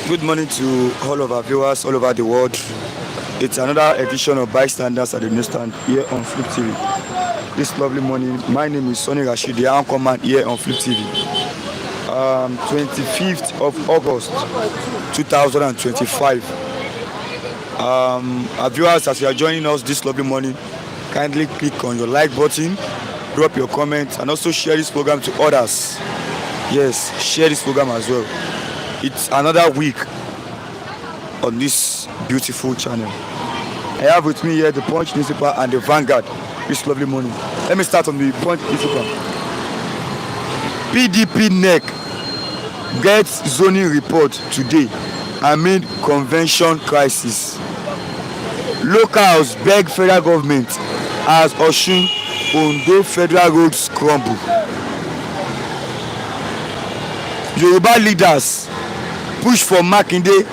Good morning to all of our viewers all over the world. It's another edition of Bystanders at the Newsstand here on Flip TV. This lovely morning, my name is Sonny Rashid, the anchor man here on Flip TV. 25th of August 2025. Our viewers, as you are joining us this lovely morning, kindly click on your like button, drop your comments, and also share this program to others. Yes, share this program as well. It's another week on this beautiful channel. I have with me here the Punch newspaper and the Vanguard this lovely morning. Let me start on the Punch newspaper. PDP NEC gets zoning report today amid convention crisis. Locals beg federal government as Osun Ondo federal roads crumble. Yoruba leaders push for Makinde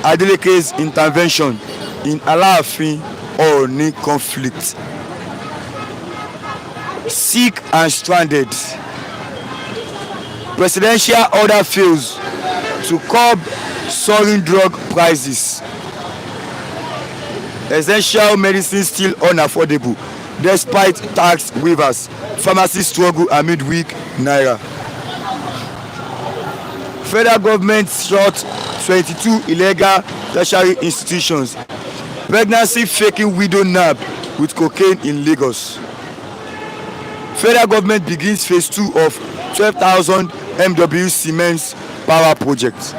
Adeleke's intervention in Alaafin Ooni conflict. Sick and stranded. Presidential order fails to curb soaring drug prices. Essential medicine still unaffordable despite tax waivers. Pharmacists struggle amid weak naira. Federal government shut 22 illegal tertiary institutions. Pregnancy faking widow nabbed with cocaine in Lagos. Federal government begins phase 2 of 12,000 MW Siemens power project.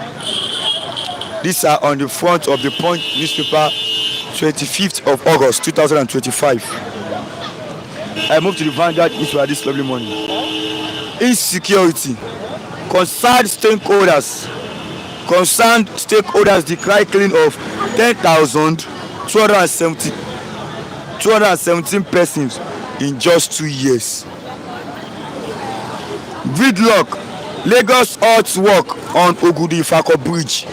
These are on the front of the Punch newspaper, 25th of August 2025. I move to the Vanguard newspaper this lovely morning. Insecurity. Concerned stakeholders decry killing of 10,217 persons in just 2 years. Gridlock. Lagos halts work on Ogudu Ifako Bridge.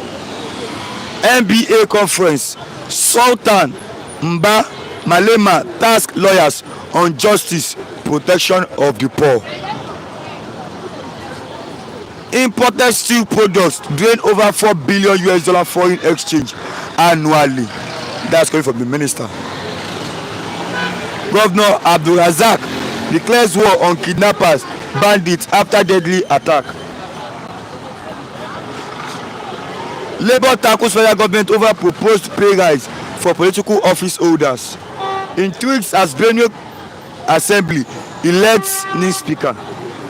NBA conference. Sultan Mba Malema task lawyers on justice protection of the poor. Imported steel products drain over $4 billion foreign exchange annually. That's coming from the minister. Governor Abdulrazak declares war on kidnappers, bandits after deadly attack. Labour tackles federal government over proposed pay rise for political office holders. Intrigues as Benue Assembly elects new speaker.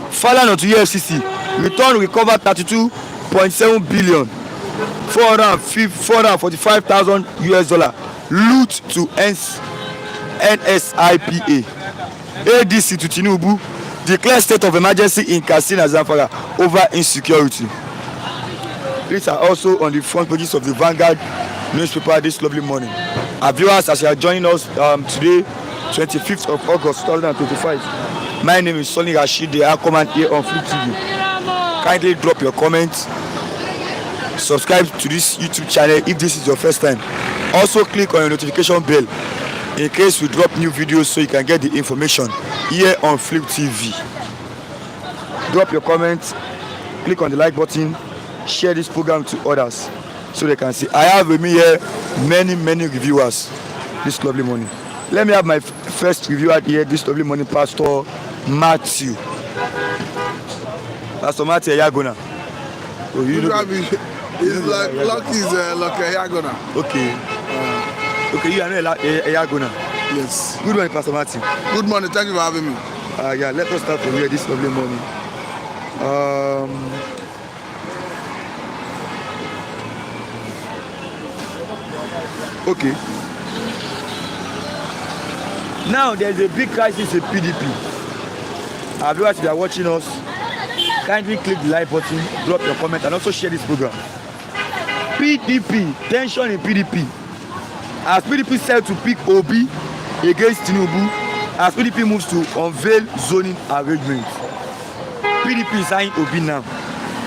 Falana to UFCC. Return recover 32.7 billion, 445,000 US dollar. Loot to NSIPA. ADC to Tinubu declare state of emergency in Katsina Zamfara over insecurity. These are also on the front pages of the Vanguard newspaper this lovely morning. Our viewers, as you are joining us today, 25th of August 2025. My name is Sonny Rashid, the anchor man here on Flip TV. Kindly drop your comments, subscribe to this YouTube channel if this is your first time. Also click on your notification bell in case we drop new videos so you can get the information here on Flip TV. Drop your comments, click on the like button, share this program to others so they can see. I have with me here many reviewers this lovely morning. Let me have my first reviewer here this lovely morning, Pastor Matthew. Pastor Matthew Yagona. Oh, it's like Lucky's Lucky Yagona. Okay. Okay, you are not Yagona. Yes. Good morning, Pastor Matthew. Good morning. Thank you for having me. Yeah, let us start from here this lovely morning. Okay. Now there's a big crisis in PDP. Our viewers, if you are watching us, kindly click the like button, drop your comment, and also share this program. PDP, tension in PDP. As PDP said to pick Obi against Tinubu, as PDP moves to unveil zoning arrangement. PDP is signing Obi now.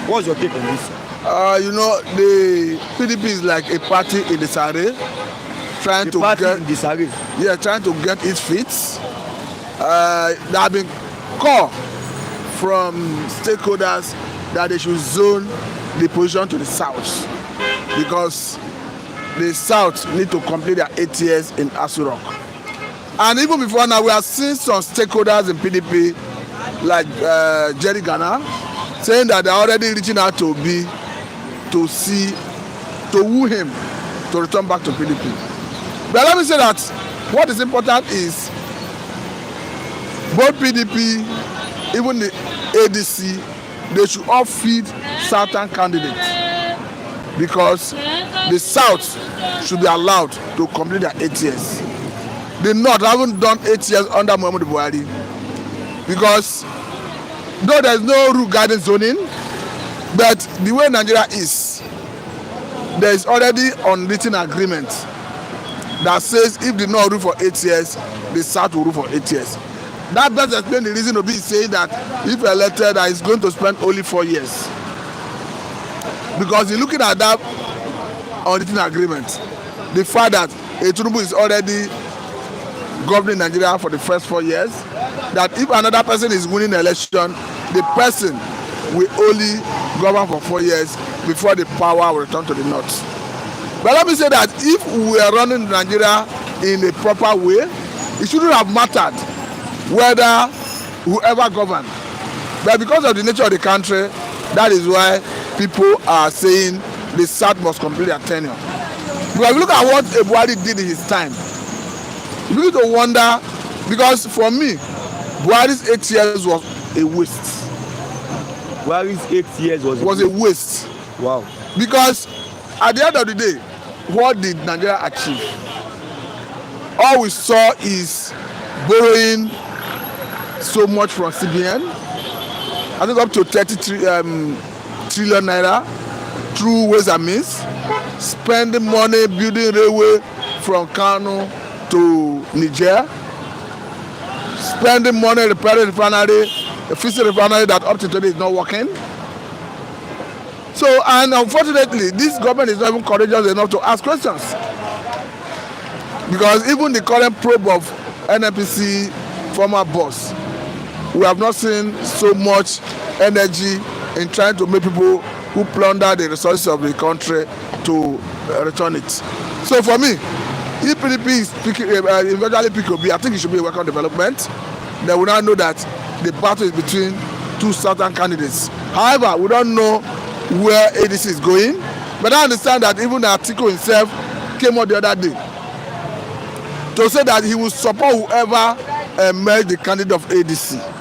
What's your take on this? The PDP is like a party in disarray, trying to get its feet. There have been call from stakeholders that they should zone the position to the south. because the South need to complete their 8 years in Aso Rock. And even before now, we have seen some stakeholders in PDP, like Jerry Ghana, saying that they're already reaching out to Obi to woo him to return back to PDP. But let me say that what is important is both PDP, even the ADC, they should all feed Southern candidates, because the South should be allowed to complete their 8 years. The North haven't done 8 years under Muhammadu Buhari, because though there is no rule guiding zoning, but the way Nigeria is, there is already unwritten agreement that says if the North rule for 8 years, the South will rule for 8 years. That best explains the reason Obi is saying that if elected, that he's going to spend only 4 years. Because you're looking at that unwritten agreement, the fact that Tinubu is already governing Nigeria for the first 4 years, that if another person is winning the election, the person will only govern for 4 years before the power will return to the North. But let me say that if we are running Nigeria in a proper way, it shouldn't have mattered whether whoever governed. But because of the nature of the country, that is why people are saying the South must complete their tenure. Because look at what Buhari did in his time. You need to wonder, because for me, Buhari's 8 years was a waste. Buhari's 8 years was a waste. Wow. Because at the end of the day, what did Nigeria achieve? All we saw is borrowing so much from CBN, I think up to 33 trillion naira through ways and means, spending money building railway from Kano to Niger, spending money repairing refinery, a fixing refinery that up to today is not working. So, and unfortunately, this government is not even courageous enough to ask questions, because even the current probe of NNPC former boss, we have not seen so much energy in trying to make people who plunder the resources of the country to return it. So for me, if PDP is eventually pick Obi, I think it should be a welcome development. Then we now know that the battle is between two Southern candidates. However, we don't know where ADC is going, but I understand that even Atiku himself came out the other day to say that he will support whoever emerge the candidate of ADC.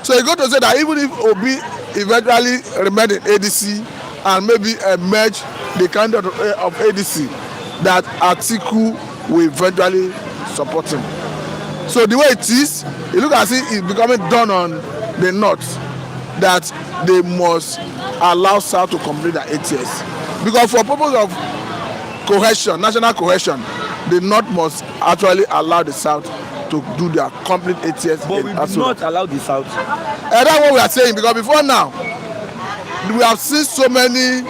So he got to say that even if Obi eventually remain in ADC and maybe emerge the candidate of ADC, that Atiku will eventually support him. So the way it is, it looks as if it's becoming done on the North that they must allow South to complete their 8 years. Because for purpose of cohesion, national cohesion, the North must actually allow the South to do their complete 8 years. But we do not allow the South. And that's what we are saying, because before now, we have seen so many,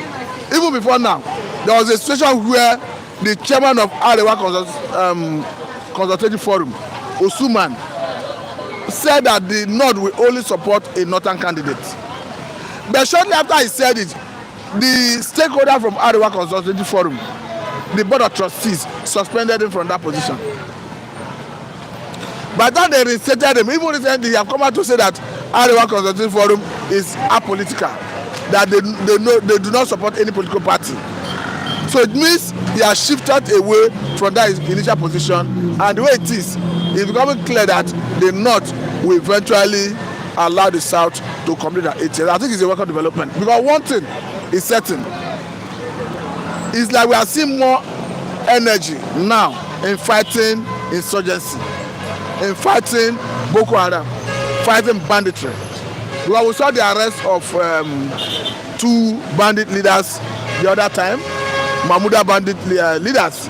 even before now, there was a situation where the chairman of Arewa Consultative Forum, Osuman, said that the North will only support a Northern candidate. But shortly after he said it, the stakeholder from Arewa Consultative Forum, the board of trustees, suspended him from that position. By the time they reinstated him, even recently, they have come out to say that Arewa Consultative Forum is apolitical, that they do not support any political party. So it means he has shifted away from that initial position, and the way it is, it's becoming clear that the North will eventually allow the South to complete their 8 years. I think it's a welcome development, because one thing is certain, it's like we are seeing more energy now in fighting insurgency, in fighting Boko Haram, fighting banditry. Because we saw the arrest of 2 bandit leaders the other time, Mahmuda bandit leaders.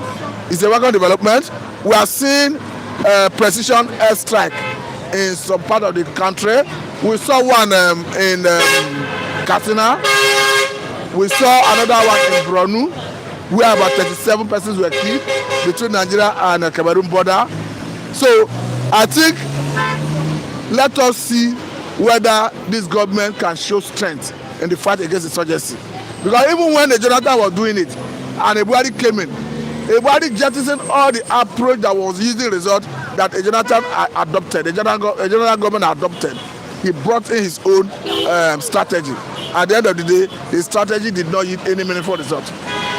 It's a welcome development. We are seeing precision airstrike in some part of the country. We saw one in Katsina. We saw another one in Borno, where about 37 persons were killed between Nigeria and the Cameroon border. So I think let us see whether this government can show strength in the fight against insurgency. Because even when the Jonathan was doing it and Ebuari came in, Ebuari jettisoned all the approach that was using result that a Jonathan adopted, a general government adopted. He brought in his own strategy. At the end of the day, the strategy did not yield any meaningful result.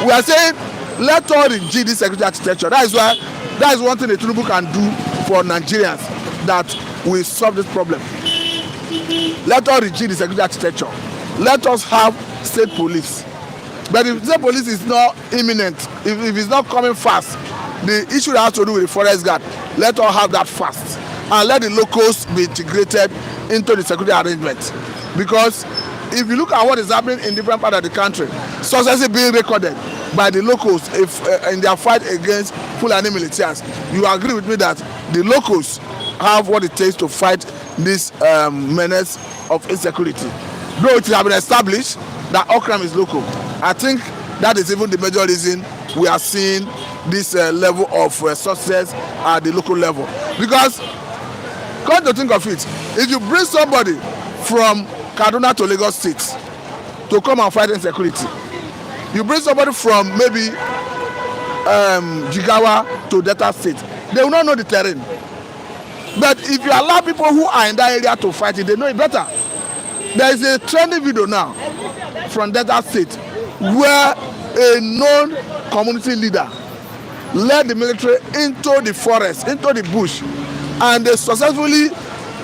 We are saying, let all rigid this security architecture. That is one thing the Tinubu can do for Nigerians that will solve this problem. Let all rigid the security architecture. Let us have state police. But if state police is not imminent, if it's not coming fast, the issue that has to do with the forest guard, let us have that fast. And let the locals be integrated into the security arrangement. Because if you look at what is happening in different parts of the country, success is being recorded by the locals in their fight against Fulani militias. You agree with me that the locals have what it takes to fight this menace of insecurity. Though it has been established that Okram is local, I think that is even the major reason we are seeing this level of success at the local level. Because, come to think of it, if you bring somebody from Kaduna to Lagos State to come and fight insecurity, you bring somebody from maybe Jigawa to Delta State, they will not know the terrain. But if you allow people who are in that area to fight it, they know it better. There is a trending video now from Delta State where a known community leader led the military into the forest, into the bush, and they successfully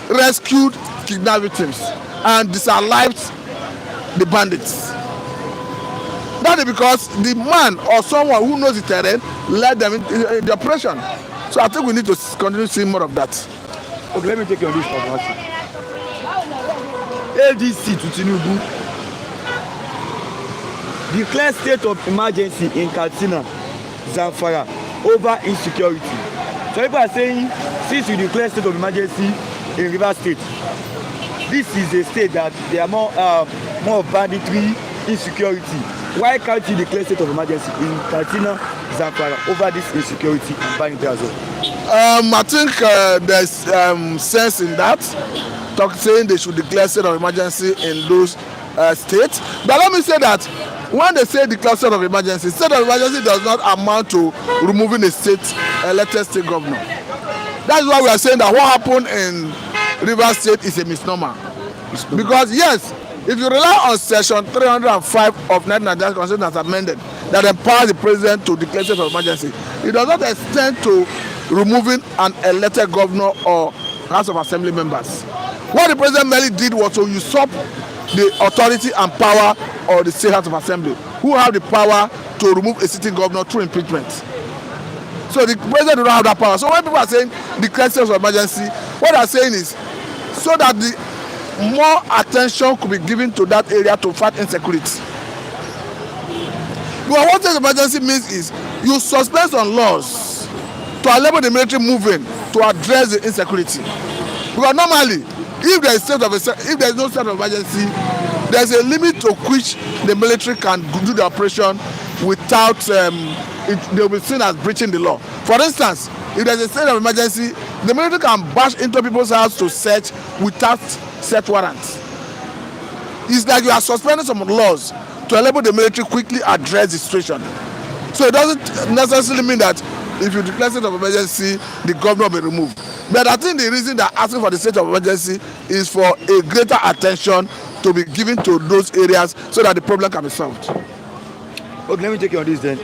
rescued kidnapped victims and disalived the bandits. That is because the man or someone who knows the terrain led them in the operation. So I think we need to continue seeing more of that. Okay, let me take you on this controversy. ADC to Tinubu declare state of emergency in Katsina, Zamfara over insecurity. So people are saying, since you declare state of emergency in Rivers State, this is a state that they are more banditry, insecurity. Why can't you declare state of emergency in Katsina, Zamfara over this insecurity and banditry as well? I think there's sense in that, saying they should declare state of emergency in those states. But let me say that when they say declare state of emergency does not amount to removing a elected state governor. That's why we are saying that what happened in Rivers State is a misnomer. Because yes, if you rely on section 305 of Nigerian Constitution as amended, that empowers the president to declare state of emergency, it does not extend to removing an elected governor or House of Assembly members. What the president merely did was to usurp the authority and power of the state House of Assembly, who have the power to remove a sitting governor through impeachment. So the president does not have that power. So when people are saying declare state of emergency, what they are saying is so that the more attention could be given to that area to fight insecurity. But what state of emergency means is you suspend some laws to enable the military moving to address the insecurity. Because normally, if there is no state of emergency, there is a limit to which the military can do the operation without they will be seen as breaching the law. For instance, if there is a state of emergency, the military can bash into people's house to search without search warrants. It's like you are suspending some laws to enable the military quickly address the situation. So it doesn't necessarily mean that if you declare state of emergency, the governor will be removed. But I think the reason they're asking for the state of emergency is for a greater attention to be given to those areas so that the problem can be solved. Okay, let me take you on this then.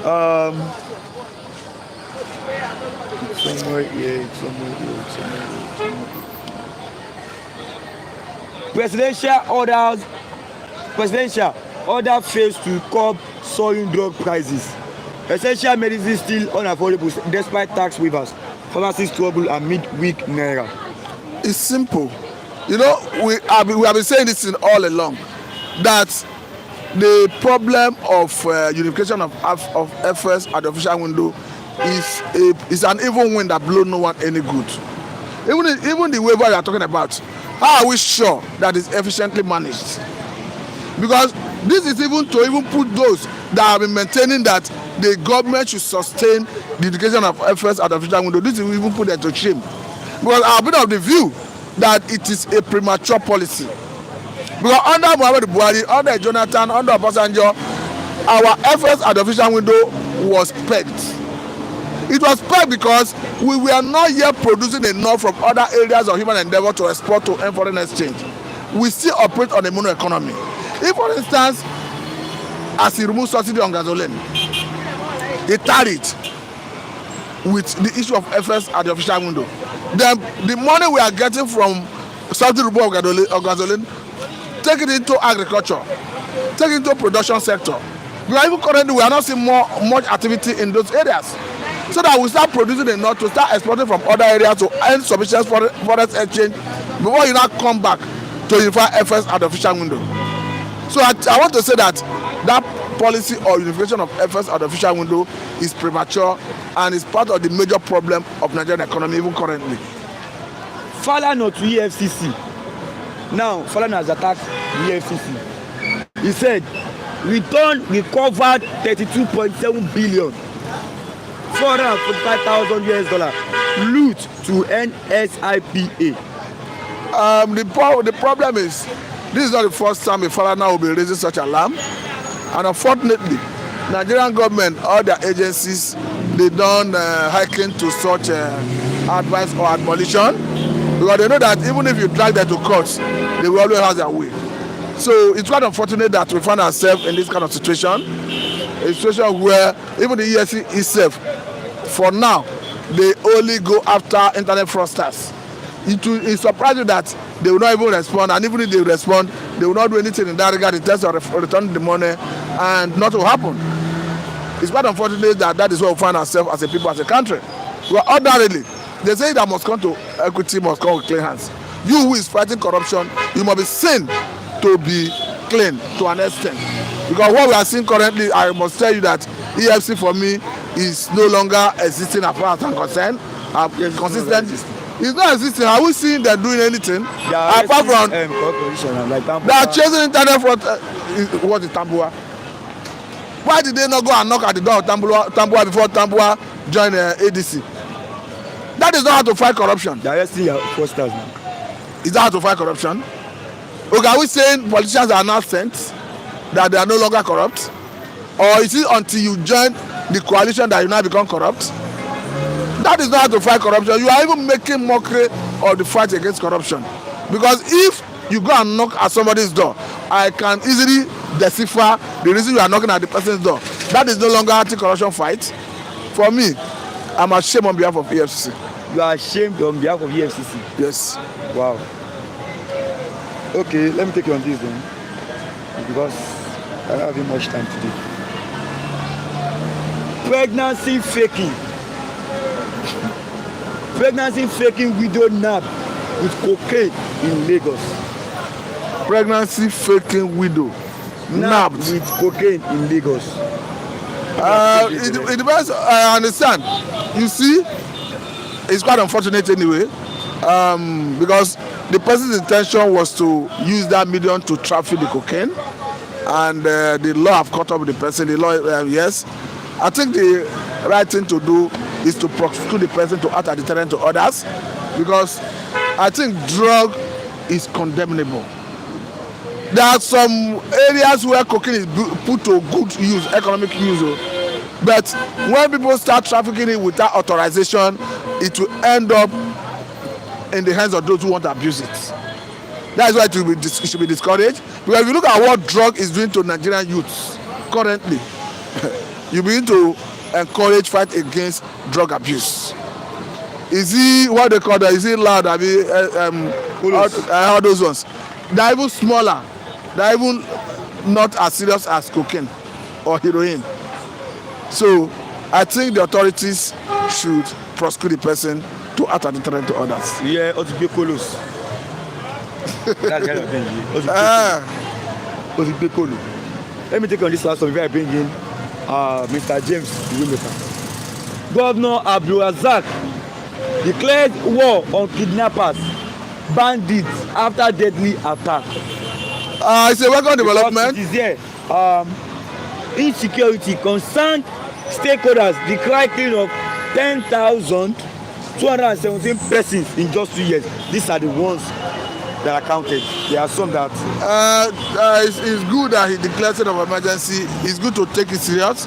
It's somewhere here. Presidential order fails to curb soaring drug prices. Essential medicine still unaffordable despite tax waivers. Pharmacists trouble amid weak naira. It's simple. You know, we have been saying this all along, that the problem of unification of efforts at the official window is an evil wind that blows no one any good. Even the waiver you are talking about, how are we sure that it's efficiently managed? Because this is even to put those that have been maintaining that the government should sustain the education of efforts at the official window. This will even put them to shame. Because I have been of the view that it is a premature policy. Because under Muhammadu Buhari, under Jonathan, under Obasanjo, our efforts at the official window was pegged. It was pegged because we were not yet producing enough from other areas of human endeavor to export to earn foreign exchange. We still operate on a mono economy. If, for instance, as he removed subsidy on gasoline, he tarried with the issue of efforts at the official window, then the money we are getting from subsidy removal of gasoline, take it into agriculture, take it into production sector. Because even currently we are not seeing much activity in those areas, so that we start producing enough to start exporting from other areas to earn sufficient foreign exchange before you now come back to unify efforts at the official window. So I want to say that policy or unification of efforts at the official window is premature and is part of the major problem of Nigerian economy even currently. Falana to EFCC. Now Falana has attacked the EFCC. He said return recovered 32.7 billion, $445,000 loot to NSIPA. The problem is this is not the first time a Falana will be raising such alarm, and unfortunately Nigerian government, all their agencies, they don't hearken to such advice or admonition, because they know that even if you drag them to court, they will always have their way. So it's quite unfortunate that we find ourselves in this kind of situation, a situation where even the EFCC itself, for now, they only go after internet fraudsters. It surprises you that they will not even respond, and even if they respond, they will not do anything in that regard in terms of returning the money, and nothing will happen. It's quite unfortunate that is where we find ourselves as a people, as a country. Well, ordinarily, they say that must come to equity, must come with clean hands. You who is fighting corruption, you must be seen to be clean to an extent. Because what we are seeing currently, I must tell you that EFCC for me is no longer existing as far as I'm concerned. Consistent. It's not existing. Are we seeing them doing anything? Apart from they are chasing internet fraud. What is Tambua? Why did they not go and knock at the door of Tambua before Tambua joined ADC? That is not how to fight corruption. They are arresting your posters now. Is that how to fight corruption? Okay, are we saying politicians are now sent, that they are no longer corrupt? Or is it until you join the coalition that you now become corrupt? That is not how to fight corruption. You are even making mockery of the fight against corruption. Because if you go and knock at somebody's door, I can easily decipher the reason you are knocking at the person's door. That is no longer anti-corruption fight. For me, I'm ashamed on behalf of EFCC. You are ashamed on behalf of EFCC? Yes. Wow. Okay, let me take you on this then, because I don't have much time today. Pregnancy faking widow nabbed with cocaine in Lagos. Pregnancy faking widow nabbed with cocaine in Lagos. It depends. I understand. You see, it's quite unfortunate anyway, because the person's intention was to use that medium to traffic the cocaine, and the law have caught up with the person. The law, yes, I think the right thing to do is to prosecute the person to act as a deterrent to others, because I think drug is condemnable. There are some areas where cocaine is put to good use, economic use, but when people start trafficking it without authorization, it will end up in the hands of those who want to abuse it. That is why it should be discouraged. Because if you look at what drug is doing to Nigerian youths currently, you begin to encourage fight against drug abuse. Is he what they call that? Is he loud? I mean, all those ones. They are even smaller. They are even not as serious as cocaine or heroin. So I think the authorities should prosecute the person to act as a deterrent to others. Yeah, Otibekolos. That's kind of thing. Otibekolos. Let me take on this last one before I bring in Mr. James, the Wimeka. Governor Abdulrazak declared war on kidnappers, bandits after deadly attack. It's a welcome development. It is there. Insecurity concerned stakeholders declared cleaning of 10,217 persons in just 2 years. These are the ones that are counted. There are some that. It's good that he declared state of emergency. It's good to take it serious,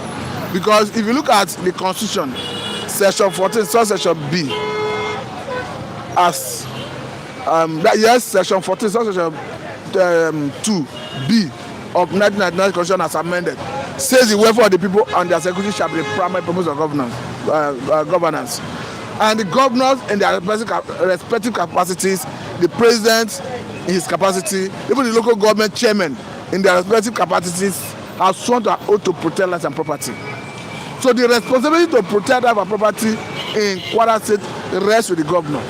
because if you look at the constitution, section 14, subsection B, as section 14, subsection 2B of 1999 constitution as amended, says the welfare of the people and their security shall be the primary purpose of governance. And the governors in their respective capacities, the president in his capacity, even the local government chairman in their respective capacities, have sworn to oath to protect life and property. So the responsibility to protect life and property in Kwara State rests with the governor.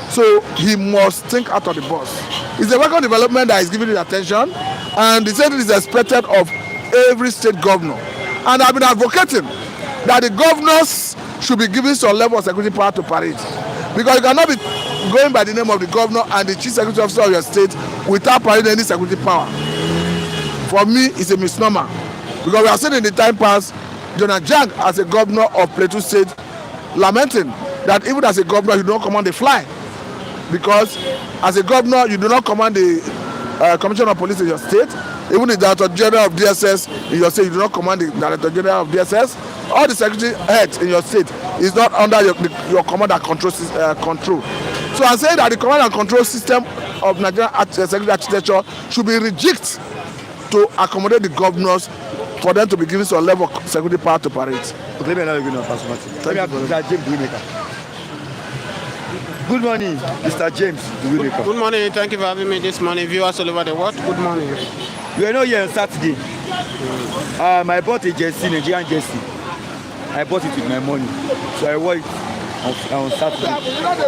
So he must think out of the box. It's a welcome development that is giving it attention, and the same is expected of every state governor. And I've been advocating that the governors should be given some level of security power to parade, because you cannot be going by the name of the governor and the chief security officer of your state without parading any security power. For me, it's a misnomer, because we have seen in the time past Jonah Jang as a governor of Plateau State lamenting that even as a governor you do not command the fly, because as a governor you do not command the commissioner of police in your state. Even the director general of DSS in your state, you do not command the director general of DSS. All the security heads in your state is not under your command and control. So I'm saying that the command and control system of Nigerian security architecture should be rejigged to accommodate the governors, for them to be given some level of security power to parade. Good morning, Mr. James. Good morning. Thank you for having me this morning. Viewers all over the world, good morning. We are not here on Saturday. I bought a jersey, Nigerian jersey. I bought it with my money. So I wore it on Saturday.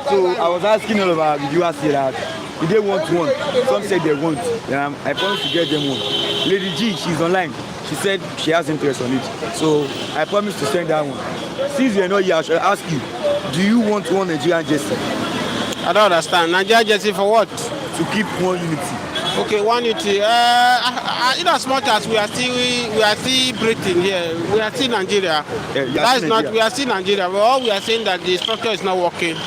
So I was asking all of our viewers here that if they want one. Some said they won't. I promised to get them one. Lady G, she's online. She said she has interest on it. So I promised to send that one. Since you're not here, I should ask you, do you want one Nigerian jersey? I don't understand. Nigerian jersey for what? To keep one unity. Okay, one unity. In as much as we are still breathing here, we are still Nigeria. That is not. We are still Nigeria. But all we are saying that the structure is not working.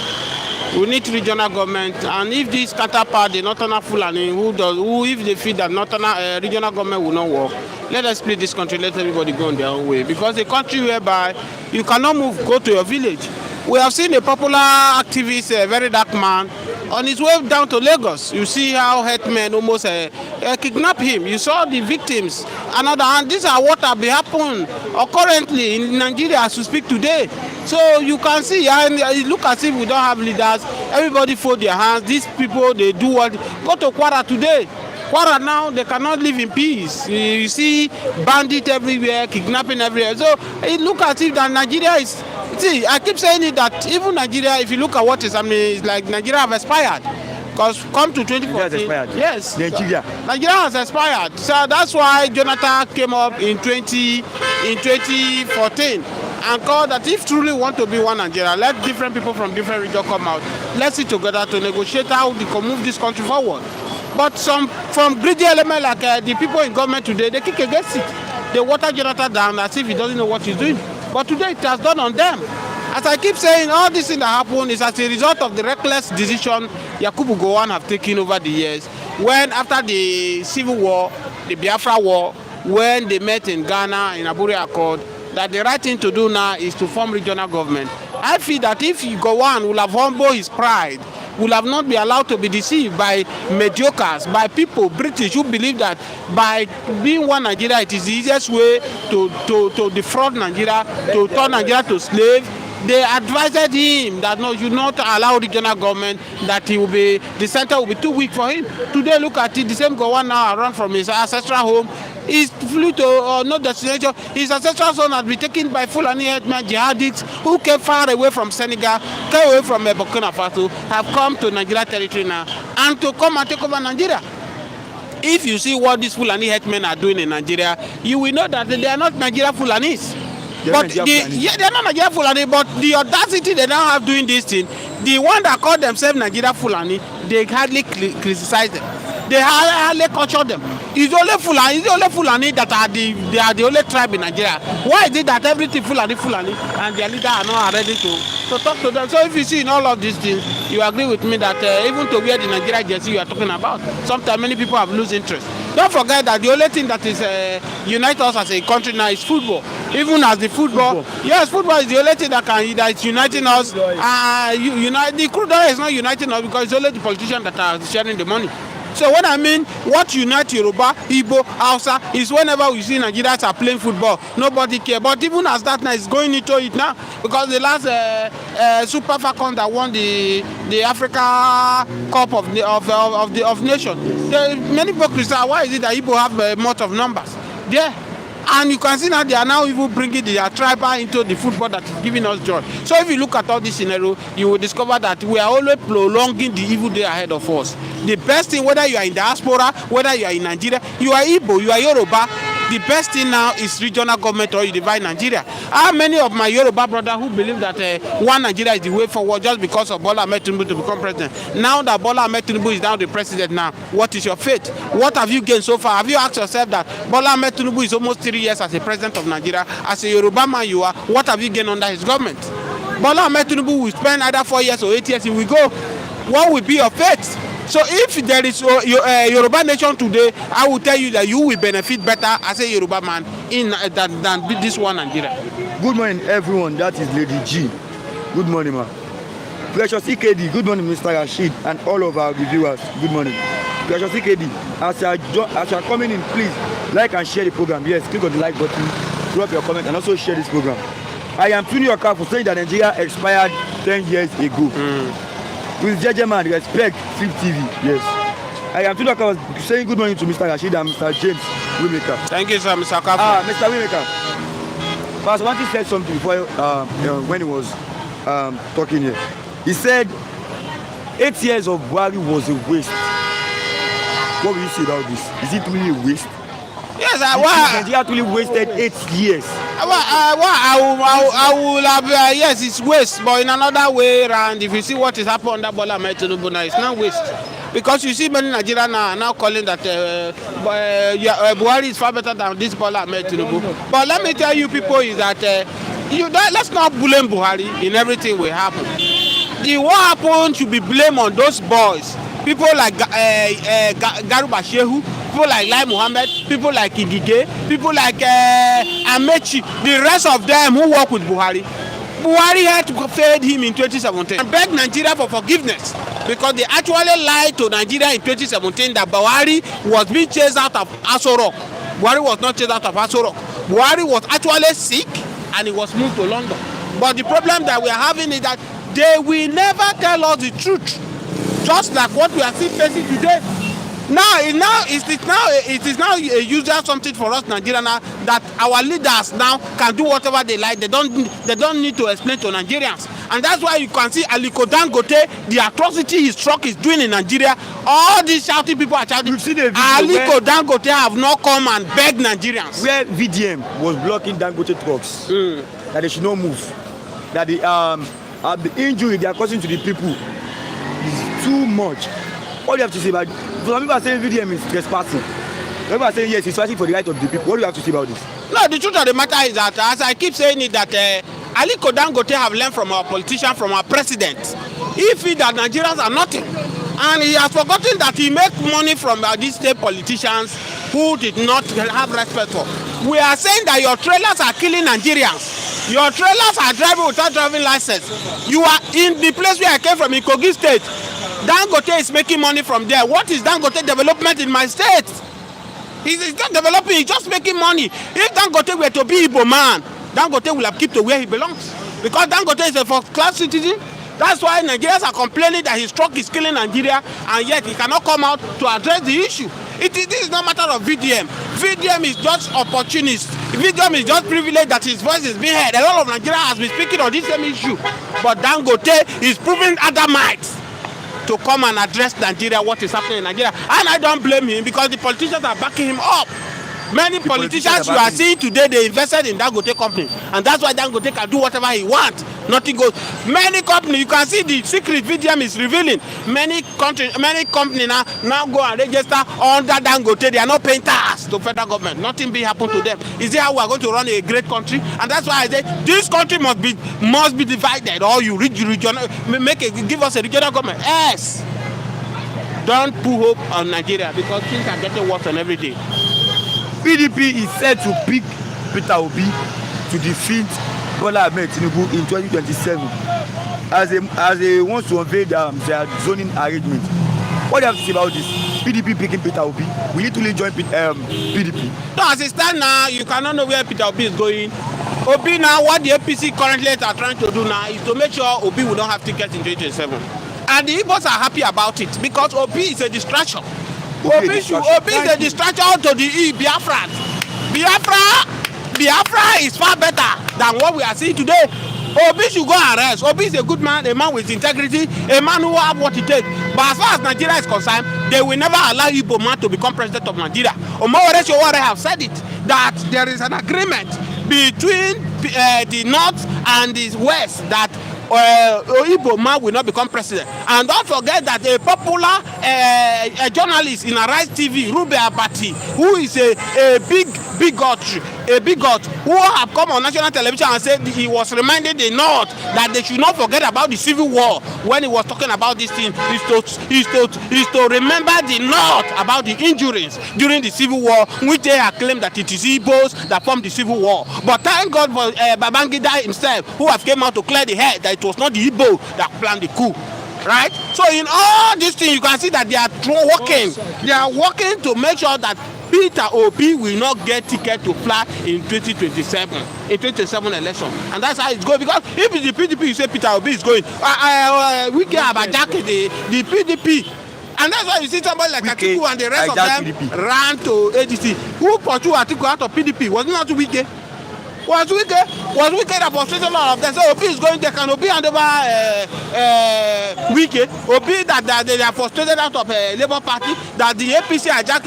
We need regional government, and if this counterpart, the Northern Fulani, if they feel that Northern regional government will not work, let us split this country. Let everybody go on their own way. Because a country whereby you cannot go to your village. We have seen a popular activist, a very dark man, on his way down to Lagos. You see how headmen almost kidnap him. You saw the victims. And these are what have been happening currently in Nigeria as we speak today. So you can see, and it look as if we don't have leaders. Everybody fold their hands. These people, they do what? Go to Kwara today. Kwara now, they cannot live in peace. You see bandits everywhere, kidnapping everywhere. So it look as if that Nigeria is... See, I keep saying it that even Nigeria, if you look at what is happening, it's like Nigeria have expired. Because come to 2014, yes, Nigeria has expired. So that's why Jonathan came up in 2014 and called that if truly want to be one Nigeria, let different people from different regions come out. Let's sit together to negotiate how we can move this country forward. But from greedy elements like the people in government today, they kick against it. They water Jonathan down as if he doesn't know what he's doing. But today it has done on them. As I keep saying, all this thing that happened is as a result of the reckless decision Yakubu Gowon have taken over the years. When after the Civil War, the Biafra War, when they met in Ghana in Abure Accord, that the right thing to do now is to form regional government. I feel that if Gowon will have humbled his pride, will have not been allowed to be deceived by mediocres, by people, British, who believe that by being one Nigeria, it is the easiest way to defraud Nigeria, to turn Nigeria to slave. They advised him that no, you not allow regional government, that the center will be too weak for him. Today, look at it, the same Gowon now run from his ancestral home. He flew to no destination. His ancestral son had been taken by Fulani headmen, jihadists, who came far away from Senegal, came away from Burkina Faso, have come to Nigeria territory now, and to come and take over Nigeria. If you see what these Fulani headmen are doing in Nigeria, you will know that they are not Nigeria Fulanis. They are not Nigeria Fulani, but the audacity they now have doing this thing, the one that call themselves Nigeria Fulani, they hardly criticize them. They hardly culture them. It's only Fulani that they are the only tribe in Nigeria. Why is it that everything Fulani and their leader are not ready to talk to them? So if you see in all of these things, you agree with me that even to wear the Nigeria jersey you are talking about, sometimes many people have lose interest. Don't forget that the only thing that is unite us as a country now is football. Even as the football. Yes, football is the only thing that is uniting us. The crude oil is not uniting us because it's only the politicians that are sharing the money. So when I mean what unites Yoruba, Igbo, Hausa is whenever we see Nigerians are playing football, nobody cares. But even as that now is going into it now, because the last Super Falcon that won the Africa Cup of Nations, many people criticize why is it that Igbo have a lot of numbers there. And you can see now they are now even bringing their tribal into the football that is giving us joy. So if you look at all this scenario, you will discover that we are always prolonging the evil day ahead of us. The best thing, whether you are in diaspora, whether you are in Nigeria, you are Igbo, you are Yoruba, the best thing now is regional government or you divide Nigeria. How many of my Yoruba brothers who believe that one Nigeria is the way forward just because of Bola Ahmed Tinubu to become president? Now that Bola Ahmed Tinubu is now the president now, what is your fate? What have you gained so far? Have you asked yourself that Bola Ahmed Tinubu is almost 3 years as a president of Nigeria? As a Yoruba man you are, what have you gained under his government? Bola Ahmed Tinubu will spend either 4 years or 8 years, he will go. What will be your fate? So if there is Yoruba nation today, I will tell you that you will benefit better as a Yoruba man than this one Nigeria. Good morning, everyone. That is Lady G. Good morning, ma. Precious EKD. Good morning, Mr. Rashid, and all of our viewers. Good morning. Precious EKD. As you are coming in, please like and share the program. Yes, click on the like button, drop your comment, and also share this program. I am tuning your car for saying that Nigeria expired 10 years ago. With Judgment, respect Flip TV. Yes. I am tuning your car saying good morning to Mr. Rashid and Mr. James Wimeka. Thank you, sir, Mr. Kafu. Mr. Wimeka. Pastor Wanti said something before when he was talking here. He said 8 years of Buhari was a waste. What will you say about this? Is it really a waste? Yes, Nigeria actually wasted 8 years. I will have, yes, it's waste, but in another way around, if you see what is happening under Bola Ahmed Tinubu now, it's not waste. Because you see many Nigerians are now calling that Buhari is far better than this Bola Ahmed Tinubu. But let me tell you people is that let's not blame Buhari in everything will happen. What happened should be blamed on those boys. People like Garuba Shehu, people like Lai Mohammed, people like Igige, people like Amechi, the rest of them who work with Buhari. Buhari had to fade him in 2017 and beg Nigeria for forgiveness because they actually lied to Nigeria in 2017 that Buhari was being chased out of Aso Rock. Buhari was not chased out of Aso Rock. Buhari was actually sick and he was moved to London. But the problem that we are having is that they will never tell us the truth. Just like what we are still facing today. It is now a usual something for us Nigerians now that our leaders now can do whatever they like. They don't need to explain to Nigerians. And that's why you can see Aliko Dangote, the atrocity his truck is doing in Nigeria. All these shouting people are shouting. Aliko Dangote have not come and begged Nigerians. Where VDM was blocking Dangote trucks, that they should not move. That the injury they are causing to the people is too much. What do you have to say about it? Some people are saying VDM is trespassing. Some people are saying yes, he's fighting for the right of the people. What do you have to say about this? No, the truth of the matter is that, as I keep saying it, that Aliko Dangote have learned from our politicians, from our president. He feels that Nigerians are nothing. And he has forgotten that he makes money from these state politicians who did not have respect for. We are saying that your trailers are killing Nigerians. Your trailers are driving without driving license. You are in the place where I came from, in Kogi State. Dangote is making money from there. What is Dangote development in my state? He's not developing, he's just making money. If Dangote were to be Igbo man, Dangote will have kept to where he belongs. Because Dangote is a first-class citizen. That's why Nigerians are complaining that his truck is killing Nigeria, and yet he cannot come out to address the issue. This is not a matter of VDM. VDM is just opportunist. VDM is just privileged that his voice is being heard. A lot of Nigerians has been speaking on this same issue. But Dangote is proving other might to come and address Nigeria, what is happening in Nigeria. And I don't blame him because the politicians are backing him up. Many politicians you are seeing today, they invested in Dangote company, and that's why Dangote can do whatever he wants. Nothing goes. Many companies, you can see the secret VDM is revealing. Many companies now go and register under Dangote. They are not paying tax to federal government. Nothing be happen to them. Is it how we are going to run a great country? And that's why I say this country must be divided. Or you give us a regional government. Yes. Don't put hope on Nigeria because things are getting worse on every day. PDP is set to pick Peter Obi to defeat Bola Ahmed Tinubu in 2027 as they want to unveil their zoning arrangement. What do you have to say about this? PDP picking Peter Obi. Will it really join PDP? No, as it stands now, you cannot know where Peter Obi is going. Obi now, what the APC currently are trying to do now is to make sure Obi will not have tickets in 2027. And the Igbos are happy about it because Obi is a distraction. Obi is a distraction to the Biafrans. Biafra is far better than what we are seeing today. Obi should go and rest. Obi is a good man, a man with integrity, a man who have what it takes. But as far as Nigeria is concerned, they will never allow Igbo man to become president of Nigeria. Omowore Sowore have said it, that there is an agreement between the north and the west that Igbo man will not become president. And don't forget that a popular a journalist in Arise TV, Ruben Abati, who is a bigot who have come on national television and said he was reminding the North that they should not forget about the Civil War when he was talking about this thing. Is to remember the North about the injuries during the Civil War, which they have claimed that it is Igbos that formed the Civil War. But thank God for Babangida himself, who have came out to clear the head that it was not the Igbo that planned the coup. Right? So in all these things, you can see that they are working. They are working to make sure that Peter Obi will not get ticket to fly in 2027, in 2027 election. And that's how it's going. Because if it's the PDP, you say Peter Obi is going. We can have a jacket, the PDP. And that's why you see somebody like Atiku and the rest of them ran to ADC. Who pursued Atiku out of PDP? Was it not Wike? Was Wike that frustrated a lot of them? So Obi is going there. Can Obi hand over Wike? Obi that they are frustrated out of Labour Party, that the APC hijack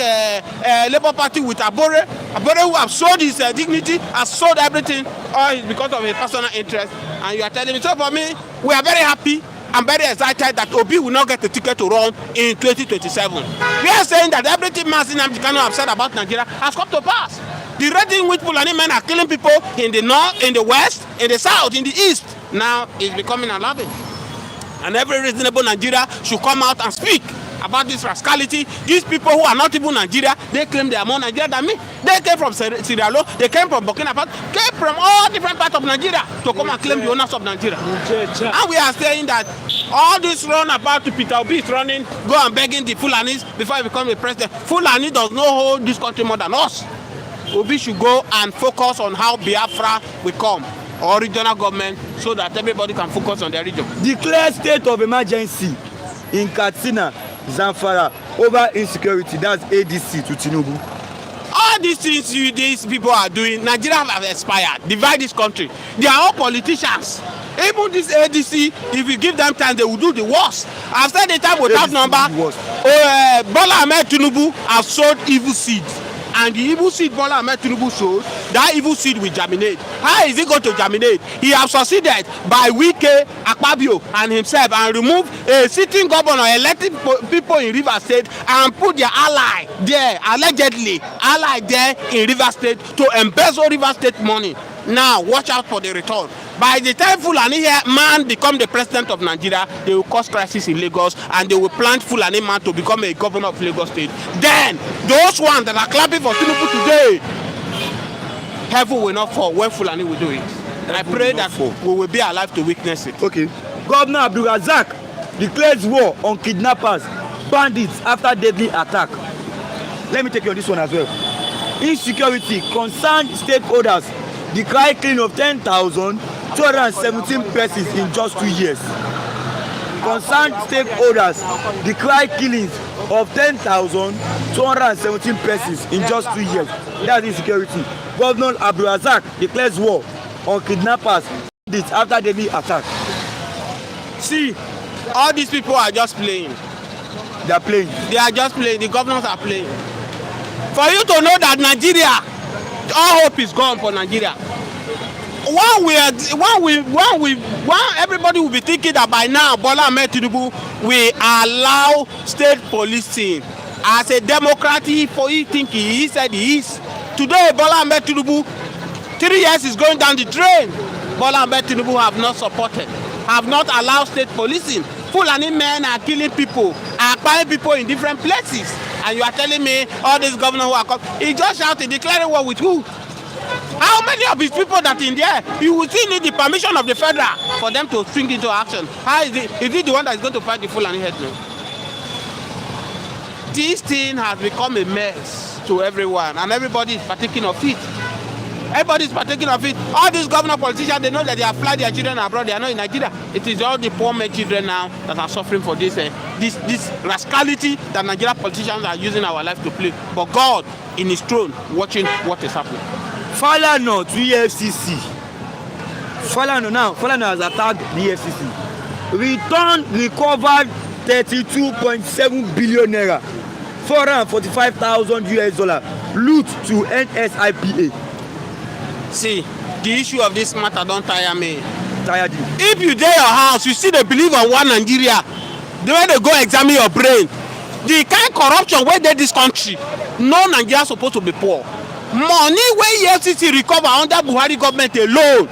Labour Party with Abore who have sold his dignity, has sold everything, all because of a personal interest. And you are telling me, so for me, we are very happy. I'm very excited that Obi will not get the ticket to run in 2027. We are saying that everything Mazi Nnamdi Kanu have said about Nigeria has come to pass. The rate in which Fulani men are killing people in the north, in the west, in the south, in the east, now is becoming alarming. And every reasonable Nigeria should come out and speak about this rascality. These people who are not even Nigeria, they claim they are more Nigeria than me. They came from Sierra Leone, they came from Burkina Faso, came from all different parts of Nigeria to come and claim the owners of Nigeria. And we are saying that all this run about to Peter Obi is running, go and begging the Fulanis before he becomes a president. Fulani does not hold this country more than us. Obi should go and focus on how Biafra will come, or regional government, so that everybody can focus on their region. Declare state of emergency in Katsina, Zamfara over insecurity. That's ADC to Tinubu. All these things these people are doing, Nigeria have expired. Divide this country. They are all politicians. Even this ADC, if you give them time, they will do the worst. I've said the time without number. Bola Ahmed Tinubu has sold evil seeds. And the evil seed Bola Ahmed Tinubu sold, that evil seed will germinate. How is it going to germinate? He has succeeded by Wike, Akpabio, and himself, and remove a sitting governor, elected people in Rivers State, and put their ally there, allegedly ally there in Rivers State, to embezzle Rivers State money. Now, watch out for the return. By the time Fulani man become the president of Nigeria, they will cause crisis in Lagos, and they will plant Fulani man to become a governor of Lagos State. Then, those ones that are clapping for Tinubu today, heaven will not fall when Fulani will do it. And I pray that we will be alive to witness it. Okay. Governor Abdulrazak declares war on kidnappers, bandits after deadly attack. Let me take you on this one as well. Insecurity concerned stakeholders decry killing of 10,217 persons in just 2 years. Concerned stakeholders decry killings of 10,217 persons in just 2 years. That's insecurity. Governor Abdulrazak declares war on kidnappers after deadly attack. See, all these people are just playing. They are playing. They are just playing. The governors are playing. For you to know that Nigeria, all hope is gone for Nigeria. Everybody will be thinking that by now Bola Ahmed Tinubu will allow state policing. As a Democrat, he think he said he is. Today, Bola Ahmed Tinubu, 3 years is going down the drain. Bola Ahmed Tinubu have not supported, have not allowed state policing. Fulani men are killing people, are buying people in different places. And you are telling me all these governors who are coming, he just shouted, declaring war with who? How many of his people that in there, you will still need the permission of the federal for them to swing into action? How is it? Is it the one that is going to fight the Fulani headman? This thing has become a mess to everyone, and everybody is partaking of it. Everybody is partaking of it. All these governor politicians, they know that they have fly their children abroad. They are not in Nigeria. It is all the poor men children now that are suffering for this rascality that Nigerian politicians are using our life to play. But God, in His throne, watching what is happening. Falana to EFCC. Falana has attacked the EFCC. Recovered 32.7 billion naira, 445,000 US dollar. Loot to NSIPA. See, the issue of this matter don't tire me. Tired you. If you dey your house, you see they believe on one Nigeria. The way they go examine your brain, the kind corruption wey dey this country, no Nigeria supposed to be poor. Money wey EFCC recover under Buhari government alone,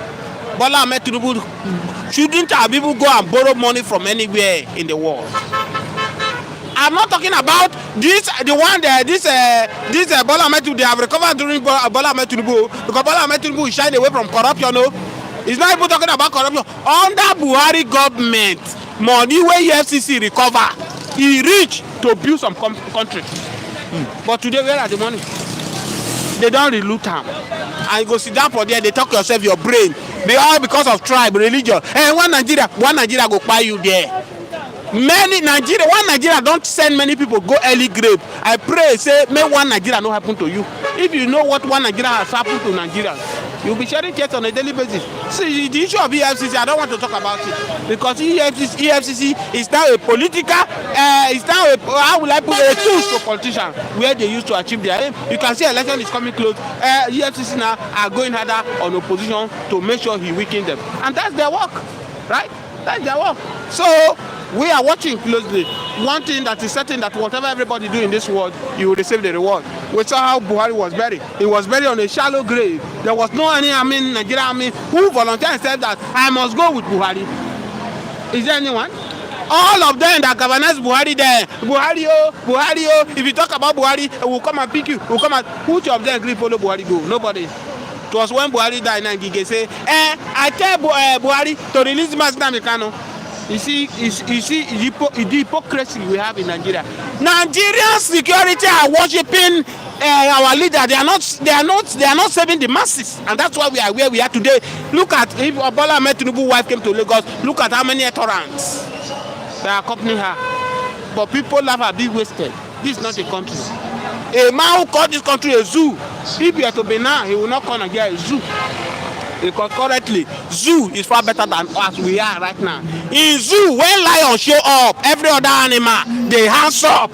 Bola Ahmed Tinubu shouldn't have people go and borrow money from anywhere in the world. I'm not talking about this, the one that this Bola Ahmed Tinubu they have recovered during Bola Ahmed Tinubu, because Bola Ahmed Tinubu is shying away from corruption. No, he's not even talking about corruption. Under Buhari government, money where EFCC recover, he reach to build some country. But today, where are the money? They don't reloot them. And you go sit down for there, they talk yourself your brain. They all because of tribe, religion. And one Nigeria go buy you there. One Nigeria don't send many people go early grave. I pray, say, may one Nigeria not happen to you. If you know what one Nigeria has happened to Nigerians, you'll be sharing tears on a daily basis. See, the issue of EFCC, I don't want to talk about it. Because EFCC is now a political, it's now how will I put it, a tool for politicians where they used to achieve their aim. You can see election is coming close. EFCC now are going harder on opposition to make sure he weakens them. And that's their work, right? That's their work. So, we are watching closely. One thing that is certain, that whatever everybody do in this world, you will receive the reward. We saw how Buhari was buried. He was buried on a shallow grave. There was no any Nigerian army who volunteered and said that I must go with Buhari. Is there anyone? All of them that governance Buhari there. Buhari oh. If you talk about Buhari, we'll come and pick you. We'll come and which of them agree follow Buhari go? Nobody. It was when Buhari died and Gige say, I tell Buhari to release Nnamdi Kanu. You see the hypocrisy we have in Nigeria. Nigerian security are worshiping our leader. They are not saving the masses, and that's why we are where we are today. Look at if Bola Ahmed Tinubu's wife came to Lagos. Look at how many restaurants that accompany her. But people laugh at being wasted. This is not a country. A man who called this country a zoo, if he had to be now, he will not call Nigeria a zoo. Because currently, zoo is far better than us we are right now. In zoo, when lion show up, every other animal, they hands up.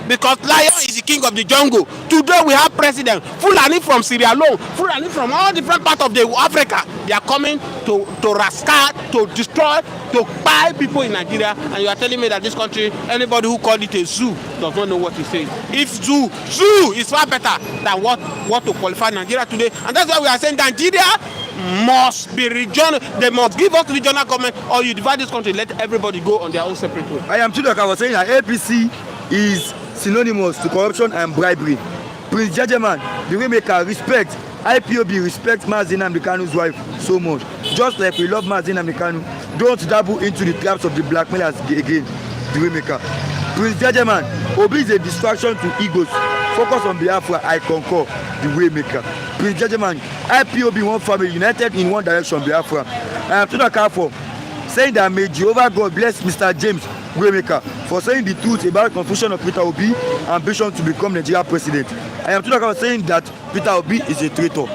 Because lion is the king of the jungle. Today we have president, Fulani from Sierra Leone, Fulani from all different parts of the Africa. They are coming to rascal, to destroy, to buy people in Nigeria. And you are telling me that this country, anybody who called it a zoo does not know what he's saying. If zoo is far better than what to qualify Nigeria today. And that's why we are saying Nigeria must be regional. They must give us regional government, or you divide this country, let everybody go on their own separate way. I am Chidok. I was saying that APC is synonymous to corruption and bribery. Prince Jajeman, the Waymaker, respect. IPOB respect Mazi Nnamdi Kanu's wife so much. Just like we love Mazi Nnamdi Kanu, don't dabble into the traps of the blackmailers again. The Waymaker. Prince Jajeman, Obi is a distraction to egos. Focus on Biafra, I concur. The Waymaker. Prince Jajeman, IPOB one family united in one direction, Biafra. I am Chidok for saying that may Jehovah God bless Mr. James Waymaker for saying the truth about confusion of Peter Obi ambition to become Nigeria president. I am Chidok for saying that Peter Obi is a traitor.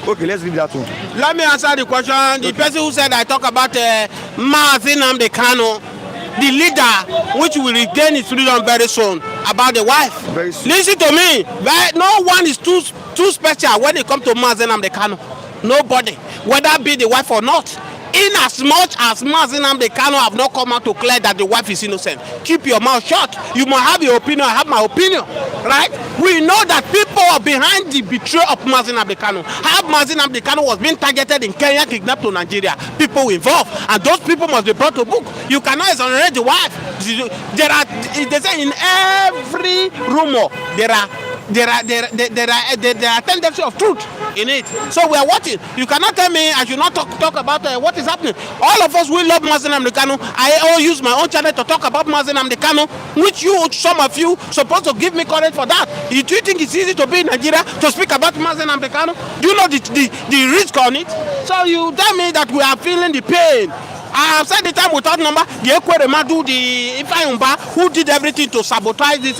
Okay, let's leave that one. Let me answer the question. The person who said I talk about Mazi Nnamdi Kanu, the leader which will regain his freedom very soon. about the wife. Listen to me. No one is too special when it comes to Mazi Nnamdi Kanu. Nobody, whether be the wife or not. In as much as Mazi Nnamdi Kanu have not come out to clear that the wife is innocent, keep your mouth shut. You must have your opinion, I have my opinion, right? We know that people are behind the betrayal of Mazi Nnamdi Kanu. How Mazi Nnamdi Kanu was being targeted in Kenya, kidnapped to Nigeria. People involved, and those people must be brought to book. You cannot exonerate the wife. They say in every rumor there are tendency of truth in it. So we are watching. You cannot tell me I should not talk about what is happening. All of us, we love Mazi Nnamdi Kanu. I all use my own channel to talk about Mazi Nnamdi Kanu, which some of you supposed to give me credit for that. Do you think it's easy to be in Nigeria to speak about Mazi Nnamdi Kanu? Do you know the risk on it? So you tell me that we are feeling the pain. I have said the time without number, the Ekweremadu, the Ifeanyi, who did everything to sabotage this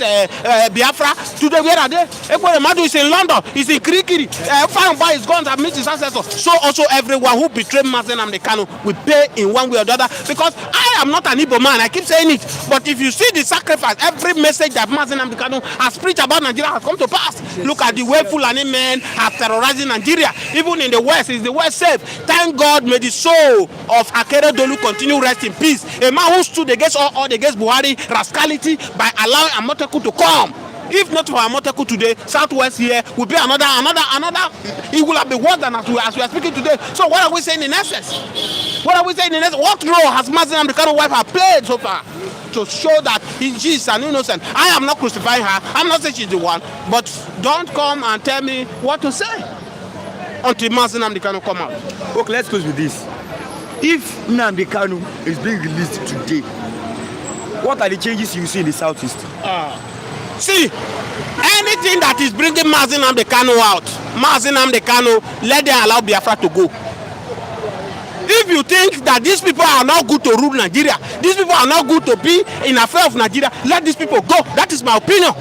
Biafra. Today, where are they? Ekweremadu is in London, he's in Kirikiri. Ifeanyi is gone to meet his ancestors. So also everyone who betrayed Mazi Nnamdi Kanu will pay in one way or the other. Because I am not an Igbo man, I keep saying it. But if you see the sacrifice, every message that Mazi Nnamdi Kanu has preached about Nigeria has come to pass. Look at the way Fulani men have terrorized Nigeria. Even in the West, is the West safe? Thank God, may the soul of Akere continue rest in peace. A man who stood against all against Buhari rascality by allowing Amoteku to come. If not for Amoteku today, Southwest here will be another. It will have been worse than as we are speaking today. So what are we saying in essence? What are we saying in essence? What role has Mazi Nnamdi Kanu wife have played so far to show that she is an innocent? I am not crucifying her. I'm not saying she's the one. But don't come and tell me what to say until Mazi Nnamdi Kanu come out. Okay, let's close with this. If Nnamdi Kanu is being released today, what are the changes you see in the southeast? See, anything that is bringing Mazi Nnamdi Kanu out, Mazi Nnamdi Kanu, let them allow Biafra to go. If you think that these people are not good to rule Nigeria, these people are not good to be in affairs of Nigeria, let these people go. That is my opinion.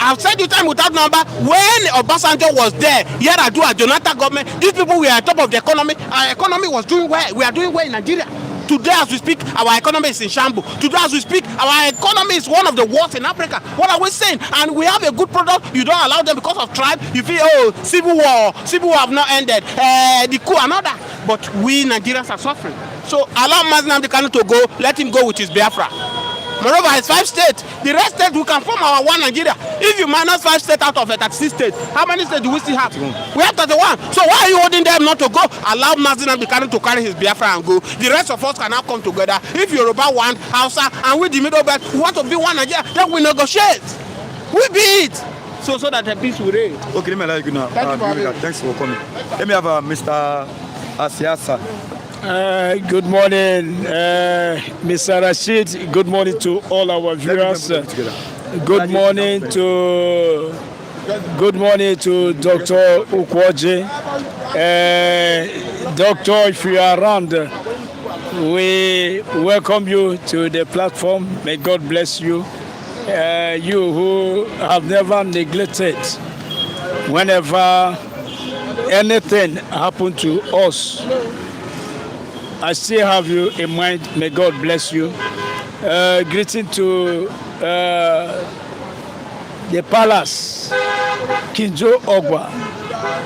I've said you time without number, when Obasanjo was there, Yar'Adua, Jonathan government, these people were at top of the economy. Our economy was doing well. We are doing well in Nigeria. Today as we speak, our economy is in shambles. Today as we speak, our economy is one of the worst in Africa. What are we saying? And we have a good product. You don't allow them because of tribe. You feel, civil war have not ended. The coup, another. But we Nigerians are suffering. So allow Mazi Nnamdi Kanu to go. Let him go with his Biafra. Moreover, it's 5 states. The rest states, we can form our one Nigeria. If you minus 5 states out of it, 36 states, how many states do we still have? We have 31. So why are you holding them not to go? Allow Mazi Nnamdi Kanu to carry his Biafra and go. The rest of us can now come together. If Yoruba want, Hausa, and we the middle belt, we want to be one Nigeria, then we negotiate. We be it. So that the peace will reign. Okay, let me allow you now. Thanks for coming. Let me have Mr. Asiasa. Good morning, Mr. Rashid. Good morning to all our viewers. Good morning to Dr. Ukwoje. Doctor, if you are around, we welcome you to the platform. May God bless you. You who have never neglected whenever anything happened to us. I still have you in mind. May God bless you. Greeting to the palace. Kinjo Ogwa.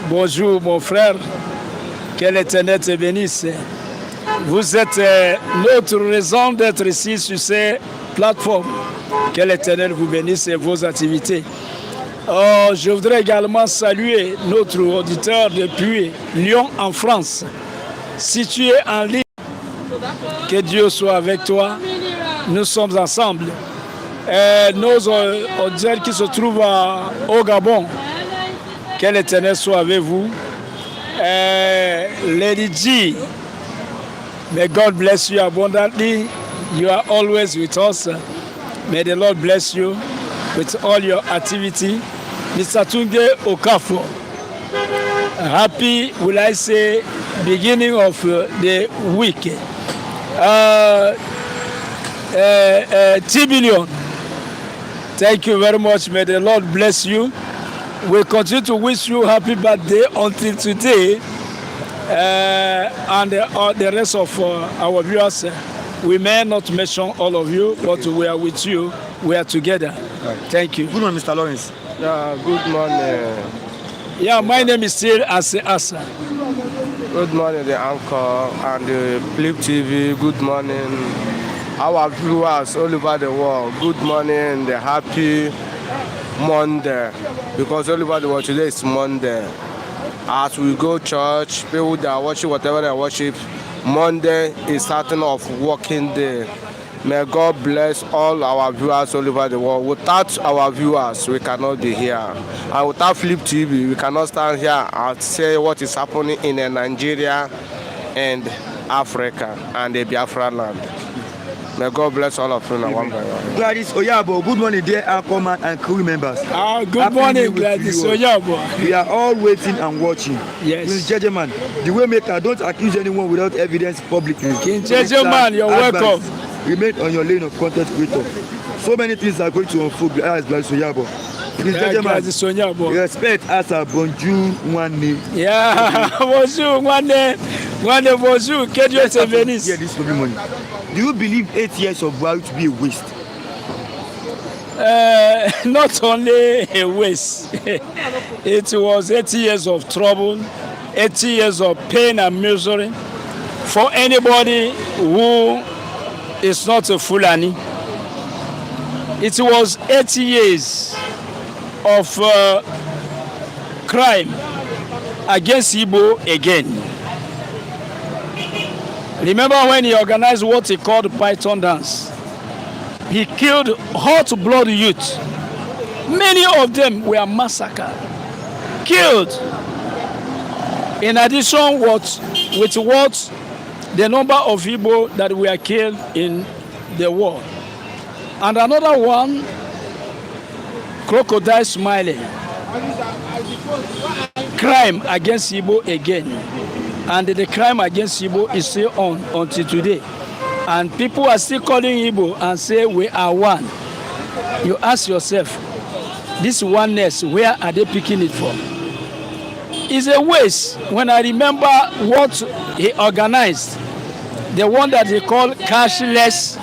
Bonjour mon frère. Que l'Éternel te bénisse. Vous êtes notre raison d'être ici sur ces plateformes. Que l'Éternel vous bénisse et vos activités. Je voudrais également saluer notre auditeur depuis Lyon en France. Si tu es en ligne, que Dieu soit avec toi. Nous sommes ensemble. Nos auditeurs qui se trouvent au Gabon, que l'Éternel soit avec vous. Lady G, may God bless you abundantly. You are always with us. May the Lord bless you with all your activity. Mr. Tunde Okafo, happy, will I say, beginning of the week. T billion. Thank you very much. May the Lord bless you. We continue to wish you happy birthday until today. And the rest of our viewers, we may not mention all of you, but we are with you. We are together. Thank you. Good morning, Mr. Lawrence. Good morning. Yeah, my name is still Asa. Good morning, the anchor and the Flip TV. Good morning, our viewers all over the world. Good morning, the happy Monday, because all over the world today is Monday. As we go church, people that worship whatever they worship, Monday is starting off working day. May God bless all our viewers all over the world. Without our viewers, we cannot be here. And without Flip TV, we cannot stand here and say what is happening in Nigeria and Africa and the Biafra land. May God bless all of you now, one by one. Gladys Oyabo, good morning, dear Aquaman and crew members. Good morning, Gladys Oyabo. We are all waiting and watching. Yes. Prince Judgment, the Waymaker, don't accuse anyone without evidence publicly. King Judgment, you're welcome. Remain on your lane of content creator. So many things are going to unfold as Gladys Oyabo. Prince Judgment, respect as a bonjour one name. Yeah, bonjour one name. Bonjour, que Dieu te bénisse. Yeah, this every morning. Do you believe 8 years of Buhari to be a waste? Not only a waste, it was 80 years of trouble, 80 years of pain and misery for anybody who is not a Fulani. It was 80 years of crime against Igbo again. Remember when he organized what he called Python dance? He killed hot-blooded youth. Many of them were massacred, killed. In addition, with the number of Igbo that were killed in the war. And another one, crocodile smiling. Crime against Igbo again. And the crime against Igbo is still on until today. And people are still calling Igbo and say we are one. You ask yourself, this oneness, where are they picking it from? It's a waste. When I remember what he organized, the one that he called cashless,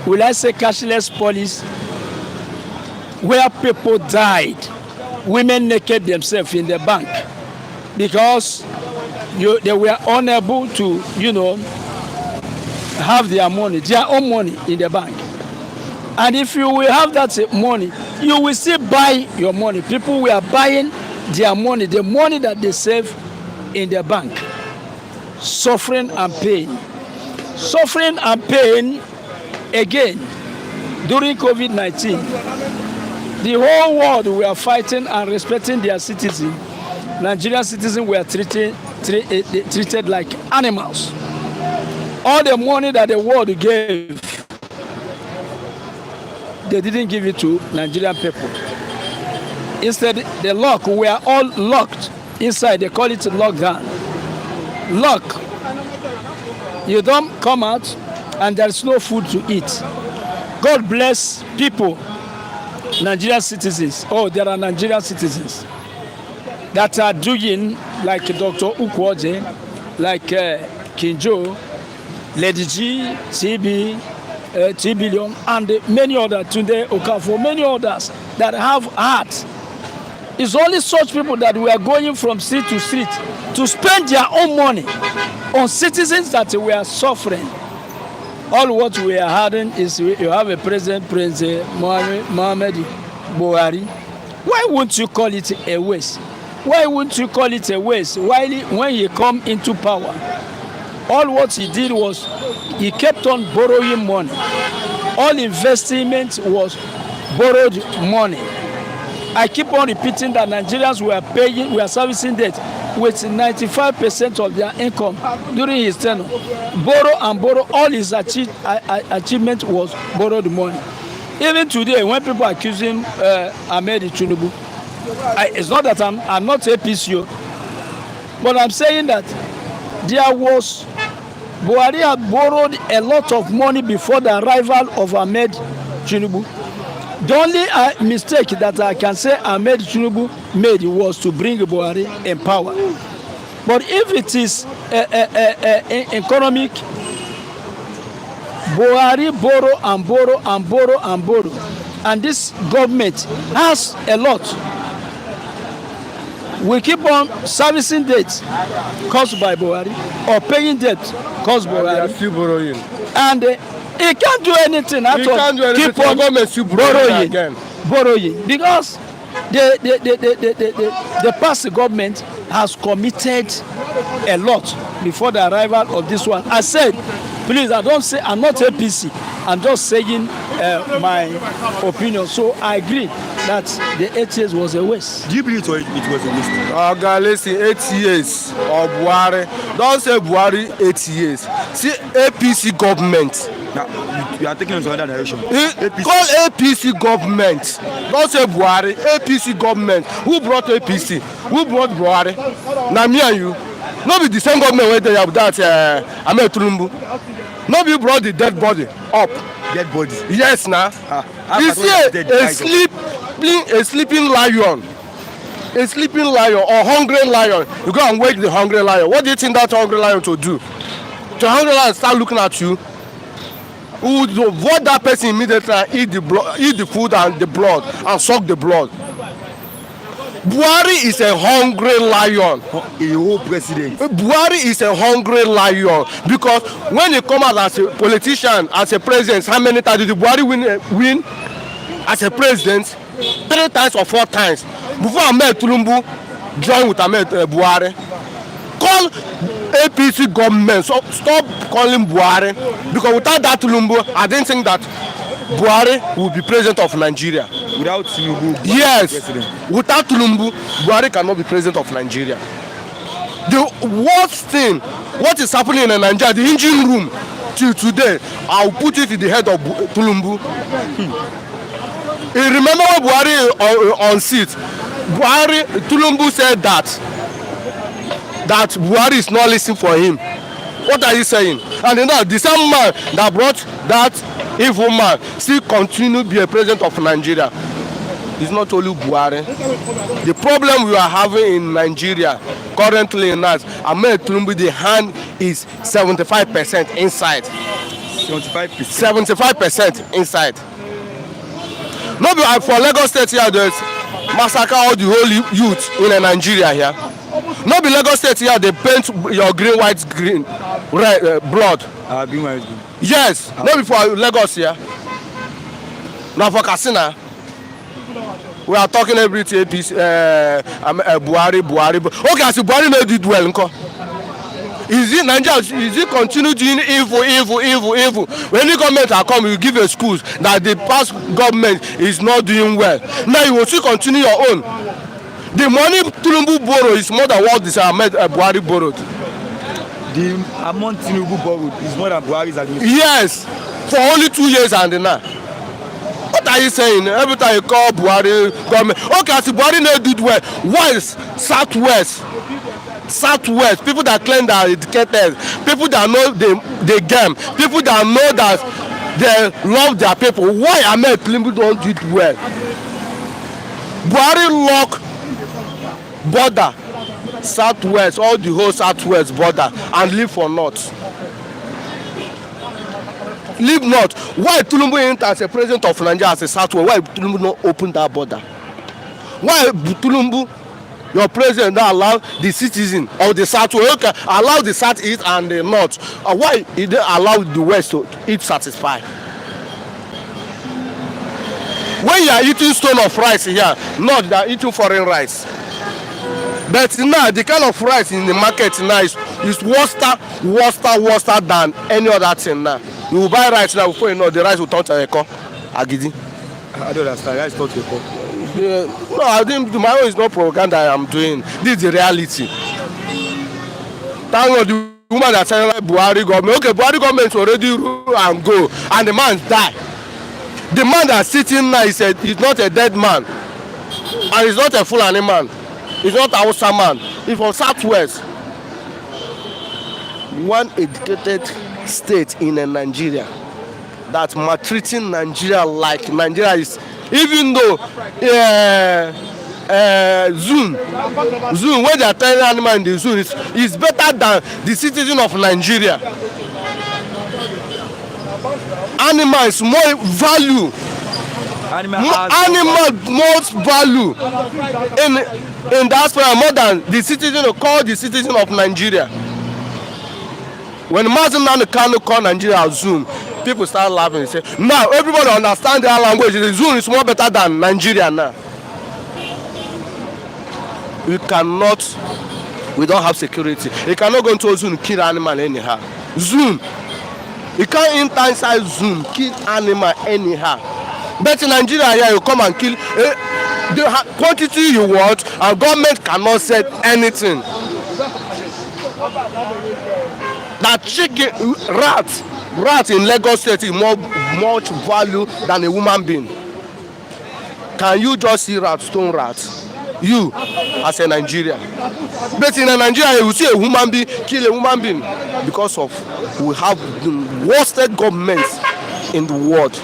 will I say cashless police, where people died, women naked themselves in the bank because they were unable to, have their own money in the bank. And if you will have that money, you will still buy your money. People were buying their money, the money that they save in the bank. Suffering and pain. Suffering and pain again during COVID-19. The whole world were fighting and respecting their citizens. Nigerian citizens were treated like animals. All the money that the world gave, they didn't give it to Nigerian people. Instead, the lock, we are all locked inside. They call it lockdown. Lock. You don't come out and there's no food to eat. God bless people, Nigerian citizens. Oh, there are Nigerian citizens that are doing like Dr. Ukwoje, like Kinjo, Lady G, TB, T-Billion, and many others, Tunde Okafor, many others that have heart. It's only such people that we are going from street to street to spend their own money on citizens that were suffering. All what we are having is you have a president, Prince Mohammed Buhari. Why won't you call it a waste? Why wouldn't you call it a waste? When he come into power, all what he did was he kept on borrowing money. All investment was borrowed money. I keep on repeating that Nigerians were servicing debt with 95% of their income during his tenure. Borrow and borrow, all his achievement was borrowed money. Even today, when people are accusing Ahmed Tinubu, it's not that I'm not APCO, but I'm saying that Buhari had borrowed a lot of money before the arrival of Ahmed Tinubu. The only mistake that I can say Ahmed Tinubu made was to bring Buhari in power. But if it is economic, Buhari borrow and borrow and borrow and borrow. and this government has a lot. We keep on servicing debts caused by Buhari or paying debt caused by Buhari. They are still borrowing. And he can't do anything at all. He can't do anything. Keep on borrowing again. Borrowing because the past government has committed a lot before the arrival of this one. I said, please, I don't say I'm not APC. I'm just saying my opinion. So I agree that the 8 years was a waste. Do you believe it was a waste? Oga, listen, 8 years of Buhari. Don't say Buhari 8 years. See, APC government. Now, we are taking us to another direction. Call APC government. Don't say Buhari. APC government. Who brought APC? Who brought Buhari? Now me and you. Not be the same government where they have that Ahmed Tinubu. Not be brought the dead body up. Dead body. Yes, now. You see a sleeping lion. A sleeping lion or hungry lion. You go and wake the hungry lion. What do you think that hungry lion to do? The hungry lion start looking at you. Who would avoid that person immediately and eat the food and the blood and suck the blood. Buhari is a hungry lion. A whole president. Buhari is a hungry lion because when he come out as a politician, as a president, how many times did Buhari win as a president? 3 times or 4 times. Before Ahmed Tinubu join with Buhari. Call APC government. So stop calling Buhari because without that Tinubu, I didn't think that Buhari will be president of Nigeria. Without Tinubu, yes, without Tinubu, Buhari cannot be president of Nigeria. The worst thing, what is happening in Nigeria, the engine room till today, I'll put it in the head of Tinubu. You remember when Buhari on seat, Tinubu said that Buhari is not listening for him. What are you saying? And you know, the same man that brought that evil man still continue to be a president of Nigeria. It's not only Buhari. The problem we are having in Nigeria currently in us, Ahmed Tinubu, the hand is 75% inside. 75%. 75% inside. No be for Lagos State here, there's massacre all the whole youth in Nigeria here. No be Lagos State here, they paint your green, white, green, red, blood. Green, white, green. Yes, no be for Lagos here. Now for Katsina, we are talking everything. Buhari. Okay, as Buhari no did well, nko. Is it Nigeria? Is it continue doing evil? When the government are coming, you give a excuse that the past government is not doing well. Now you will still continue your own. The money Tinubu borrow is more than what this Buhari borrowed. The amount Tinubu borrowed is more than Buhari's administration. Yes, for only 2 years and now. What are you saying? Every time you call Buhari government, okay, as Buhari no did well, why is Southwest, people that claim they are educated, people that know they game, people that know that they love their people, why Ahmed Tinubu don't do it well? Buhari lock border, Southwest, all the whole Southwest border and leave for North. Leave North. Why Tinubu ain't as a president of Nigeria as a Southwest? Why Tinubu not open that border? Why Tinubu, your president, not allow the citizen of the Southwest, okay, allow the Southeast and the North? Why he didn't allow the West to eat satisfied? When you are eating stone of rice here, not they are eating foreign rice. But now the kind of rice in the market now is worse than any other thing now. You will buy rice now before you know the rice will turn to Eko Agidi. I don't understand. Rice turn to Eko. No, I think my own is not propaganda I am doing. This is the reality. Thank God the woman that said like Buhari government. Okay, Buhari government already rule and go, and the man die. The man that's sitting now is not a dead man, and he's not a Fulani man. He's not a Hausa man. He's from Southwest. One educated state in Nigeria that's maltreating Nigeria like Nigeria is, even though Zoom where they are telling animal in the zoo is better than the citizen of Nigeria. Animal is more value Animal most value in diaspora more than the citizen or call the citizen of Nigeria. When Mazin Kanu call Nigeria Zoom, people start laughing and say, now everybody understand their language. The Zoom is more better than Nigeria now. We don't have security. You cannot go into a Zoom and kill animal anyhow. Zoom. You can't enter inside Zoom, kill animal anyhow. But in Nigeria here, you come and kill the quantity you want, and government cannot say anything. That chicken, rat in Lagos State is much value than a human being. Can you just see stone rat? You, as a Nigerian. But in Nigeria, you see a human being kill a human being because of we have the worst governments in the world.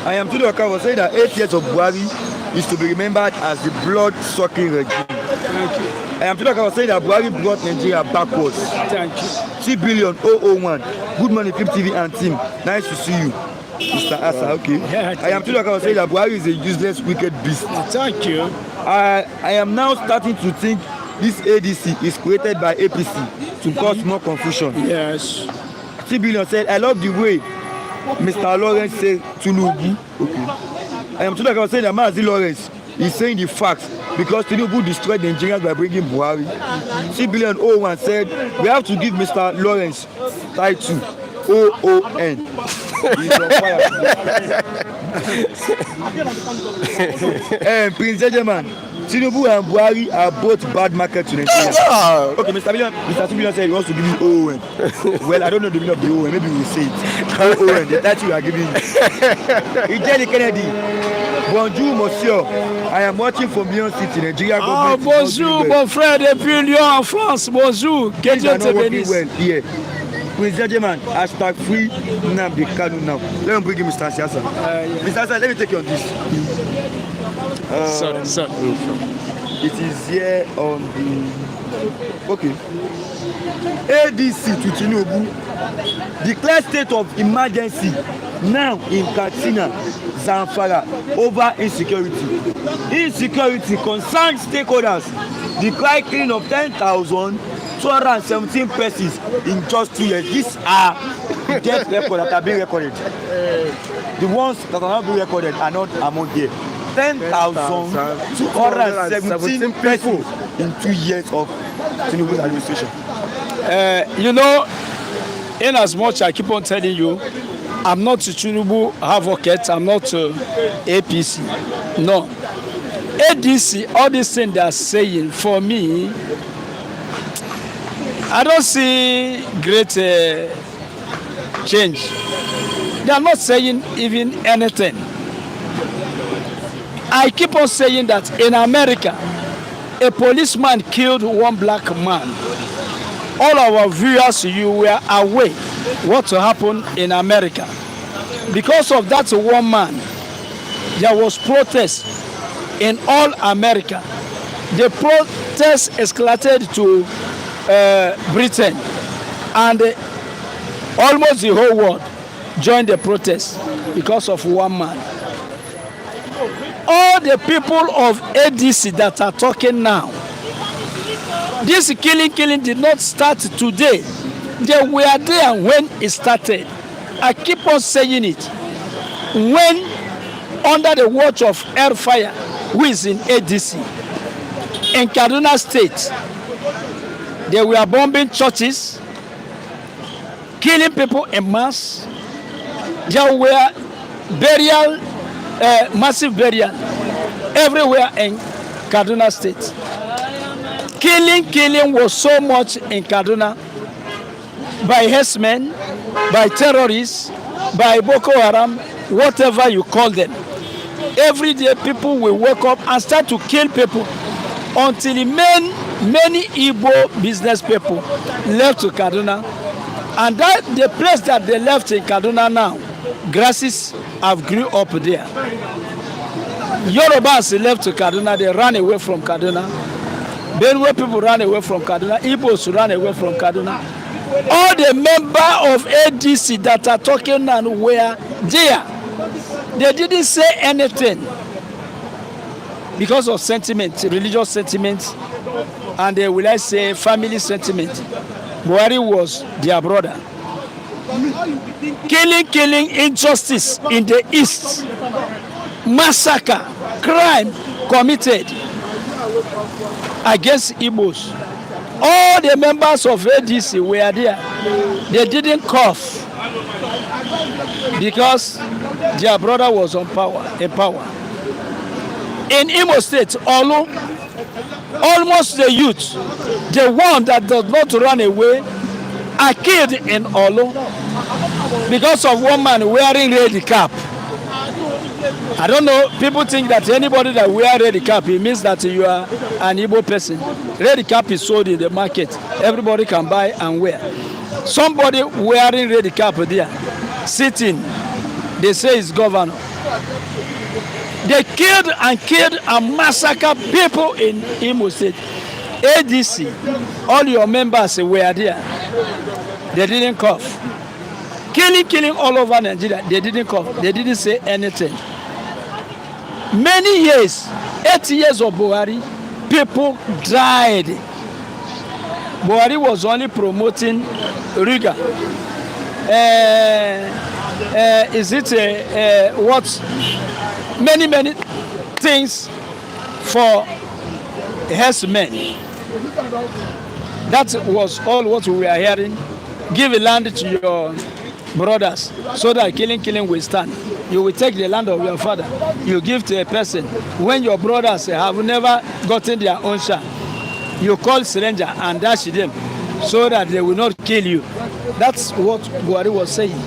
I am Tinubu was saying that 8 years of Buhari is to be remembered as the blood-sucking regime. I am Tinubu was saying that Buhari brought Nigeria backwards. Thank you. 3 billion 001. Good morning, Flip TV and team. Nice to see you, Mr. Asa. Okay. Yeah, I am Tinubu was saying that Buhari is a useless, wicked beast. Thank you. I am now starting to think this ADC is created by APC to cause more confusion. Yes. 3 billion said, I love the way Mr. Lawrence said Tinubu. Okay. I am Tinubu was saying that Mazi Lawrence is saying the facts because Tinubu destroyed the Nigerians by bringing Buhari. 3 billion 01 said we have to give Mr. Lawrence title OON. He's on fire. Prince Ejeman, Tinubu and Buhari are both bad market to Nigeria. Okay, Mr. Billion said he wants to give me OON. Well, I don't know the meaning of the OON. Maybe we'll say it. OON, the title you are giving me. Ijeli Kennedy, bonjour, monsieur. I am watching from Lyon City, Nigeria. Oh, bonjour, mon frère depuis Lyon en France. Bonjour. Que Dieu te bénisse. Well here. Prince Ejeman, hashtag free Nnamdi Kanu now. Let me bring you Mr. Siasa. Mr. Siasa, let me take you on this. Sorry. It is here on the. Okay. ADC to Tinubu declare state of emergency now in Katsina, Zamfara over insecurity. Insecurity concerns stakeholders. Declare killing of 10,217 persons in just 2 years. These are the death records that have been recorded. The ones that are not being recorded are not among here. 10,217 people in 2 years of Tinubu's administration. You know, in as much I keep on telling you, I'm not a Tinubu advocate, I'm not APC. No. ADC, all these things they are saying, for me, I don't see great change. They are not saying even anything. I keep on saying that in America, a policeman killed one black man. All our viewers, you were aware what happened in America. Because of that one man, there was protest in all America. The protest escalated to Britain, and almost the whole world joined the protest because of one man. All the people of ADC that are talking now, this killing did not start today. They were there when it started. I keep on saying it. When under the watch of Airfire, who is in ADC, in Kaduna State, they were bombing churches, killing people in mass. There were massive burial everywhere in Kaduna State. Killing was so much in Kaduna by herdsmen, by terrorists, by Boko Haram, whatever you call them. Every day people will wake up and start to kill people until many Igbo business people left to Kaduna. And that the place that they left in Kaduna now, grasses have grew up there. Yorubas left to Kaduna, they ran away from Kaduna. Benue people ran away from Kaduna, Igbos ran away from Kaduna. All the members of ADC that are talking now were there. They didn't say anything because of sentiment, religious sentiment, and will I say family sentiment. Buhari was their brother. Killing, injustice in the east, massacre, crime committed against Igbos. All the members of ADC were there. They didn't cough because their brother was in power. In Imo State, almost the youth, the one that does not run away, are killed in Olo because of one man wearing red cap. I don't know, people think that anybody that wear red cap, it means that you are an Igbo person. Red cap is sold in the market. Everybody can buy and wear. Somebody wearing red cap there, sitting, they say is governor. They killed and massacred people in Imo State. ADC, all your members were there. They didn't cough. Killing all over Nigeria. They didn't cough. They didn't say anything. Many years, 8 years of Buhari, people died. Buhari was only promoting Riga. Many things for herdsmen. That was all what we were hearing. Give a land to your brothers so that killing will stand. You will take the land of your father. You give to a person. When your brothers have never gotten their own share, you call stranger and dash them so that they will not kill you. That's what Buhari was saying.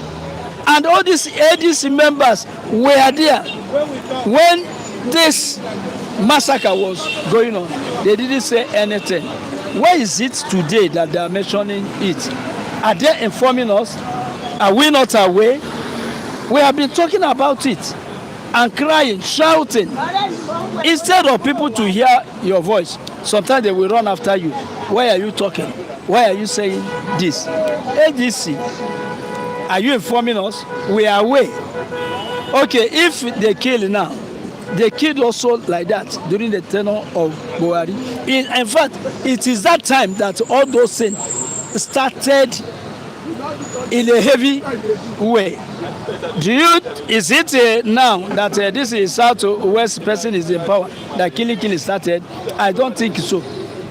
And all these ADC members were there when this massacre was going on. They didn't say anything. Where is it today that they are mentioning it? Are they informing us? Are we not aware? We have been talking about it and crying, shouting. Instead of people to hear your voice, sometimes they will run after you. Why are you talking? Why are you saying this? ADC, are you informing us? We are aware. Okay, if they kill now, they killed also like that during the tenure of Buhari. In fact, it is that time that all those things started in a heavy way. Is it now that this is South-West person is in power that killing started? I don't think so.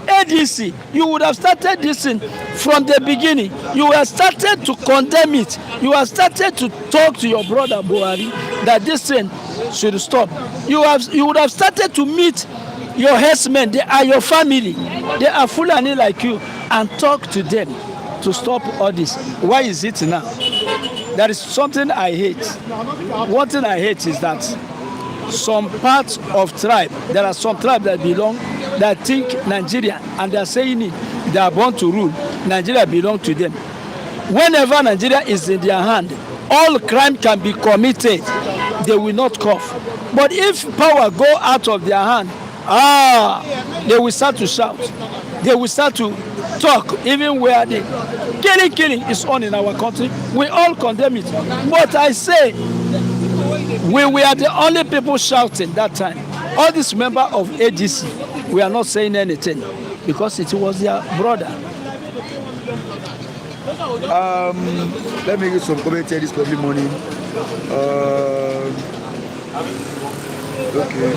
ADC, you would have started this thing from the beginning. You have started to condemn it. You have started to talk to your brother Buhari that this thing should stop. You would have started to meet your herdsmen. They are your family. They are Fulani like you, and talk to them to stop all this. Why is it now? There is something I hate. One thing I hate is that some parts of tribe, there are some tribes that think Nigeria, and they are saying it, they are born to rule. Nigeria belongs to them. Whenever Nigeria is in their hand, all crime can be committed. They will not cough. But if power go out of their hand, they will start to shout. They will start to talk, even where they killing is on in our country. We all condemn it. But I say, we were the only people shouting that time. All these members of ADC, we are not saying anything because it was their brother. Let me get some commentary this early morning. Okay.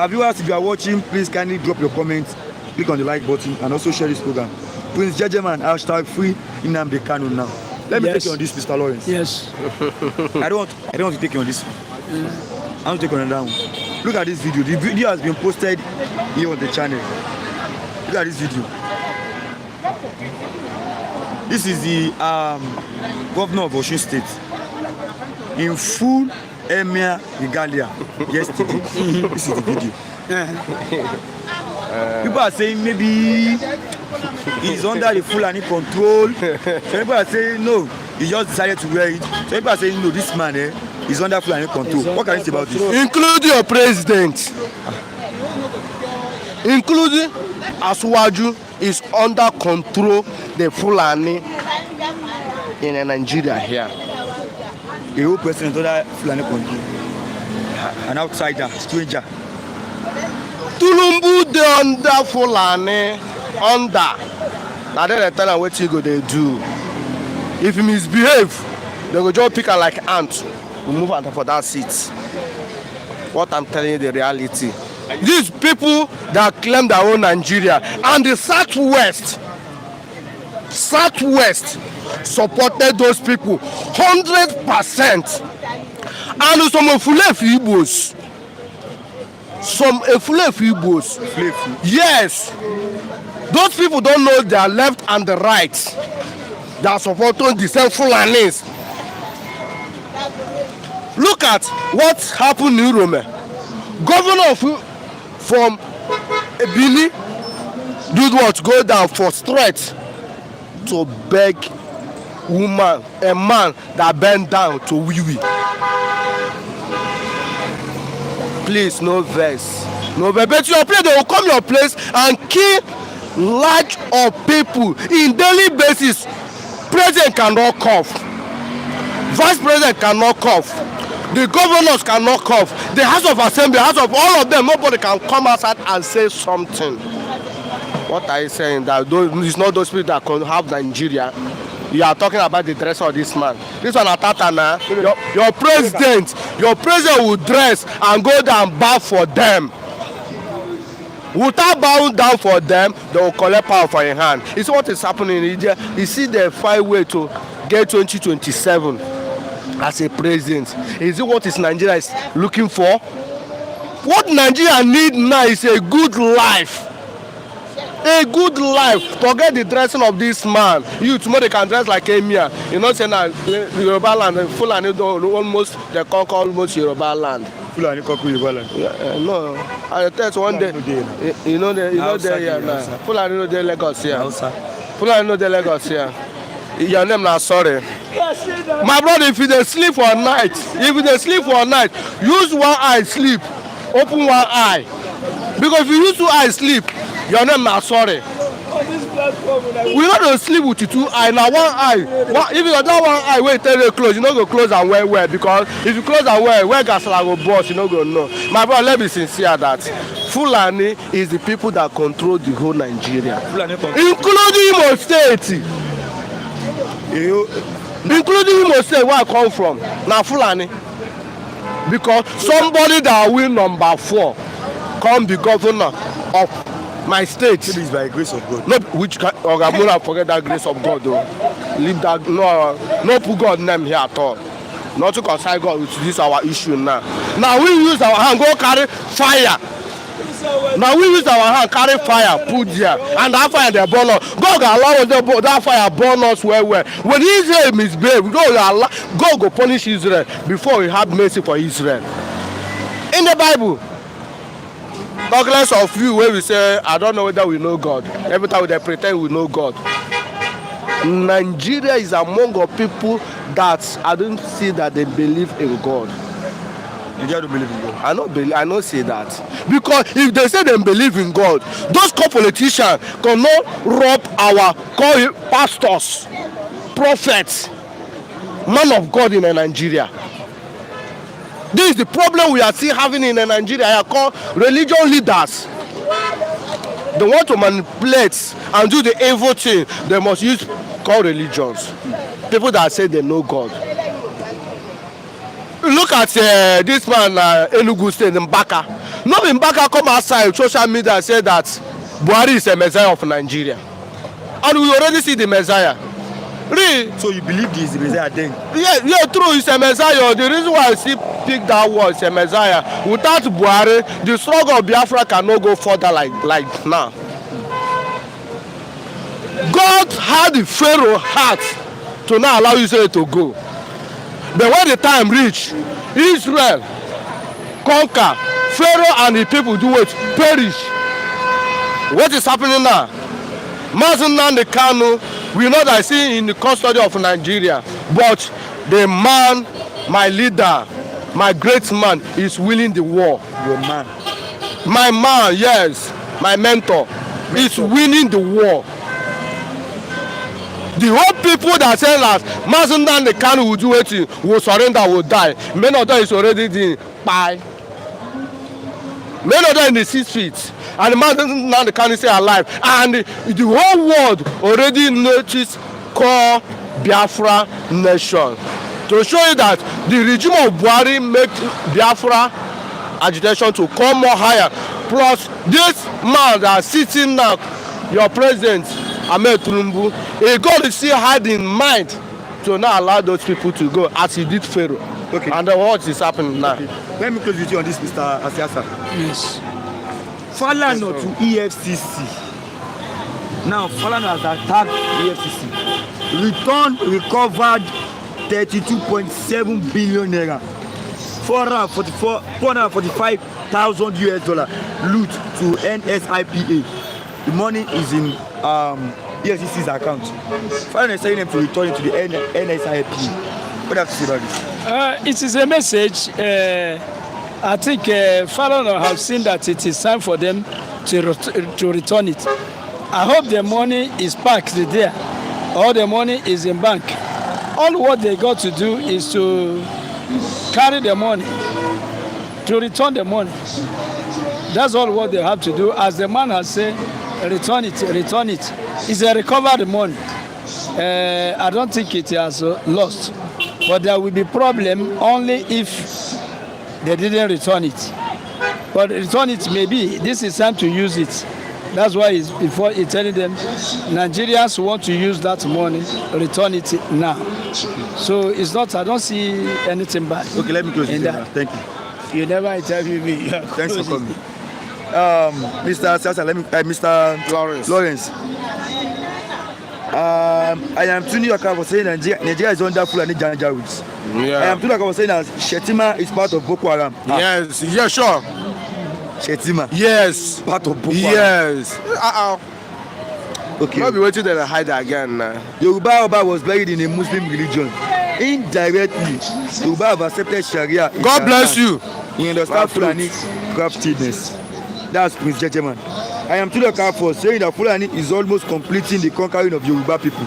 Viewers, if you are watching, please kindly drop your comments, click on the like button, and also share this program. Prince Jejeman, hashtag free Nnamdi Kanu now. Let me take you on this, Mr. Lawrence. Yes. I don't want to take you on this. I want to take you on that one. Look at this video. The video has been posted here on the channel. Look at this video. This is the governor of Osun State in full Emir Regalia yesterday. This is the video. People are saying maybe he's under the Fulani control. Some people are saying no, he just decided to wear it. Some people are saying no, this man is under Fulani control. What can you say about this? Including your president, including Asuwaju, is under control the Fulani in Nigeria here. a whole person in other Fulani country, an outsider, stranger. Tinubu dey under Fulani under. Na then they tell am wetin go dey do. If he misbehave, they go just pick am like ant, remove am for that seat. What I'm telling you, the reality. These people that claim their own Nigeria and the Southwest supported those people 100%. And some Efulefu Igbos, yes, those people don't know their left and the right. They are supporting the same Fulanis. Look at what happened in Rome. Governor from Ebini did what? Go down for straight to beg a man that bent down to wee. Please, no vex. No vex. But your place, they will come your place and kill large of people in daily basis. President cannot cough. Vice president cannot cough. The governors cannot cough. The House of Assembly, House of all of them, nobody can come outside and say something. What are you saying? That it's not those people that can have Nigeria. You are talking about the dress of this man. This one Atatana. Your president will dress and go down bow for them. Without bowing down for them, they will collect power for your hand. It's what is happening in India. You see the find way to get 2027 as a president. Is it what is Nigeria is looking for? What Nigeria need now is a good life. A good life. Forget the dressing of this man. You tomorrow they can dress like Emir. You know, say now Yoruba land, Fulani almost they conquer almost Yoruba land. Fulani conquer Yoruba land. No, I tell you one day. You know they here now. Fulani no dey Lagos here. Fulani no dey Lagos here. Your name na sorry. My brother, if you dey sleep for night, use one eye sleep, open one eye. Because if you use two eyes sleep, your name na sorry. We no dey sleep with the two eye. Now one eye. If you got that one eye wey tell you close, you no go close am well because if you close am well, where gasala go burst, you no go know. My brother, let me sincere that Fulani is the people that control the whole Nigeria, including Imo State. Including Imo State, where I come from, na Fulani. Because somebody that win number 4 come be governor of my state. It is by the grace of God. No, which can Ogamura forget that grace of God though. Leave that no put God name here at all. Not to concern God with this our issue now. Now we use our hand go carry fire. Now we use our hand carry fire put there and that fire they burn us. God go allow us that fire burn us well. When Israel misbehave, God go punish Israel before we have mercy for Israel. In the Bible, regardless of you where we say I don't know whether we know God. Every time they pretend we know God. Nigeria is among the people that I don't see that they believe in God. Nigeria don't believe in God. I don't say that. Because if they say they believe in God, those politicians cannot rob our pastors, prophets, man of God in Nigeria. This is the problem we are still having in Nigeria. I call religious leaders. They want to manipulate and do the evil thing. They must use call religions. People that say they know God. Look at this man, Enugu State, Mbaka. No, Mbaka come outside social media and say that Buhari is a Messiah of Nigeria. And we already see the Messiah. Really? So you believe this is the Messiah then? Yeah, true, it's a Messiah. The reason why I still pick that word, it's a Messiah. Without Buhari, the struggle of Biafra cannot go further like now. God had the Pharaoh heart to not allow Israel to go. But when the time reach, Israel conquer, Pharaoh and the people do it, perish. What is happening now? Mazen Nnamdi Kanu, we know that he's in the custody of Nigeria, but the man, my leader, my great man, is winning the war. Your man. My man, yes, my mentor, is winning the war. the whole people that say that Mazendan the Kanu will do it, will surrender, will die. Many of them is already the pie. Many of them in the 6 feet. And the Mazendan the Kanu stay alive. And the whole world already noticed call Biafra nation. To show you that the regime of Buhari make Biafra agitation to come more higher. Plus, this man that is sitting now, your president, Ahmed Tinubu, he got to see had in mind to not allow those people to go as he did Pharaoh. Okay. And what is happening now? Okay. Let me close with you on this, Mr. Asiasa. Yes. Falana to EFCC. Now, Falana has attacked EFCC. Return recovered 32.7 billion naira. 445,000 US dollar loot to NSIPA. The money is in EFCC's account. Falana is telling them to return it to the NSIPA. What do you have to say about this? It is a message. I think Falana have seen that it is time for them to return it. I hope the money is parked there. All the money is in bank. All what they got to do is to carry the money, to return the money. That's all what they have to do. As the man has said, return it, return it. It's a recovered money. I don't think it has lost. But there will be problem only if they didn't return it. But return it maybe. This is time to use it. That's why before he's telling them, Nigerians want to use that money, return it now. So it's not, I don't see anything bad. Okay, let me close in this. Thank you. You never interview me. Thanks for coming. Mr. Sasa, Mr. Lawrence. I am tuning your car for saying Nigeria is under Fulani Janjaweeds. Yeah. I am tuning your car for saying that Shetima is part of Boko Haram. Yes, yeah, sure. Shetima. Yes. Part of Boko Haram. Yes. Okay. Not be waiting there to hide again. Yoruba Oba was buried in a Muslim religion. Indirectly, Yoruba have accepted Sharia. God bless you. You understand Fulani craftiness. That's Prince Jejeman. I am to the car for saying that Fulani is almost completing the conquering of Yoruba people.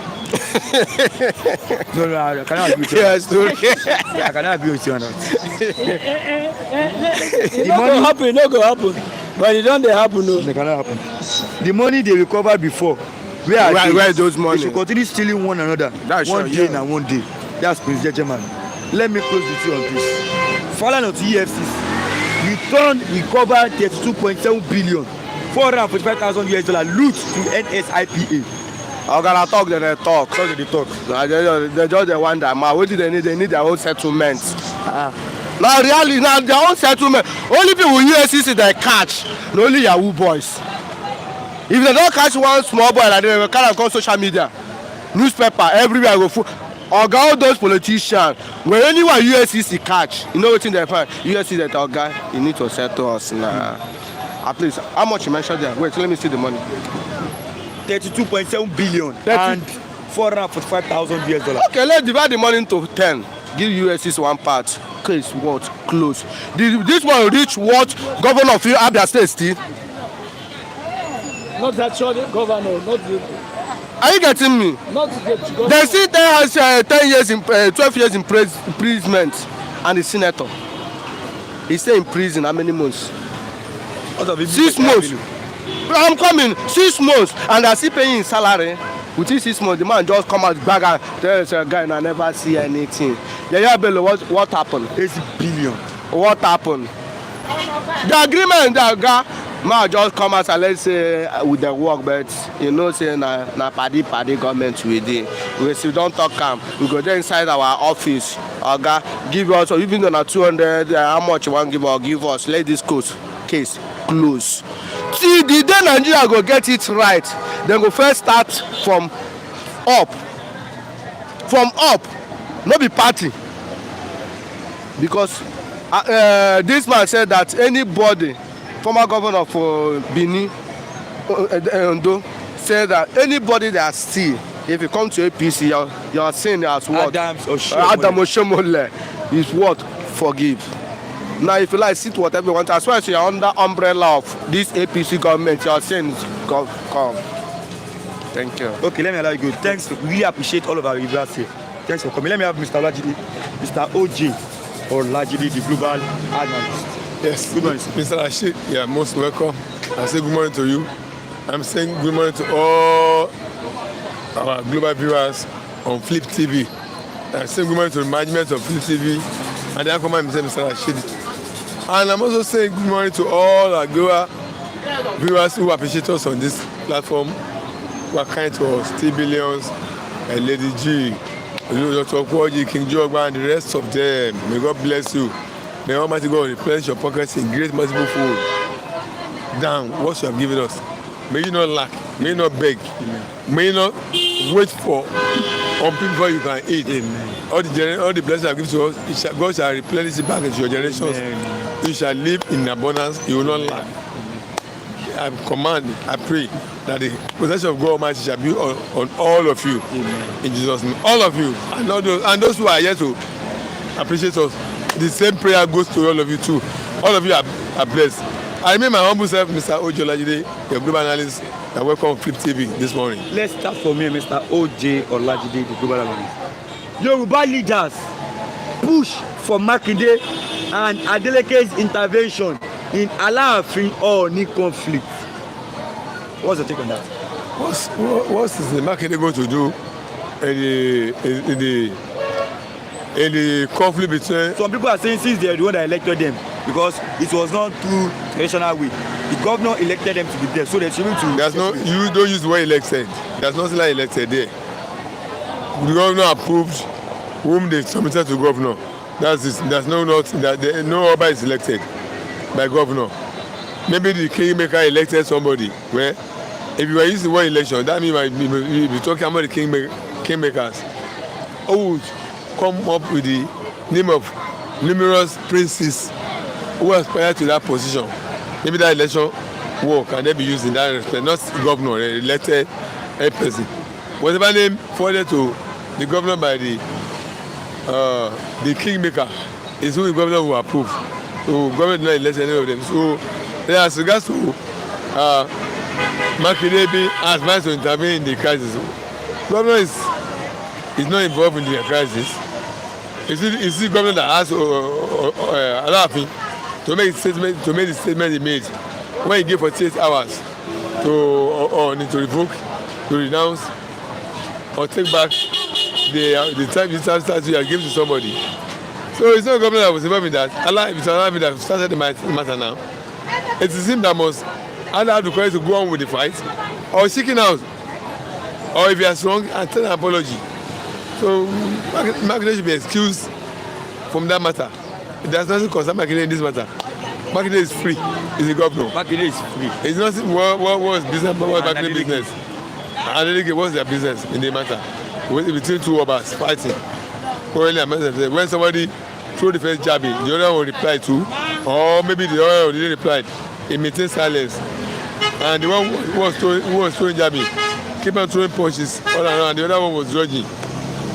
No, I cannot agree with you. Yes, I cannot agree with you on that. It not go happen. But it don't happen, no. It cannot happen. The money they recovered before, where those money? They should continue stealing one another. That's one sure, day and one day. That's Prince Jejeman. Let me close with you on this. Falana to EFCC. Return recovered 32.7 billion. 445,000 US dollar loot to NSIPA. I'm gonna talk, then they talk. So they talk. They just want that man. What do they need? They need their own settlement. Now, really, now their own settlement. Only people USCC they catch, not only Yahoo boys. If they don't catch one small boy, like they will kind of go social media, newspaper, everywhere go full. Or all those politicians, when anyone USCC catch, you know what they find? USCC that our guy, you need to settle us now. At least, how much you mentioned there? Wait, let me see the money. 32.7 billion and 445,000 US dollars. Okay, let's divide the money into 10. Give USCC one part. Case what? Close. This one reach what governor of Abia State still? Not that sure, governor, not the... Are you getting me? Not the governor. They still has 10 years, 12 years imprisonment, and the senator. He stay in prison how many months? 6 months. I'm coming 6 months, and I still paying his salary. Within 6 months, the man just come out back and tell us, guy, and I never see anything. Yeah, Bello, what happened? 80 billion. What happened? The agreement that guy, man just come out and let's say with the work, but you know, say na party government we did. We still don't talk calm. We go there inside our office. Oga, give us, or even though 200, how much you want give us? Let this case close. See, the day Nigeria go get it right, then go first start from up, no be party, because this man said that anybody, former governor for Benin, Ondo, said that anybody that steal, if you come to APC, you're saying as what? Adam Oshomole is what? Forgive. Now, if you like, sit whatever you want, as well as you're under umbrella of this APC government, your sins come. Thank you. Okay, let me allow you go. Thanks. We really appreciate all of our reviewers here. Thanks for coming. Let me have Mr. Olajide, Mr. OJ Olajide, the global analyst. Yes, Good morning, sir. Mr. Rashid, you are most welcome. I say good morning to you. I'm saying good morning to all our global viewers on Flip TV. I'm saying good morning to the management of Flip TV. And then I come and say Mr. Rashid. And I'm also saying good morning to all our global viewers who appreciate us on this platform, who are kind to us, T Billions, and Lady G, Dr. Kwaji, King Jogba, and the rest of them. May God bless you. May Almighty God replenish your pockets in great multiple fold. Down what you have given us. May you not lack. May you not beg. Amen. May you not wait for people before you can eat. Amen. All the blessings I give to us, God shall replenish it back into your generations. Amen. You shall live in abundance. You will not lack. I command, I pray that the possession of God Almighty shall be on all of you. Amen. In Jesus' name. All of you. And those who are yet to appreciate us, the same prayer goes to all of you too. All of you are blessed. I remain my humble self, Mr. OJ Olajide, your global analyst, and welcome to Flip TV this morning. Let's start from here, Mr. OJ Olajide, the global analyst. Yoruba leaders push for Makinde and Adeleke's intervention in Alaafin Ooni conflict. What's your take on that? What is the Makinde going to do in the conflict between? Some people are saying since they are the one that elected them, because it was not through traditional way. The governor elected them to be there, so they should be to. There's no. You don't use the word elected. There's nothing like elected there. The governor approved whom they submitted to governor. That's it. There's no Oba is elected by governor. Maybe the kingmaker elected somebody. Well, if you are using the word election, that means you be talking about the kingmakers who would come up with the name of numerous princes who aspire to that position. Maybe that election work and they be used in that respect, not the governor, elected a person. Whatever name forwarded to the governor by the kingmaker is who the governor will approve. So government did not elect any of them. So as regards to Makinde being asked to intervene in the crisis, governor is not involved in the crisis. It's the governor that asked Alaafin to make the statement he made when he gave 48 hours to revoke, to renounce, or take back the time he had given to somebody. So it's not the government that was involved in that. It's Alaafin that started the matter now. It is him that must either have the courage to go on with the fight, or seeking out, or if he has wrong, and tell an apology. So Makinde should be excused from that matter. There's nothing concern Makinde in this matter. Makinde is free. He's a governor. Makinde is free. It's nothing. What's business? What's Makinde business? And what's their business in the matter? Between two of us fighting. When somebody throw the first jab, the other one reply to, or maybe the other one didn't reply, he maintains silence. And the one who was throwing jabbing keep on throwing punches all around. The other one was dodging.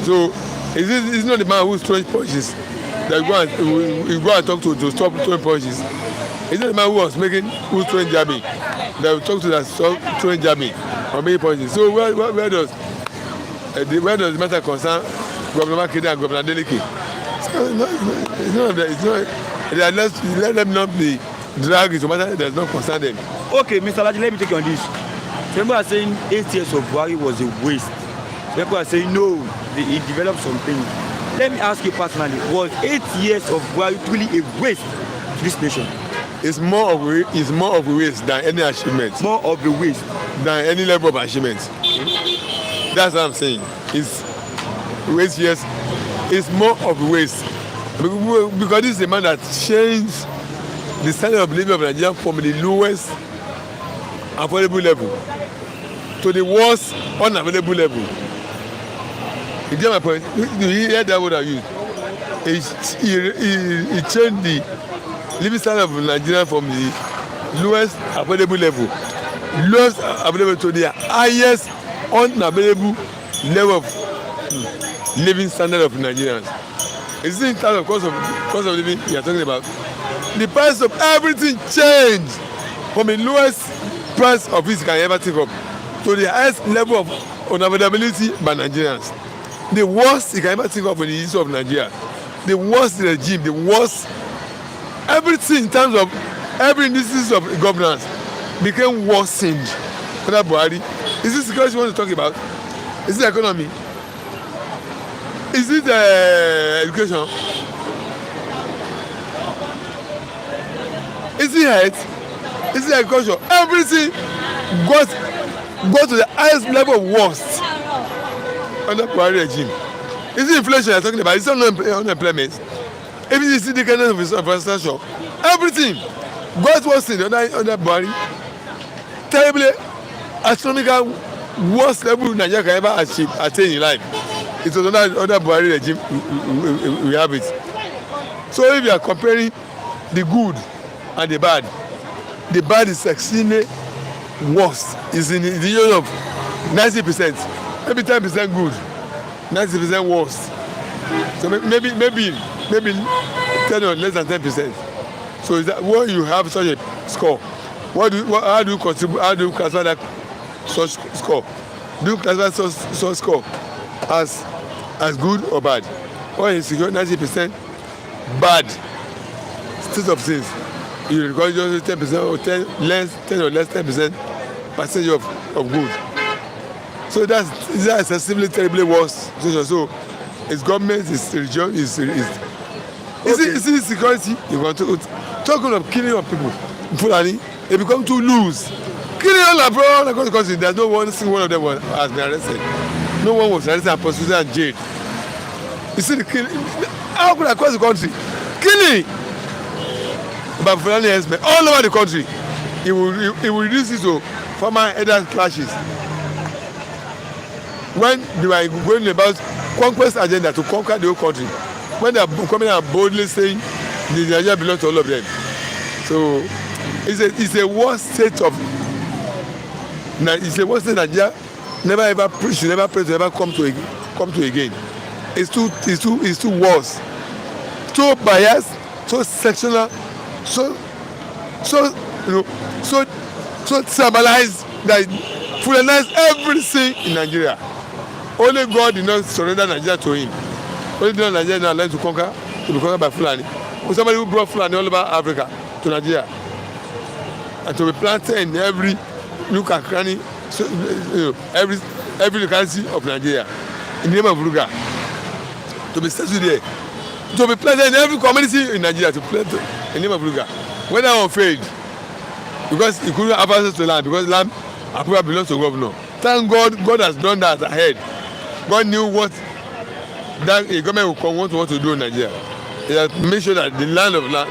So it's not the man who's throwing punches that you go and talk to stop throwing punches. It's not the man who's throwing jabbing that you talk to that stop throwing jabbing or making punches. So where does the matter concern Governor Makinde and Governor Adeleke? Let them not be dragged into matter that does not concern them. Okay, Mr. Olajide, let me take you on this. People are saying 8 years of Buhari was a waste. People are saying no, he developed something. Let me ask you personally, was 8 years of Buhari truly a waste to this nation? It's more of a waste than any achievement. More of a waste than any level of achievement. That's what I'm saying. It's waste, yes. It's more of a waste. Because this is a man that changed the standard of living of Nigeria from the lowest affordable level to the worst unavailable level. You get my point? You hear that word I use? He changed the living standard of Nigeria from the lowest affordable level to the highest unavailable level of living standard of Nigerians. Is it in terms of cost of living you are talking about? The price of everything changed from the lowest price of which you can ever think of to the highest level of unavailability by Nigerians. The worst you can ever think of in the history of Nigeria. The worst regime, the worst everything in terms of every instance of governance became worsened under Buhari. Is it security you want to talk about? Is it economy? Is it education? Is it health? Is it agriculture? Everything got to the highest level of worst under Buhari regime. Is it inflation you're talking about? Is it unemployment? If it is the kind of infrastructure, everything got worse under Buhari. Terribly astronomical worst level Nigeria can ever attain in life. It was under Buhari regime we have it. So if you are comparing the good and the bad is extremely worse. It's in the region of 90%, maybe 10% good, 90% worse. So maybe 10 or less than 10%. So is that when you have such a score? How do you contribute? How do you classify that such score? Do you classify such score as good or bad? Or is it 90% bad state of things? You record just 10% or 10 or less 10% percentage of good. So that's excessively terribly worse situation. So it's government, it's religion, it's security. You want to talking of killing of people, Fulani, they become too loose. Killing all across the country. There's no one single one of them has been arrested. No one was arrested and prosecuted and jailed. You see the killing how could across the country killing by Fulani herdsmen all over the country. It will reduce it to former elder clashes. When they were going about conquest agenda to conquer the whole country, when they are coming and boldly saying the Nigeria belongs to all of them. So it's a worst state of Nigeria never ever preach, never pray to ever come to again. It's too worse, too biased, so sectional, so tribalized that Fulanize everything in Nigeria. Only God did not surrender Nigeria to him. Only did Nigeria not learn to be conquered by Fulani. For somebody who brought Fulani all over Africa to Nigeria and to be planted in every nook and cranny, every locality of Nigeria in the name of Ruga. To be settled there, to be planted in every community in Nigeria to plant in the name of Ruga. When that one failed, because he couldn't have access to land, because land approval belongs to governor. Thank God, God has done that ahead. God knew what that a government will want to do in Nigeria. He has made sure that the land of land,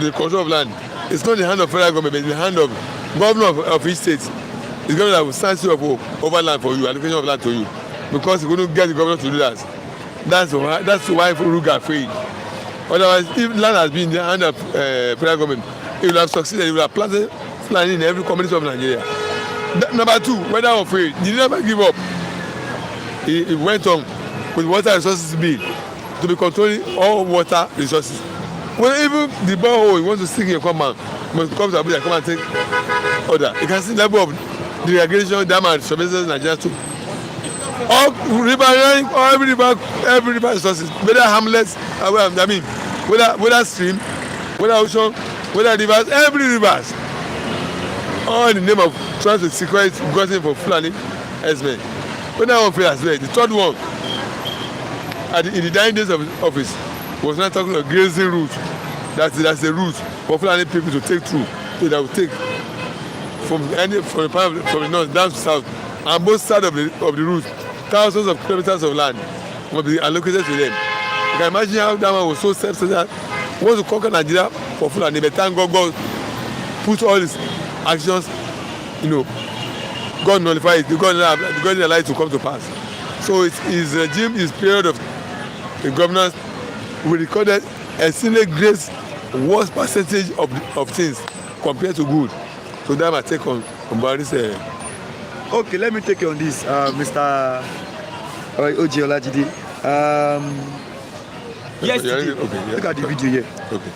the control of land, it's not in the hand of federal government, it's in the hand of governor of each state. It's government that will stand you up over land for you, allocation of land to you, because he couldn't get the governor to do that. That's why Ruga failed. Otherwise, if land has been in the hand of federal government, it will have succeeded. It will have planted land in every community of Nigeria. Number two, when that one failed, he never give up. He went on with water resources bill to be controlling all water resources. When even the borehole he wants to sink in a command, must come to Abuja, come and take order. You can see the level of the irrigation dam and surveillance in Nigeria too. All river, every river resources, whether hamlets, whether stream, whether ocean, whether rivers, every rivers, all in the name of trying to secure it, gotten for Fulani herdsmen. When that one failed as well, the third one, in the dying days of his office, was not talking about grazing route. That's a route for Fulani people to take through, so they will take from the north down to south, and both sides of the route, thousands of kilometers of land will be allocated to them. You can imagine how that one was so self-centered. He wants to conquer Nigeria for Fulani, but thank God put all his actions, God nullified it. God allowed it to come to pass. So his regime, his period of the governance, we recorded a single great worst percentage of things compared to good. So that my take on Buhari's. Okay, let me take you on this, Mr. Oji Olajide. Yesterday, look at the video here. Okay.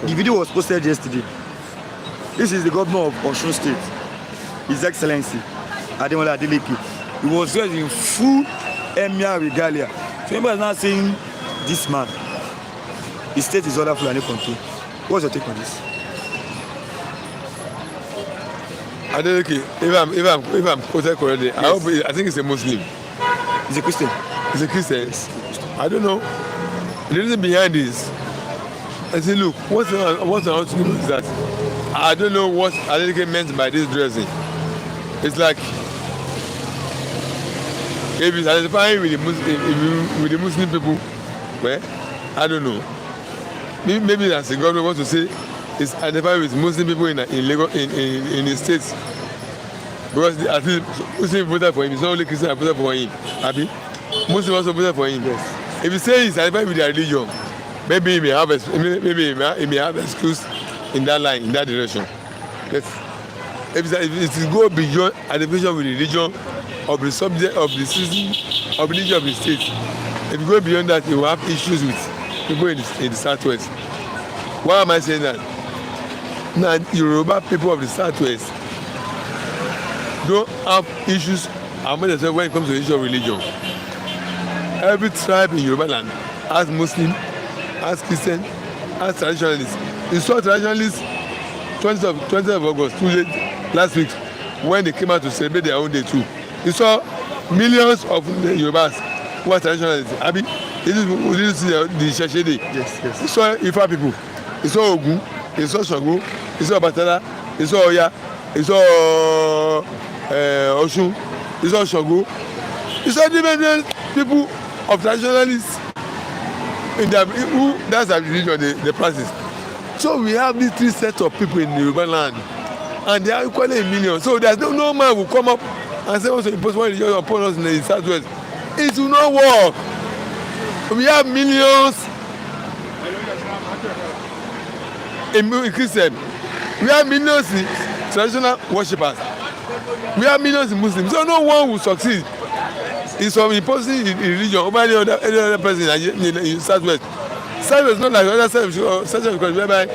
The video was posted yesterday. This is the governor of Osun State, His Excellency, Ademola Adeleke. He was dressed in full emir regalia. So everybody is now saying this man, his state is under Fulani control. What's your take on this? Adeleke, if I'm quoted correctly, yes. I think he's a Muslim. He's a Christian. He's a Christian. Yes. I don't know. The reason behind this, I say, look, what's the to do is that I don't know what Adeleke meant by this dressing. It's like if he's identifying with the Muslim people, well, I don't know. Maybe that's the government wants to say it's identified with Muslim people in Lagos, in the states, because at least Muslim voted for him. It's not only Christian that voted for him. Abi, Muslim also voted for him. Yes. If you say he's identified with their religion, maybe he may have excuse in that line, in that direction. Yes. If it go beyond identification with the religion of the subject of the citizen of religion of the state, if you go beyond that, you will have issues with people in the southwest. Why am I saying that? Now, Yoruba people of the southwest don't have issues among themselves when it comes to the issue of religion. Every tribe in Yoruba land has Muslim, has Christian, has traditionalists. You saw traditionalists 20th of August, 2 days last week, when they came out to celebrate their own day too. You saw millions of Yorubas who are traditionalists. Abi, this is the Sheshe Day. Yes. You saw Ifa people. You saw Ogun. You saw Shango. You saw Batala. You saw Oya. You saw Oshun. You saw Shango. You saw different people of traditionalists in their who that's their religion they practice. So we have these three sets of people in the Yoruba land, and they are equally a million. So there's no man will come up and say also impose one religion upon us in the southwest. It will not work. We have millions in Christian. We have millions in traditional worshippers. We have millions in Muslims. So no one will succeed in some imposing religion over any other person in the southwest. Southwest is not like other southwest because whereby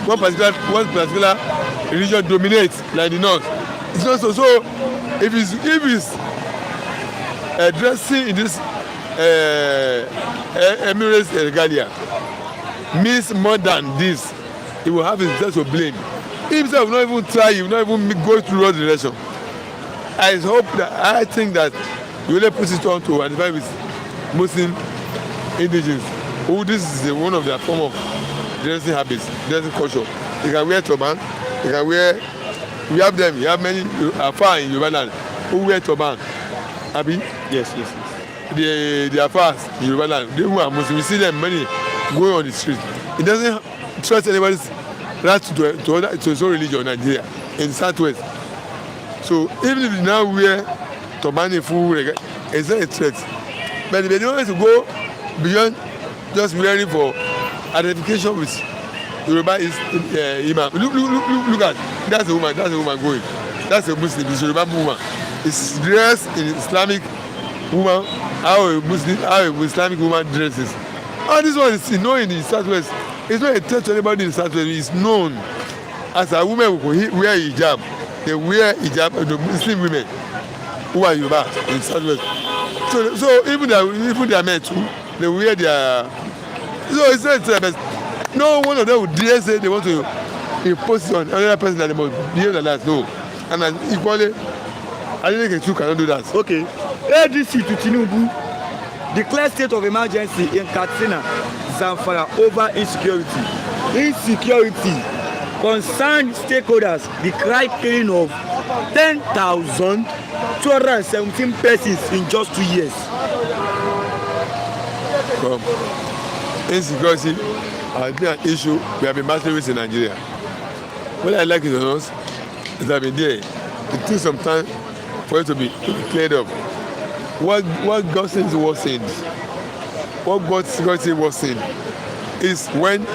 one particular religion dominates like the north. It's not so. So if it's addressing in this Emirates regalia means more than this, he will have himself to blame. He himself will not even try, he will not even go through all the direction. I think that he will put it on to identify with Muslim indigenous. Who this is one of their form of dressing habits, dressing culture. They can wear turban, they can wear. We have them. We have many Afar in Yoruba land who wear turban. Abi? Yes. The Afars in Yoruba land, they who are Muslim, we see them many going on the street. It doesn't trust anybody's right to his own religion in Nigeria, in the southwest. So even if you now wear turban in full, it's not a threat. But if they don't want to go beyond just wearing for identification with Yoruba is imam. Look at that's a woman going. That's a Muslim, it's a Yoruba woman. It's dressed in Islamic woman, how a Islamic woman dresses. And this one is known in the southwest. It's not a threat to anybody in the southwest. It's known as a woman who wear hijab. They wear hijab, the Muslim women who are Yoruba in the southwest. So even their men too, they wear their. So it's not a threat. No one of them would dare say they want to impose it on another person that they must behave like that. No. And equally, I think the two cannot do that. Okay. ADC to Tinubu declare state of emergency in Katsina, Zamfara over insecurity. Insecurity concerned stakeholders decry killing of 10,217 persons in just 2 years. Insecurity has been an issue we have been battling with in Nigeria. What I like is that been there. It took some time for it to be cleared up. What God says was saying, what God security was saying, is when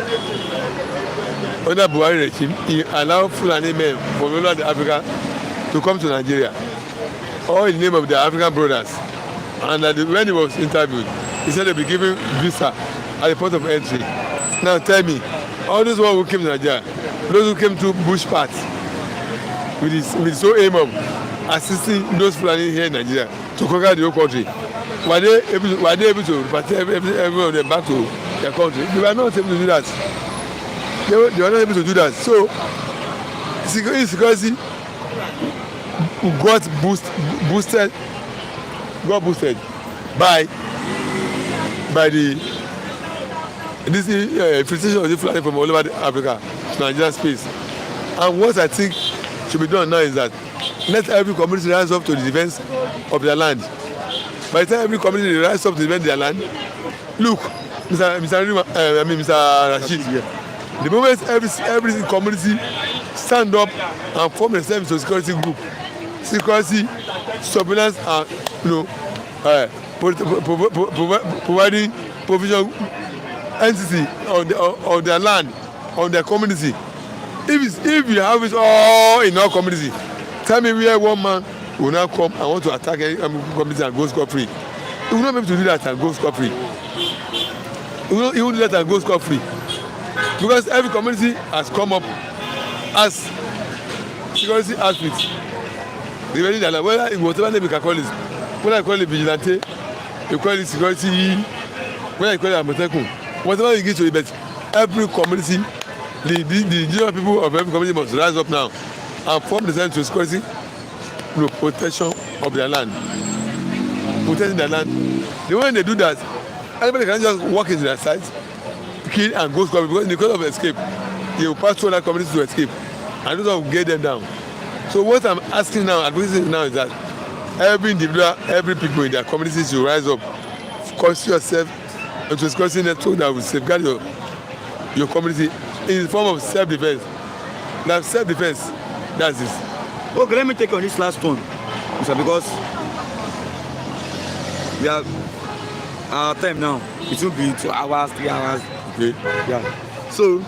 under Buhari regime, he allowed Fulani men from all over Africa to come to Nigeria, all in the name of the African brothers. And when he was interviewed, he said they'll be given visa at the port of entry. Now tell me, all those ones who came to Nigeria, those who came to bush paths with his sole aim of assisting those Fulani here in Nigeria to conquer the whole country? Were they able to repatriate everyone of them back to their country? They were not able to do that. They were not able to do that. So insecurity got boosted by the infiltration of the Fulani from all over Africa to Nigerian space. And what I think should be done now is that let every community rise up to the defense of their land. By the time every community rise up to defend their land, look, Mr. Rashid, the moment every community stand up and form themselves into a security group, security, surveillance, and providing provision entity on their land, on their community. If you have it all in our community, tell me where one man will now come and want to attack any community and go scot-free. He will not be able to do that and go scot-free. He will do that and go scot-free. Because every community has come up as security outfits. Whether whatever name you can call it, whether you call it vigilante, you call it security, whether you call it amotekun, whatever you give to it, but every community, the indigenous people of every community must rise up now and form themselves to security, protection of their land, protecting their land. The way they do that, anybody can just walk into their site, kill and go scot-free, because in the case of escape, they will pass through that community to escape, and those will get them down. So what I'm asking now, advocating now, is that every individual, every people in their communities should rise up, constitute yourself into a security network that will safeguard your community in the form of self-defense. Now, self-defense, that's it. Okay, let me take on this last one, because we are our time now. It will be 2 hours, 3 hours. Okay. Yeah. So,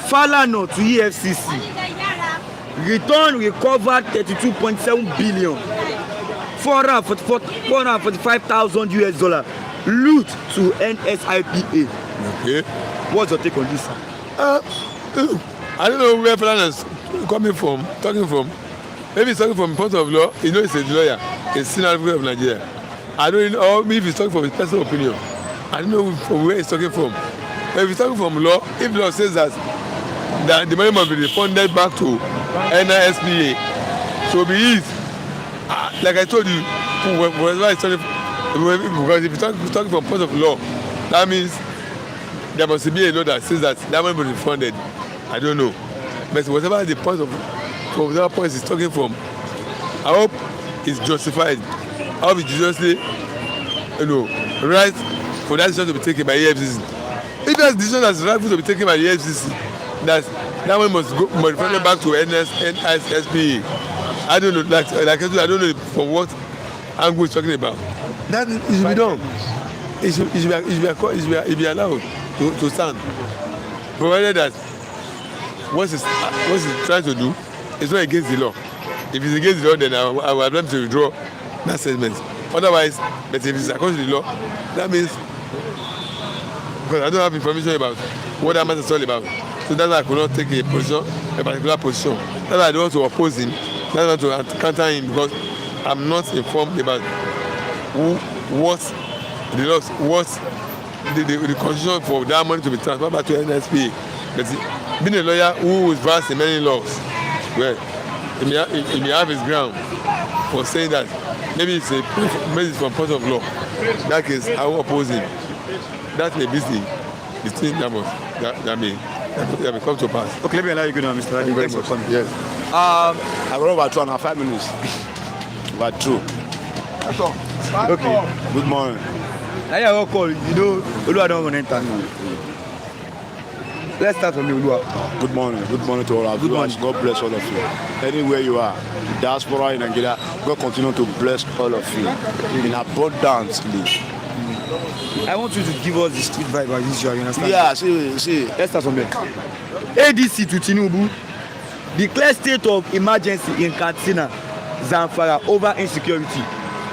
Falana to EFCC. Return recovered 32.7 billion. 445,000 US dollar. Loot to NSIPA. Okay. What's your take on this? I don't know where Falana is talking from. Maybe he's talking from the point of law. You know, he's a lawyer, a senior advocate of Nigeria. I don't know, or maybe he's talking from his personal opinion. I don't know from where he's talking from. But if he's talking from law, if law says that the money must be refunded back to NISPA, so be it. Like I told you, whenever he's talking, because if he's talking from point of law, that means there must be a law that says that money must be refunded. I don't know. But whatever the point of, from that point he's talking from, I hope it's justified. I hope it's justly, right for that decision to be taken by EFCC. If that decision that's rightful to be taken by the EFCC, that one must go refunded back to NISPA. I don't know, like I don't know from what angle he's talking about. That it should be done. It should be allowed to stand, provided that what he's trying to do is not against the law. If it's against the law, then I will attempt to withdraw that statement. Otherwise, but if it's according to the law, that means, because I don't have information about what that matter is all about, so that's why I could not take a particular position. That's why I don't want to oppose him. That's why I want to counter him, because I'm not informed about what the condition for that money to be transferred back to NSPA. But being a lawyer who is versed in many laws, well, he may have his ground for saying that maybe it's from point of law. In that case, I will oppose him. That may be the thing that may come to pass. Okay, let me allow you to go now, Mr. Thank you very much. Yes. I got over 2 and 5 minutes. About 2. Okay. Good morning. I will call you. Olua don't want to enter. Let's start from you, Olua. Good morning. Good morning to all our viewers. God bless all of you. Anywhere you are, diaspora in Nigeria, God continue to bless all of you in abundantly. I want you to give us the street vibe as usual, you understand? Yeah, see. Let's start from there. ADC to Tinubu declare state of emergency in Katsina, Zamfara over insecurity.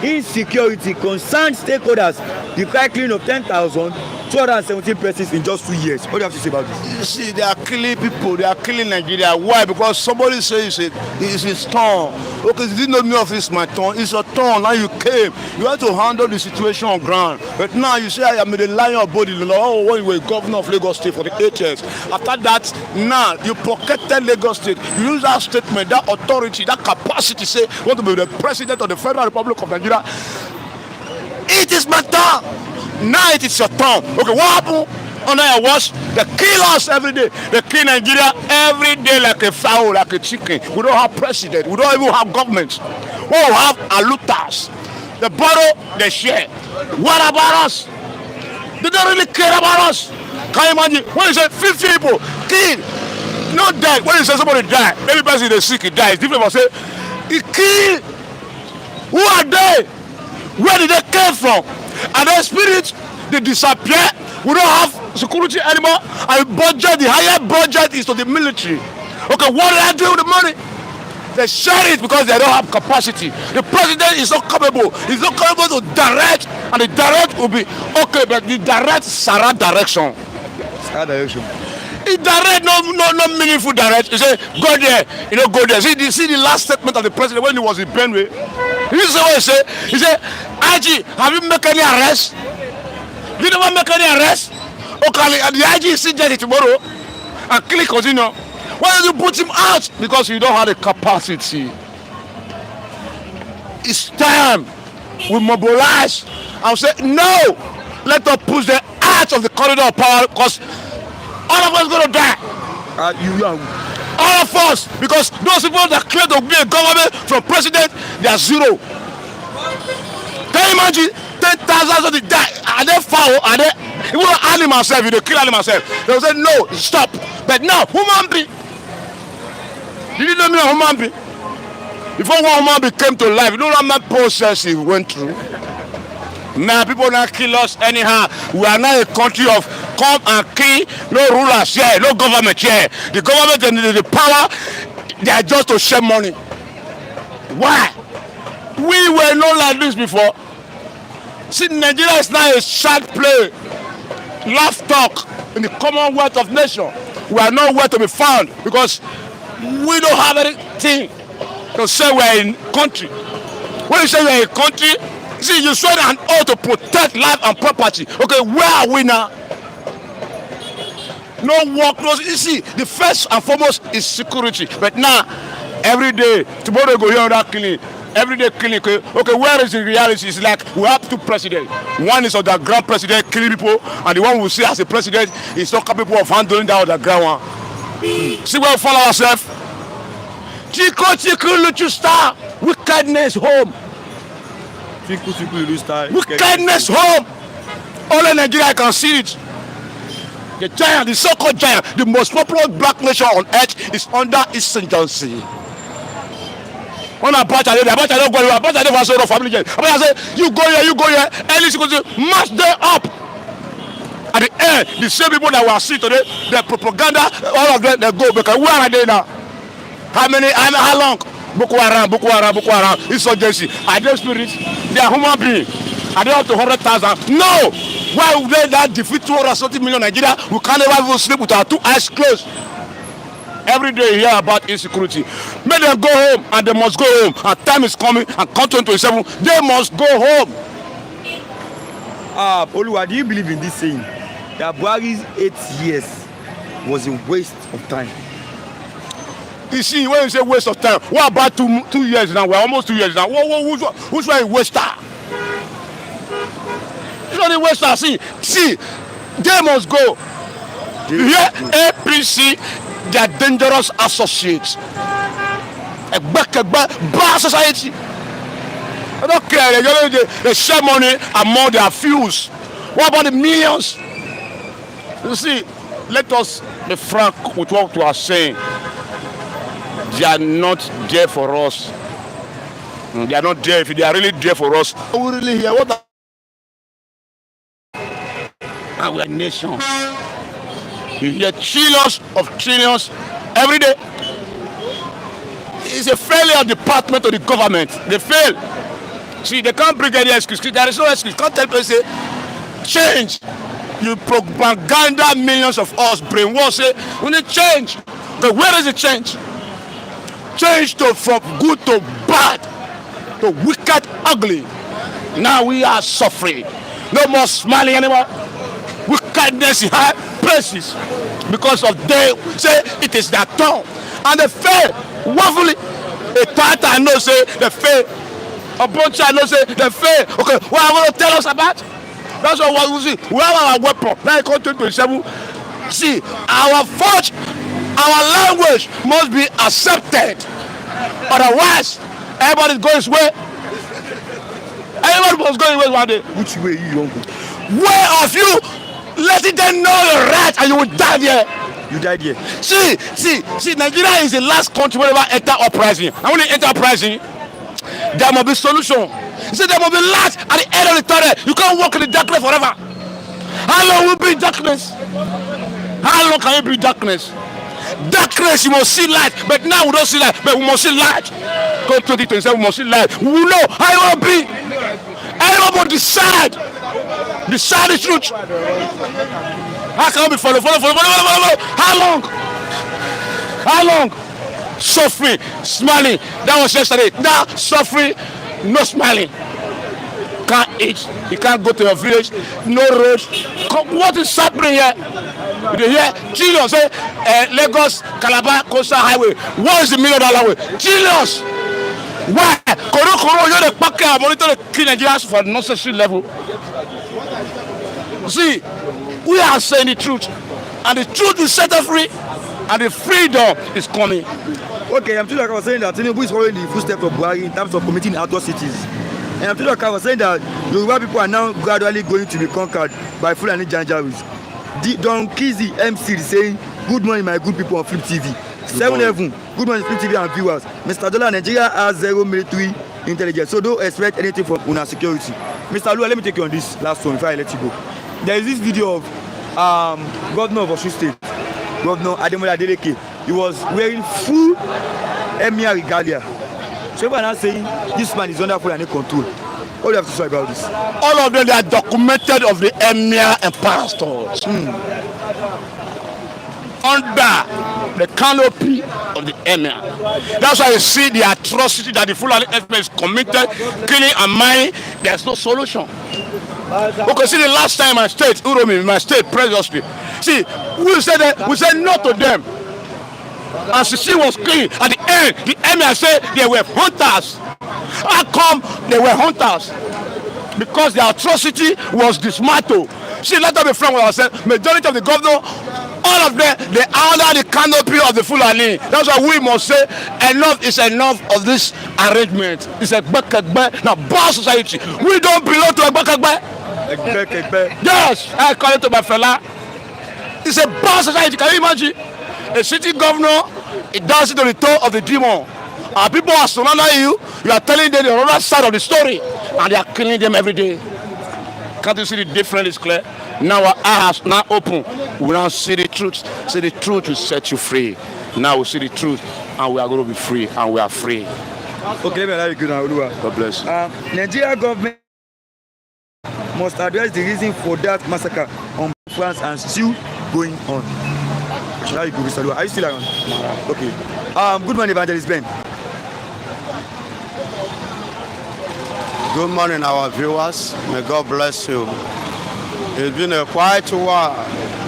Insecurity concerns stakeholders. The clearing of 10,000 217 persons in just 2 years. What do you have to say about this? You see, they are killing people. They are killing Nigeria. Why? Because somebody says it's his turn. Okay, you didn't know me of it's my turn. It's your turn. Now you came. You have to handle the situation on ground. But now you say I am the lion of body. Oh, when you were governor of Lagos State for the 8 years. After that, now you pocketed Lagos State. You use that statement, that authority, that capacity, say you want to be the president of the Federal Republic of Nigeria. It is my turn. Now it is your turn. Okay, what happened? Under your watch, they kill us every day. They kill Nigeria every day like a fowl, like a chicken. We don't have president. We don't even have government. We don't have alutas. They borrow, they share. What about us? They don't really care about us. Can you imagine? When you say 50 people killed, not dead. When you say somebody died, every person is sick, he dies. Different from say, he killed. Who are they? Where did they come from? And their spirits, they disappear. We don't have security anymore. And budget, the higher budget is to the military. Okay, what do I do with the money? They share it because they don't have capacity. The president is not capable. He's not capable to direct, and the direct will be okay, but the direct Sarah direction. Sarah direction. He direct, no meaningful direct. He say, go there, you know, go there. See the last statement of the president when he was in Benue. You see what he said? He said, IG, have you made any arrest? You never make any arrest? Okay, and the IG is sitting there tomorrow and click continue. Why don't you put him out? Because you don't have the capacity. It's time we mobilize and say, no, let us push the out of the corridor of power because all of us are going to die. All of us, because those people that claim to be a government from president, they are zero. Can you imagine 10,000 of the die? Are they foul? Are they even animals? If they kill animals, they will say no, stop. But now, human being. Did you know me a human being? Before one human being came to life, you know what that process he went through? Now people now kill us anyhow. We are now a country of come and kill, no rulers here, no government here. The government and the power, they are just to share money. Why? We were not like this before. See, Nigeria is now a sad play. Laugh talk in the Commonwealth of Nations. We are nowhere to be found because we don't have anything to say we are in country. When you say we are a country, see, you swear an oath to protect life and property. Okay, where are we now? No work, no. You see, the first and foremost is security. But now, every day, tomorrow go here without killing. Every day killing. Okay, where is the reality? It's like we have two presidents. One is the grand president killing people, and the one we see as a president is not capable of handling that other grand one. See where we follow ourselves. Chico, Luchu Star, wickedness home. Wickedness home. All in Nigeria can see it. The giant, the so-called giant, the most popular black nation on earth is under its agency. When I batch don't go anywhere. I never saw no family yet. I say, you go here, and you go march them up. At the end, the same people that were seen today, their propaganda, all of them, they go because where are they now? How long? Boko Haram, insurgency. Are they spirits? They are human beings. Are they up to 100,000? No! Why would they that defeat 230 million Nigeria? We can't never even sleep with our two eyes closed. Every day you hear about insecurity. Make them go home, and they must go home. And time is coming, and come 2027, they must go home. Oluwa, do you believe in this saying that Buhari's 8 years was a waste of time? You see, when you say waste of time, what about 2 years now? We're almost 2 years now. Who's a waster? Who's a waster? See, they must go. You hear APC, they are dangerous associates. A bad society. I don't care. They share money among their fews. What about the millions? You see, let us be frank with what we are saying. They are not there for us. They are not there. If they are really there for us, we really hear what. And we are a nation. You hear trillions every day. It's a failure of the department of the government. They fail. See, they can't bring any excuse. There is no excuse. Can't tell people say change. you propaganda millions of us brainwash say we need change. But where is the change? Change to from good to bad, to wicked, ugly. Now we are suffering. No more smiling anymore. Wickedness in high places because of they say it is their turn, and they fail woefully. A Tata know say they fail. A bunch I know say they fail. Okay, what are you going to tell us about? That's what we see. We have our weapon. Now in 2027, see our forge, our language must be accepted. Otherwise, everybody goes his way. Everybody must go his way one day. Which way you want to go? Way of you letting them know the right, and you will die there. You died here. See, Nigeria is the last country where ever enter uprising. And when they enter uprising, there must be solution. See, there must be light at the end of the tunnel. You can't walk in the darkness forever. How long will you be in darkness? How long can you be in darkness? Darkness, you must see light. But now we don't see light, but we must see light. Go 2027, we must see light. We will know how you want to be. Everyone must decide. Decide the truth. How can we follow? How long? How long? Suffering, smiling. That was yesterday. Now suffering, no smiling. Can't eat. You can't go to your village. No roads. What is happening here? You hear Chilos say Lagos Calabar Coastal Highway. What is the $1 million way? Chilos. Why? Koro, you're the packer. I monitor the clean Nigerians for necessary level. See, we are saying the truth, and the truth will set us free, and the freedom is coming. Okay, I'm still like I was saying that Tinubu is following the footsteps of Buhari in terms of committing atrocities. And I'm still like I was saying that Yoruba people are now gradually going to be conquered by Fulani Janjaweeds. Don Kizzy MC is saying, "Good morning, my good people on Flip TV." 7-11, good morning, Flip TV and viewers. Mr. Dollar, Nigeria has zero military intelligence, so don't expect anything from una security. Mr. Lua, let me take you on this last one before I let you go. There is this video of Governor of Osun State, Governor Ademola Adeleke. He was wearing full emir regalia. So people are now saying this man is under Fulani control. What do you have to say about this? All of them, they are documented of the emir and pastors. Under the canopy of the emir. That's why you see the atrocity that the Fulani emir is committed, killing and mining. There's no solution. Okay, see the last time my state, Uromi, my state previously. See, we said no to them. And Sisi was clean. At the end, the emir said they were hunters. How come they were hunters? Because the atrocity was dismantled. See, let us be frank with ourselves. Majority of the governor, all of them, they are under the canopy of the Fulani. That's why we must say enough is enough of this arrangement. It's a gbekegbe. Now, bad society. We don't belong to a gbekegbe. Yes, I call it to my fella. It's a bad society. Can you imagine? A city governor, it does it on the toe of the demon. Our people are surrounding you. You are telling them the other side of the story, and they are killing them every day. Can't you see the difference is clear? Now our eyes now open. We now see the truth. See the truth will set you free. Now we see the truth, and we are going to be free, and we are free. Okay, let me allow you to now. God bless you. Nigeria government must address the reason for that massacre on France and still going on. Are you still around? Okay. Good morning, Evangelist Ben. Good morning, our viewers. May God bless you. It's been a quiet while.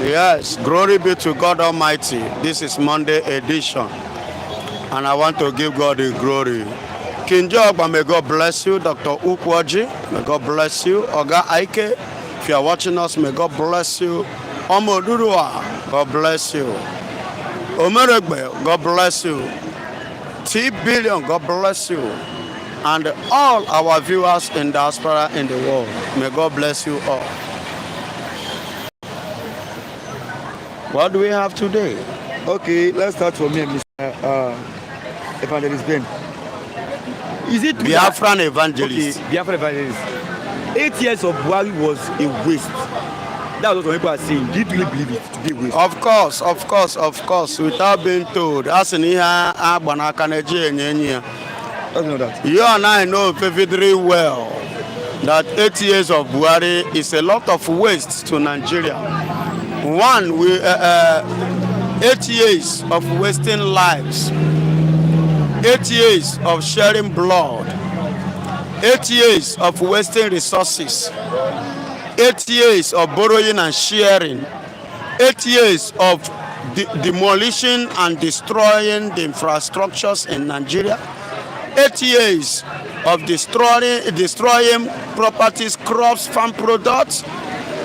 Yes, glory be to God Almighty. This is Monday edition, and I want to give God the glory. King Jogba, may God bless you. Dr. Ukwaji, may God bless you. Oga Aike, if you are watching us, may God bless you. Omo Dudua, God bless you. Omeregbe, God bless you. T Billion, God bless you. And all our viewers in diaspora in the world, may God bless you all. What do we have today? Okay, let's start from here, Mr. Evangelist Ben. Is it Biafran evangelist? Okay, Biafran evangelist. 8 years of Buhari was a waste. That's what some people are saying. Do you really believe it to be a waste? Of course, without being told. As in here, Doesn't know that. you and I know very well that 8 years of Buhari is a lot of waste to Nigeria. One, 8 years of wasting lives, 8 years of sharing blood, 8 years of wasting resources, 8 years of borrowing and sharing, 8 years of demolishing and destroying the infrastructures in Nigeria, 8 years of destroying properties, crops, farm products,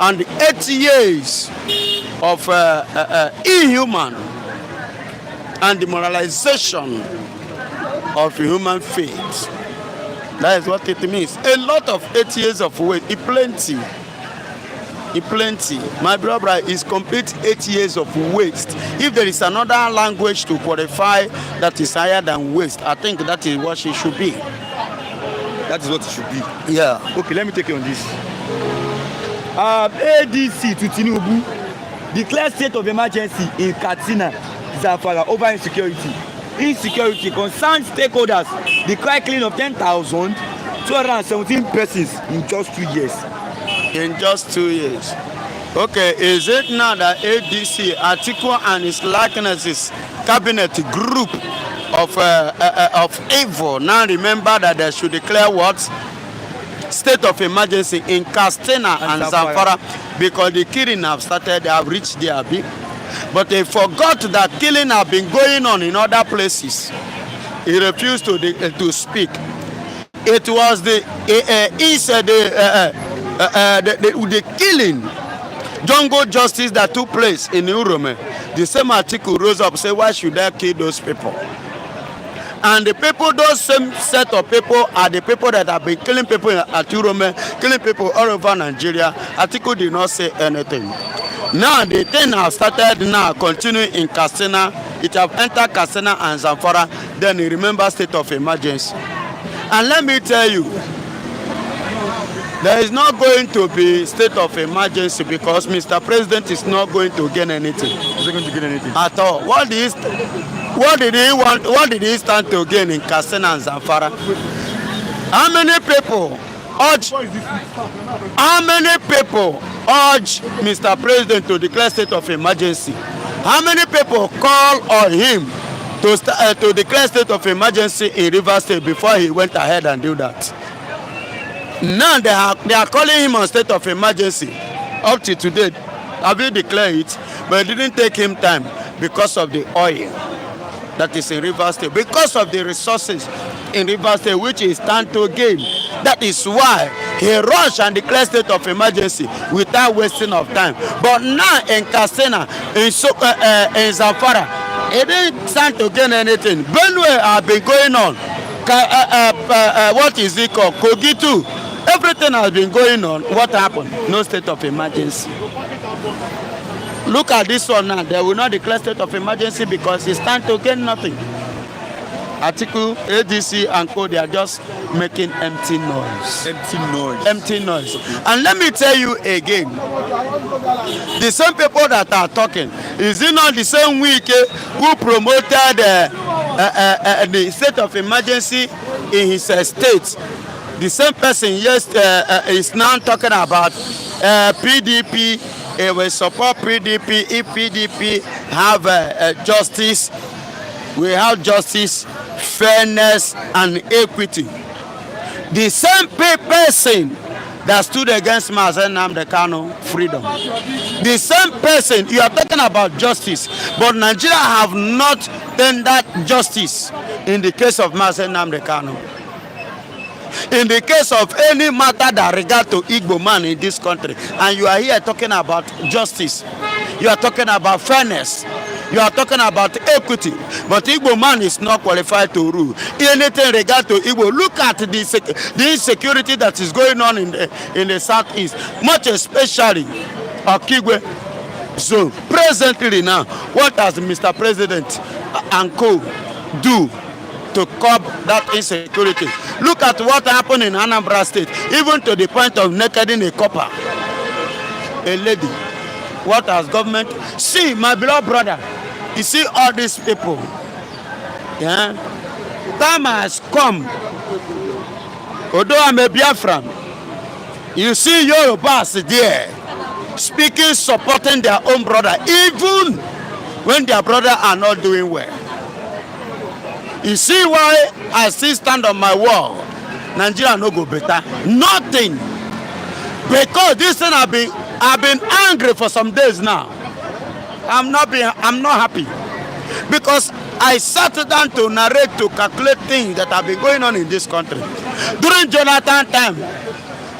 and 8 years of inhuman and demoralization of human faith. That is what it means. A lot of 8 years of waste, plenty. My brother, is complete 8 years of waste. If there is another language to qualify that is higher than waste, I think that is what it should be. That is what it should be. Yeah. Okay, let me take you on this. ADC to Tinubu declare state of emergency in Katsina, Zamfara over insecurity. Insecurity concerns stakeholders. The cry clean of 10,217 persons in just 2 years. In just 2 years. Okay, is it now that ADC, Atiku and his likenesses cabinet group of evil now remember that they should declare what? State of emergency in Katsina and Zamfara because the killing have started, they have reached their peak. But they forgot that killing have been going on in other places. He refused to speak. It was the killing, jungle justice that took place in Urome. The same article rose up, say, why should I kill those people? And the people, those same set of people are the people that have been killing people at Urome, killing people all over Nigeria. Article did not say anything. Now the thing has started now, continuing in Katsina. It have entered Katsina and Zamfara. Then you remember state of emergency. And let me tell you, there is not going to be state of emergency because Mr. President is not going to gain anything. He's not going to gain anything at all. What did he want? What did he stand to gain in Katsina and Zamfara? How many people urge Mr. President to declare state of emergency? How many people call on him to declare state of emergency in Rivers State before he went ahead and do that? Now they are calling him on state of emergency. Up to today, have you declared it? But it didn't take him time because of the oil that is in Rivers State, because of the resources in Rivers State, which is stand to gain. That is why he rushed and declared state of emergency without wasting of time. But now in Katsina, in Zamfara, it didn't stand to gain anything. Benue have been going on. What is it called? Kogitu. Everything has been going on. What happened? No state of emergency. Look at this one now. They will not declare state of emergency because it's time to gain nothing. Article, ADC and co, they are just making empty noise. Empty noise. And let me tell you again, the same people that are talking, is it not the same week who promoted the state of emergency in his state? The same person is now talking about PDP. It will support PDP if PDP have justice. We have justice, fairness, and equity. The same person that stood against Mazen Nnamdi Kanu, freedom. The same person, you are talking about justice, but Nigeria have not tendered justice in the case of Mazen Nnamdi Kanu. In the case of any matter that regard to Igbo man in this country, and you are here talking about justice, you are talking about fairness, you are talking about equity, but Igbo man is not qualified to rule. Anything regard to Igbo, look at the insecurity that is going on in the southeast, much especially Okigwe zone. Presently now, what does Mr. President and co do to curb that insecurity? Look at what happened in Anambra State, even to the point of nakeding a copper, a lady. What has government? See, my beloved brother, you see all these people. Yeah, time has come. Although I'm a Biafran, You see Yorubas there speaking, supporting their own brother, even when their brother are not doing well. You see why I still stand on my wall. Nigeria no go better. Nothing. Because this thing I've been angry for some days now. I'm not happy. Because I sat down to narrate, to calculate things that have been going on in this country. During Jonathan time,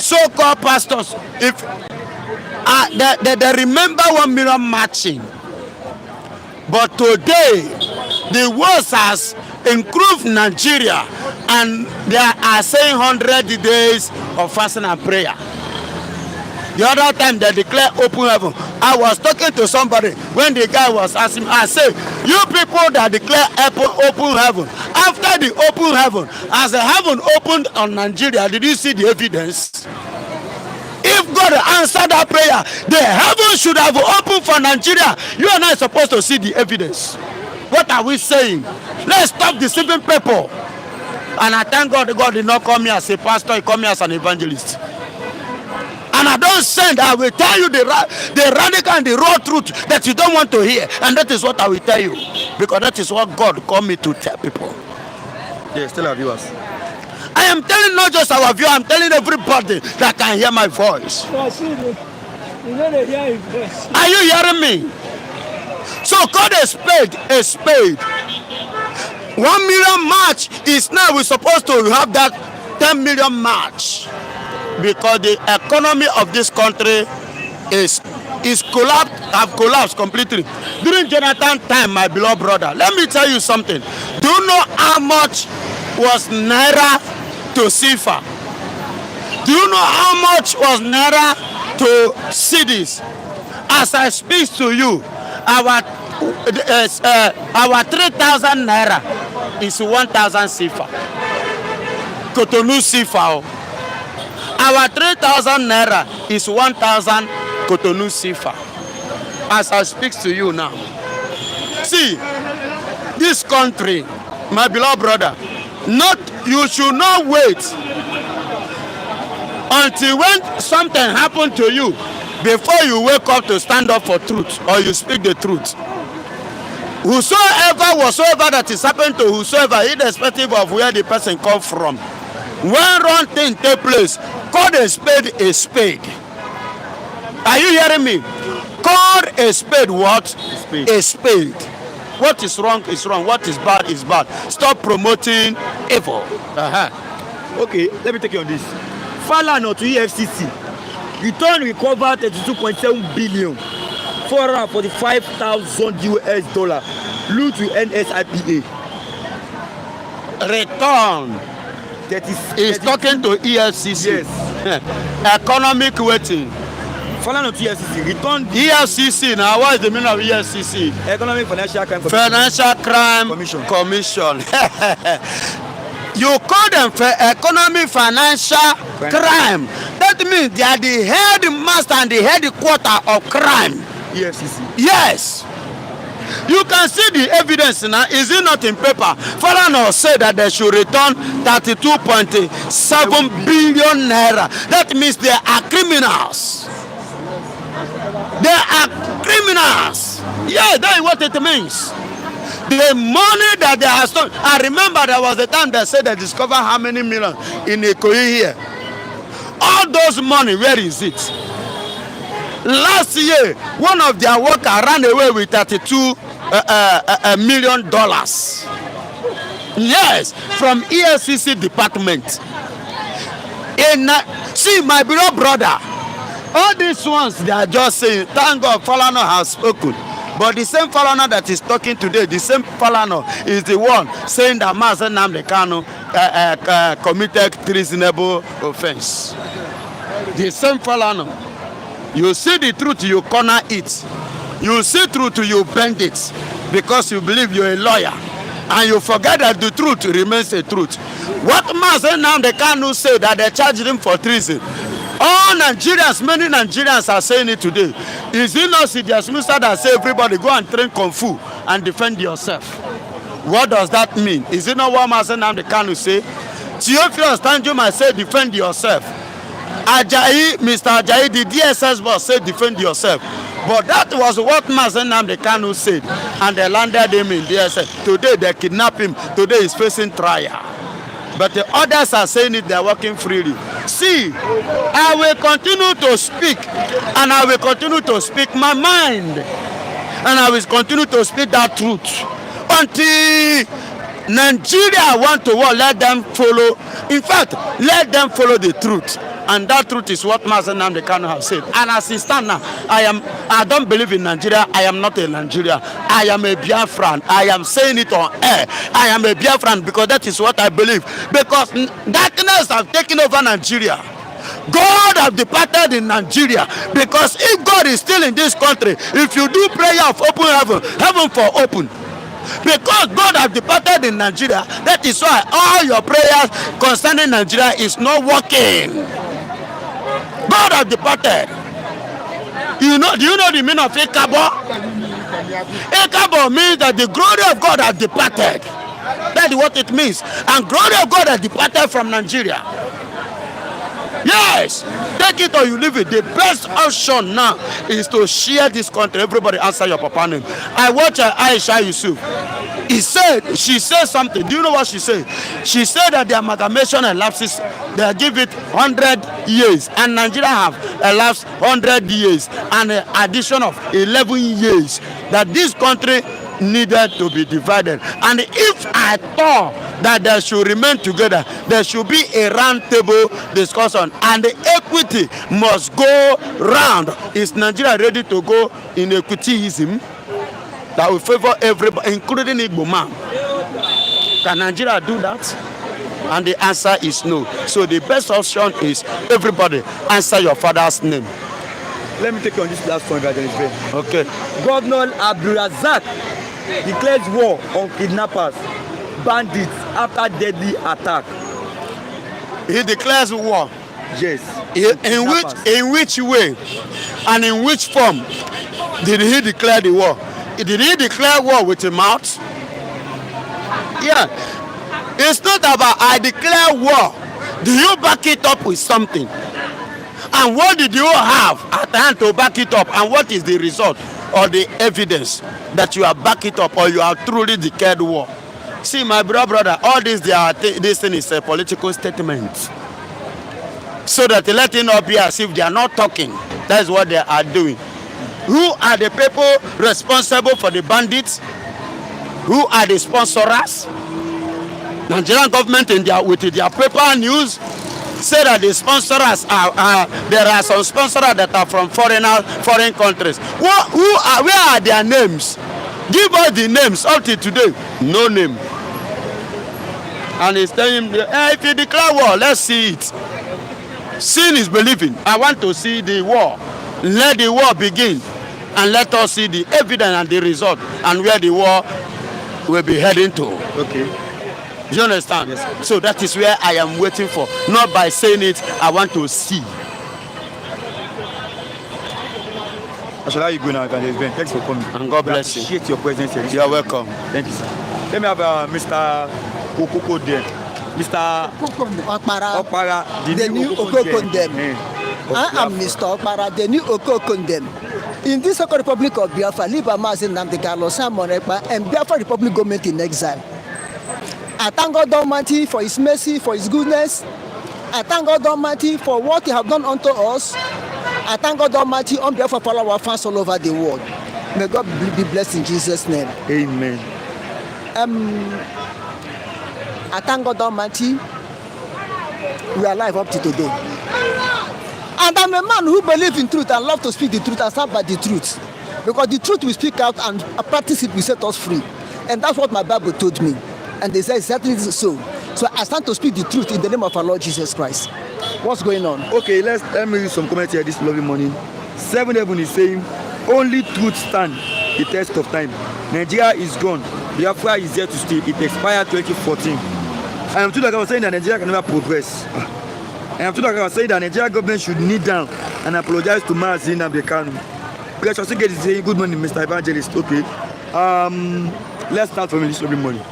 so-called pastors, if they remember 1 million marching. But today, the worst has improved Nigeria, and they are saying 100 days of fasting and prayer. The other time they declare open heaven. I was talking to somebody when the guy was asking me, I said, you people that declare open heaven, after the open heaven, as the heaven opened on Nigeria, did you see the evidence? If God answered that prayer, the heaven should have opened for Nigeria. You and I are supposed to see the evidence. What are we saying? Let's stop deceiving people. And I thank God, God did not call me as a pastor, he called me as an evangelist. And I don't say that I will tell you the radical and the raw truth that you don't want to hear. And that is what I will tell you. Because that is what God called me to tell people. Yes, tell our viewers. I am telling not just our viewers, I'm telling everybody that can hear my voice. Are you hearing me? So call a spade a spade. 1 million march is now we're supposed to have that 10 million march. Because the economy of this country is collapsed completely. During Jonathan time, my beloved brother, let me tell you something. Do you know how much was naira to CFA? Do you know how much was naira to cedis? As I speak to you, our 3,000 naira is 1,000 CFA. Cotonou CFA. Our 3,000 naira is 1,000 Cotonou CFA. As I speak to you now. See, this country, my beloved brother, you should not wait until when something happened to you before you wake up to stand up for truth or you speak the truth. Whatsoever that is happening to whosoever, irrespective of where the person come from, when wrong thing take place, call a spade a spade. Are you hearing me? Call a spade what? Spade. A spade. What is wrong is wrong. What is bad is bad. Stop promoting evil. Okay, let me take you on this. Falana to EFCC. Return recovered 32.7 billion. $445,000 loot to NSIPA. Return. He's talking to EFCC. Yes. Economic waiting. Falana to EFCC. Return EFCC now. What is the meaning of EFCC? Economic Financial Crime Financial Crime Commission. You call them for economic financial crime. That means they are the headmaster and the headquarter of crime. EFCC. Yes. You can see the evidence now. Is it not in paper? Falana said that they should return 32.7 billion naira. That means they are criminals. They are criminals. Yeah, that is what it means. The money that they have stolen. I remember there was a time they said they discovered how many million in Ikoyi here. All those money, where is it? Last year, one of their workers ran away with $32 million. Yes, from EFCC department. See, my beloved brother, all these ones they are just saying, thank God Falana has spoken. But the same Falana that is talking today, the same Falana is the one saying that Mazen Nnamdi Kanu committed treasonable offense. The same Falana. You see the truth, you corner it. You see truth, you bend it. Because you believe you're a lawyer. And you forget that the truth remains the truth. What Mazen Nnamdi Kanu said that they charged him for treason. All Nigerians, many Nigerians are saying it today. Is it not Sidious Minister that say everybody go and train Kung Fu and defend yourself? What does that mean? Is it not what Mazen Nnamdi Kanu say? Theophilus Danjuma say defend yourself. Ajayi, Mr. Ajayi, the DSS boss said defend yourself. But that was what Mazen Nnamdi Kanu said. And they landed him in DSS. Today they kidnapped him. Today he's facing trial. But the others are saying it, they are working freely. See, I will continue to speak. And I will continue to speak my mind. And I will continue to speak that truth. Until Nigeria want to war, let them follow. In fact, let them follow the truth. And that truth is what Mazen Nnamdi Kanu has said. And as it stands now, I don't believe in Nigeria. I am not a Nigeria. I am a Biafran. I am saying it on air. I am a Biafran because that is what I believe. Because darkness have taken over Nigeria. God have departed in Nigeria. Because if God is still in this country, if you do prayer of open heaven, heaven for open. Because God has departed in Nigeria, that is why all your prayers concerning Nigeria is not working. God has departed. Do you know the meaning of Ekabo? Ekabo means that the glory of God has departed. That is what it means. And glory of God has departed from Nigeria. Yes, take it or you leave it. The best option now is to share this country. Everybody answer your papa name. I watch Aisha Yusuf. She said something. Do you know what she said? She said that the amalgamation elapses, they give it 100 years, and Nigeria have elapsed 100 years, and an addition of 11 years that this country needed to be divided. And if I thought that they should remain together, there should be a round table discussion, and the equity must go round. Is Nigeria ready to go in equityism that will favor everybody, including Igbo man? Can Nigeria do that? And the answer is no. So the best option is everybody answer your father's name. Let me take you on this last point, Evangelist. Okay. Governor Abdulrazak declares war on kidnappers, bandits after deadly attack. He declares war. Yes. In which way and in which form did he declare the war? Did he declare war with his mouth? Yeah. It's not about I declare war. Do you back it up with something? And what did you have at hand to back it up? And what is the result or the evidence that you have backed it up or you have truly declared war? See, my brother, all this thing is a political statement. So that let it not be as if they are not talking. That's what they are doing. Who are the people responsible for the bandits? Who are the sponsors? Nigerian government with their paper news say that the sponsors there are some sponsors that are from foreign countries. Where are their names? Give us the names. Up to today, no name. And he's telling him, if you declare war, let's see it. Seeing is believing. I want to see the war. Let the war begin, and let us see the evidence and the result, and where the war will be heading to. Okay. Do you understand? Yes. So that is where I am waiting for. Not by saying it, I want to see. I shall let you go now, Evangelist Ben. Thanks for coming. And God bless you. Appreciate your presence here. You are welcome. Thank you, sir. Let me have Mr. Okoko there. Mr. Okpara, the new Okokondem. I am Mr. Okpara, the new Okokondem. In this Second Republic of Biafra, Liba Mazen Nnamdi Kanu, Simon Ekpa, and Biafra Republic government in exile. I thank God Almighty for His mercy, for His goodness. I thank God Almighty for what He has done unto us. I thank God Almighty on behalf of all our fans all over the world. May God be blessed in Jesus' name. Amen. I thank God Almighty. We are alive up to today. And I'm a man who believes in truth and love to speak the truth and stand by the truth. Because the truth we speak out and practice it will set us free. And that's what my Bible told me. And they said exactly so. So I stand to speak the truth in the name of our Lord Jesus Christ. What's going on? Okay, let me read some comments here this lovely morning. 7-Heaven is saying, only truth stand the test of time. Nigeria is gone. Biafra is here to stay. It expired 2014. I am too like I was saying that Nigeria can never progress. I am too like I was saying that Nigeria government should kneel down and apologize to Mazen Nnamdi Kanu. Precious Sigate is saying, good morning, Mr. Evangelist. Okay. Let's start from this lovely morning.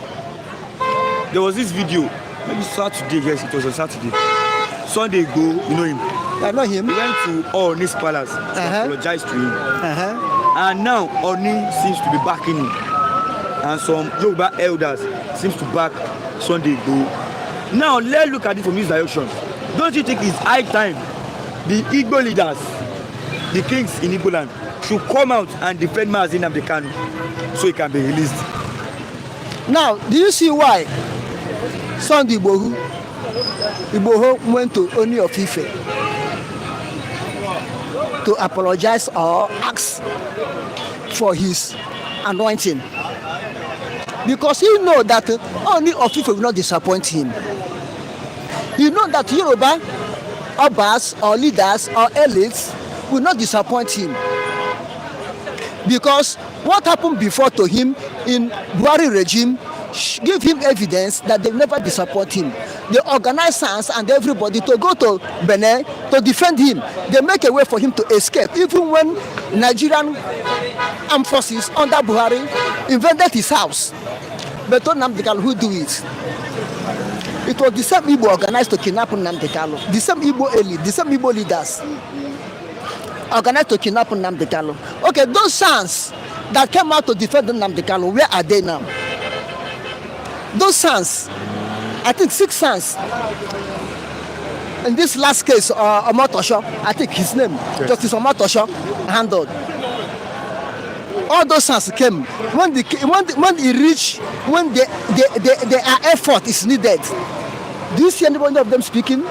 There was this video, maybe Saturday, yes, it was on Saturday. Sunday ago, you know him, I know him. He went to Oni's palace to apologize to him. And now Oni seems to be backing him. And some Yoruba elders seems to back Sunday Igboho. Now let's look at it from this direction. Don't you think it's high time the Igbo leaders, the kings in Igbo land, should come out and defend Mazi Nnamdi Kanu so he can be released? Now, do you see why Sunday Igboho went to Oni of Ife to apologize or ask for his anointing? Because he know that Oni of Ife will not disappoint him. He know that Yoruba Obas or leaders or elites will not disappoint him. Because what happened before to him in Buhari regime give him evidence that they never disappoint him. They organize SANS and everybody to go to Benin to defend him. They make a way for him to escape. Even when Nigerian armed forces under Buhari invaded his house, but Nnamdi Kanu who do it? It was the same Igbo organized to kidnap Nnamdi Kanu. The same Igbo elite, the same Igbo leaders organized to kidnap Nnamdi Kanu. Okay, those SANS that came out to defend Nnamdi Kanu, where are they now? Those SANS, I think 6 SANS. In this last case, Omotosho, I think his name, yes. Justice Omotosho, handled. All those SANS came when he reached, when their effort is needed. Do you see anybody of them speaking?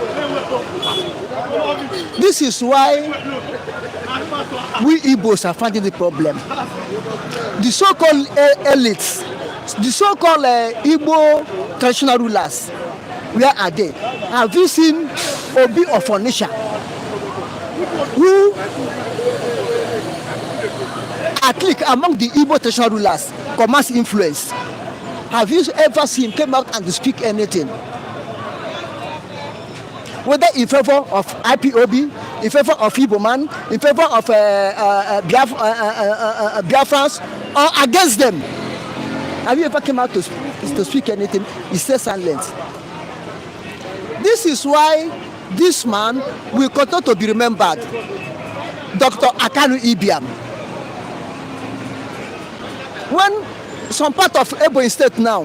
This is why we Igbos are finding the problem. The so-called elites, the so-called Igbo traditional rulers, where are they? Have you seen Obi of Onitsha, who at least among the Igbo traditional rulers commands influence? Have you ever seen him come out and speak anything? Whether in favor of IPOB, in favor of Igbo man, in favor of Biafrans, or against them? Have you ever come out to speak anything? He stays silent. This is why this man will continue to be remembered. Dr. Akanu Ibiam. When some part of Ebonyi State now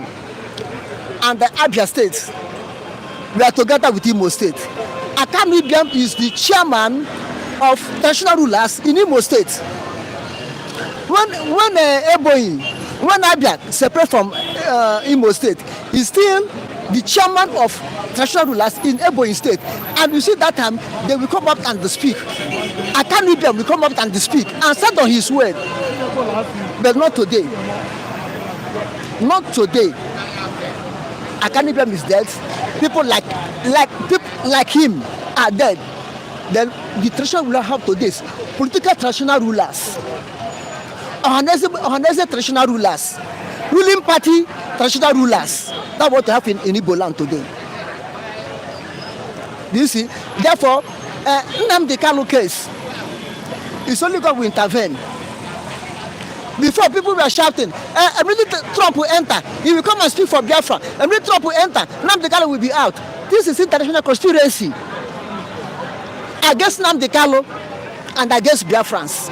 and the Abia State, we are together with Imo State. Akanu Ibiam is the chairman of national rulers in Imo State. When Abia separate from Imo State, he's still the chairman of national rulers in Ebonyi State. And you see that time, they will come up and speak. Akanu Ibiam will come up and speak and stand on his word. But not today. Not today. Akanu Ibiam is dead. People like him are dead. Then the traditional ruler have today political traditional rulers, organized traditional rulers, ruling party traditional rulers. That's what we have in Igbo land today. Do you see? Therefore, Nnamdi Kanu case, it's only God will intervene. Before, people were shouting, immediately Trump will enter. He will come and speak for Biafra. Immediately Trump will enter. Nnamdi Kanu will be out. This is international conspiracy against Nnamdi Kanu and against Biafrans.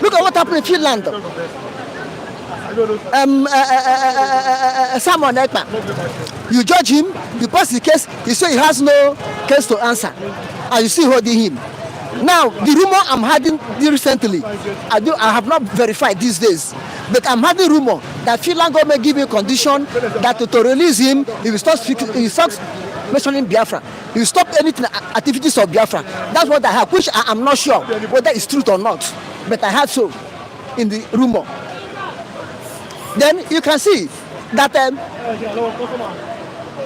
Look at what happened in Finland. Simon Ekpa. You judge him, you pass the case, you say he has no case to answer, and you still holding him. Now, the rumor I'm having recently, I have not verified these days, but I'm having rumor that Finland government give a condition that to release him, he will stop mentioning Biafra. He will stop anything activities of Biafra. That's what I have, which I am not sure whether it's true or not, but I had so in the rumor. Then you can see that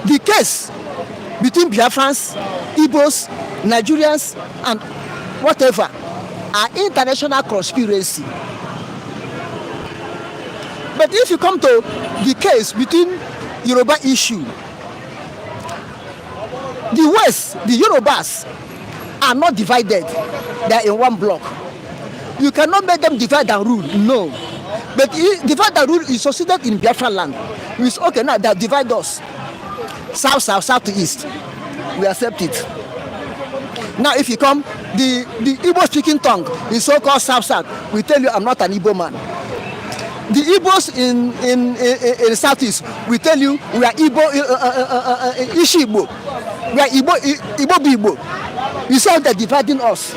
the case between Biafrans, Igbos, Nigerians, and whatever are international conspiracy. But if you come to the case between Yoruba issue, the West, the Yorubas are not divided. They are in one block. You cannot make them divide and rule. No. But divide and rule is succeeded in Biafra land. It's okay now, they divide us. South, south, south to east. We accept it. Now, if you come, the Igbo speaking tongue, the so-called South, we tell you I'm not an Igbo man. The Igbos in Southeast, we tell you we are Igbo, Ishi Igbo. We are Igbo. You see how they're dividing us.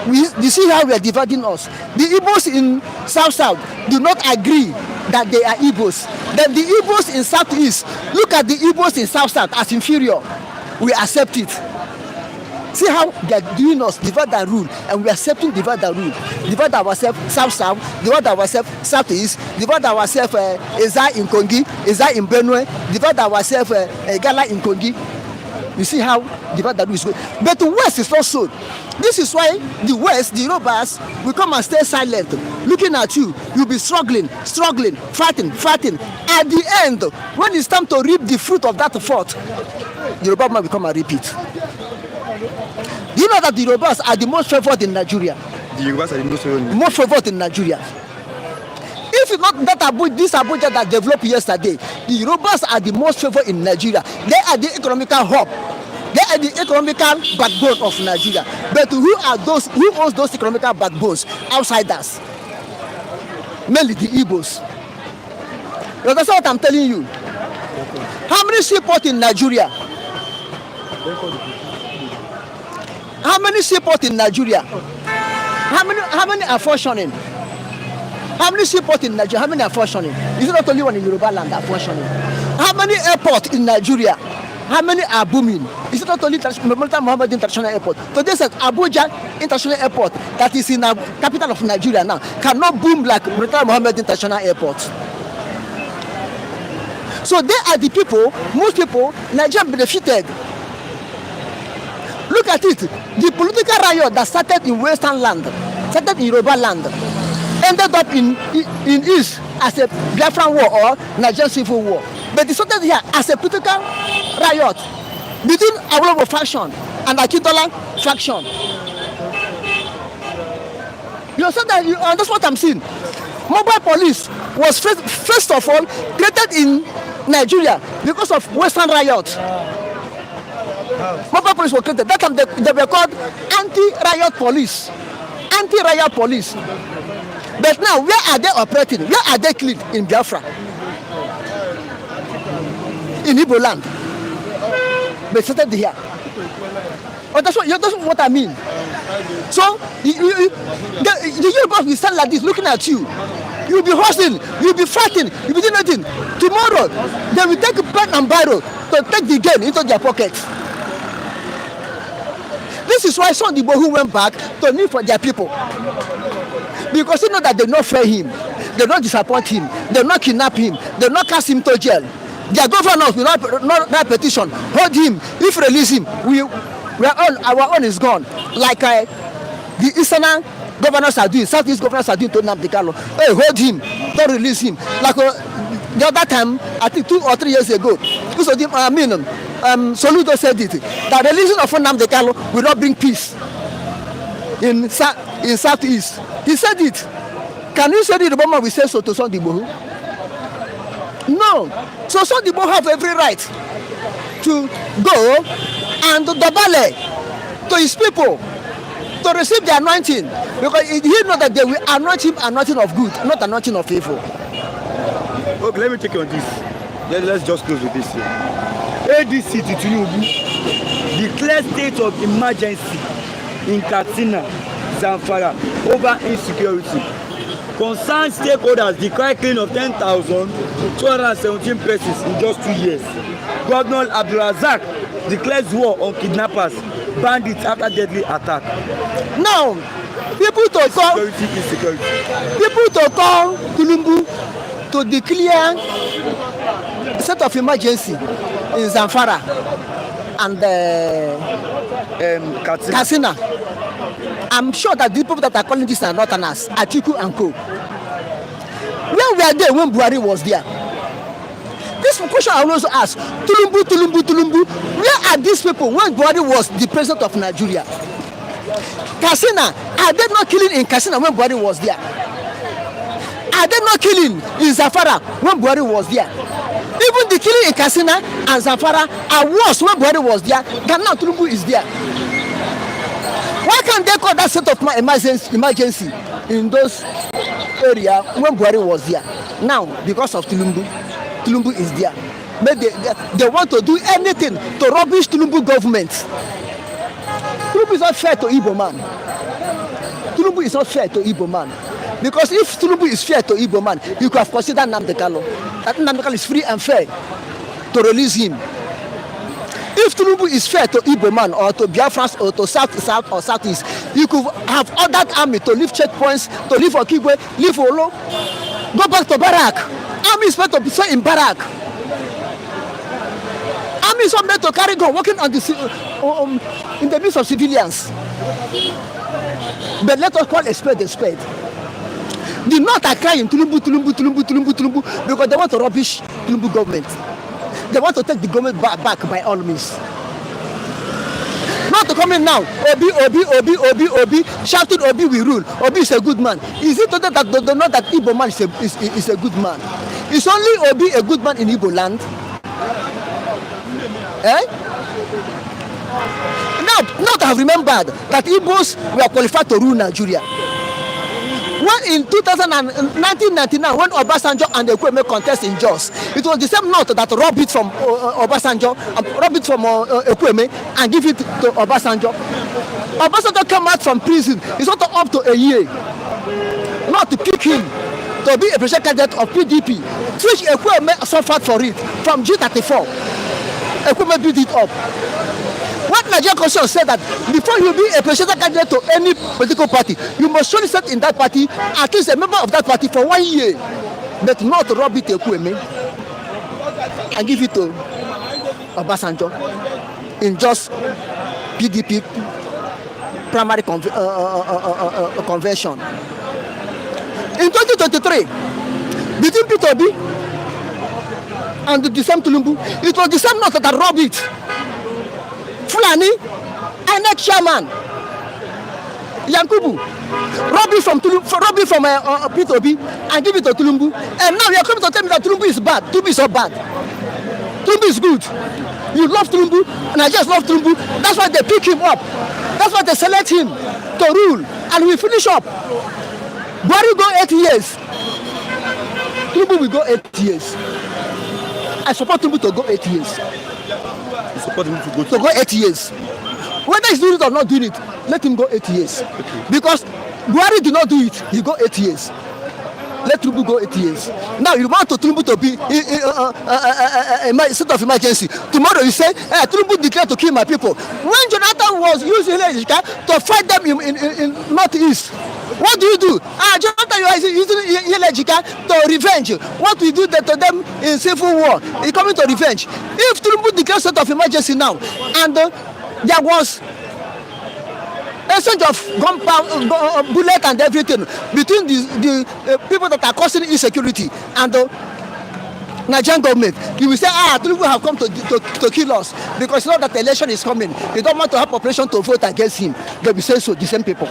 You see how we are dividing us. The Igbos in South do not agree that they are Igbos. Then the Igbos in Southeast look at the Igbos in South as inferior. We accept it. See how they are doing us, divide and rule, and we are accepting divide and rule. Divide ourselves South, divide ourselves Southeast, divide ourselves Eza in Kongi, Eza in Benue, divide ourselves Gala in Kongi. You see how divide and rule is going. But the West is not so. This is why the West, the Yorubas, will come and stay silent, looking at you. You'll be struggling, fighting. At the end, when it's time to reap the fruit of that effort, the Yoruba man will come and reap it. Do you know that the Yorubas are the most favored in Nigeria? The Yorubas are the most favored. Most favored in Nigeria. If it's not that this Abuja that developed yesterday, the Yorubas are the most favored in Nigeria. They are the economical hub. They are the economical backbone of Nigeria. But who owns those economical backbones? Outsiders. Mainly the Igbos. You understand what I'm telling you? How many seaports in Nigeria? How many seaports in Nigeria? How many are functioning? How many seaports in Nigeria? How many are functioning? Is it not only one in Yoruba land that are functioning? How many airports in Nigeria? How many are booming? Is it not only Muhammad International Airport? Today said Abuja International Airport, that is in the capital of Nigeria now, cannot boom like Muhammad International Airport. So they are the people, most people, Nigeria benefited. Look at it. The political riot that started in Western land, started in Yoruba land, ended up in East as a Biafran war or Nigerian civil war. But it started here as a political riot between Awolowo faction and Akintola faction. You understand that? That's what I'm saying. Mobile police was first of all created in Nigeria because of Western riot. Mobile police were created. That time they were called anti-riot police. Anti-riot police. But now, where are they operating? Where are they clean? In Biafra. In Igbo land. They started here. Oh, that's what I mean. So, the Yorubas will stand like this, looking at you. You'll be hustling, you'll be fighting, you'll be doing nothing. Tomorrow, they will take a pen and barrel to take the gun into their pockets. This is why some of the people who went back to live for their people. Because they know that they not fear him, they not disappoint him, they not kidnap him, they not cast him to jail. Their governors will not write petition, hold him. If release him, our own is gone. Like the Eastern governors are doing, Southeast governors are doing to Nnamdi Kanu. Hey, hold him, don't release him. Like the other time, I think 2 or 3 years ago, Soludo said it, that the releasing of Nnamdi Kanu will not bring peace in Southeast. He said it. Can you say the Obama will say so to Sunday Igboho? No. So Sunday Igboho have every right to go and dobale to his people to receive the anointing, because he know that they will anoint him anointing of good, not anointing of evil. Okay, let me take you on this. Then let's just close with this here. ADC to Tinubu declared state of emergency in Katsina, Zamfara over insecurity. Concerned stakeholders declared cleaning of 10,217 persons in just 2 years. Governor Abdulrazak declares war on kidnappers, bandits after deadly attack. Now, people to call Tinubu to declare state of emergency in Zamfara and Katsina. I'm sure that the people that are calling this are northerners, Atiku and Co. Where were they when Buhari was there? This question I will also ask. Tinubu. Where are these people when Buhari was the president of Nigeria? Katsina, are they not killing in Katsina when Buhari was there? Are they not killing in Zamfara when Buhari was there? Even the killing in Katsina and Zamfara are worse when Buhari was there than now Tinubu is there. Why can't they call that state of emergency in those areas when Buhari was there? Now, because of Tinubu is there. But they want to do anything to rubbish Tinubu government. Tinubu is not fair to Igbo man. Tinubu is not fair to Igbo man. Because if Tinubu is fair to Igbo man, you could have considered Nnamdi Kanu. That Nnamdi Kanu is free and fair to release him. If Tinubu is fair to Igbo man or to Biafrans or to South or Southeast, you could have ordered army to leave checkpoints, to leave Okigwe, leave Olo, go back to barrack. Army is supposed to be so in barrack. Army is not meant to carry gun working on the in the midst of civilians. But let us call a spade a spade. The North are crying Tinubu because they want to rubbish Tinubu government. They want to take the government back by all means. Not to come in now, Obi, shouting Obi we rule. Obi is a good man. Is it today that they know that Igbo man is a good man? Is only Obi a good man in Igbo land? Now to have remembered that Igbos were qualified to rule Nigeria. When in 1999, when Obasanjo and Ekweme contest in Jos, it was the same North that robbed it from Obasanjo, robbed it from Ekweme, and give it to Obasanjo. Obasanjo came out from prison. It's not up to a year. Not to pick him to be a presidential candidate of PDP, which Ekweme suffered for it from G34. Ekweme built it up. What Nigerian Constitution said that before you be a presidential candidate to any political party, you must surely serve in that party, at least a member of that party for 1 year, but not rob it to Ekweme and give it to Obasanjo in just PDP primary convention. In 2023, between Peter Obi and the same Tinubu, it was the same North that robbed it. Fulani, INEC chairman, Yankubu, rob it from Peter Obi and give it to Tinubu. And now you are coming to tell me that Tinubu is bad. Tinubu is not bad. Tinubu is good. You love Tinubu, and I just love Tinubu. That's why they pick him up. That's why they select him to rule. And we finish up. Buhari go 8 years. Tinubu will go 8 years. I support Tinubu to go 8 years. To go 8 years. Whether he's doing it or not doing it, let him go 8 years. Okay. Because Buhari did not do it, he go 8 years. Let Tinubu go 8 years. Now you want to Tinubu to be in state of emergency. Tomorrow you say, hey, Tinubu declared to kill my people. When Jonathan was using Yelejika to fight them in Northeast, what do you do? Jonathan, you are using Yelejika to revenge. What we do to them in civil war? It's coming to revenge. If Tinubu declares state of emergency now, and there was exchange of bullet and everything between the people that are causing insecurity and the Nigerian government, you will say, Tinubu have come to kill us because you know that the election is coming. They don't want to have population to vote against him. They will say so, the same people.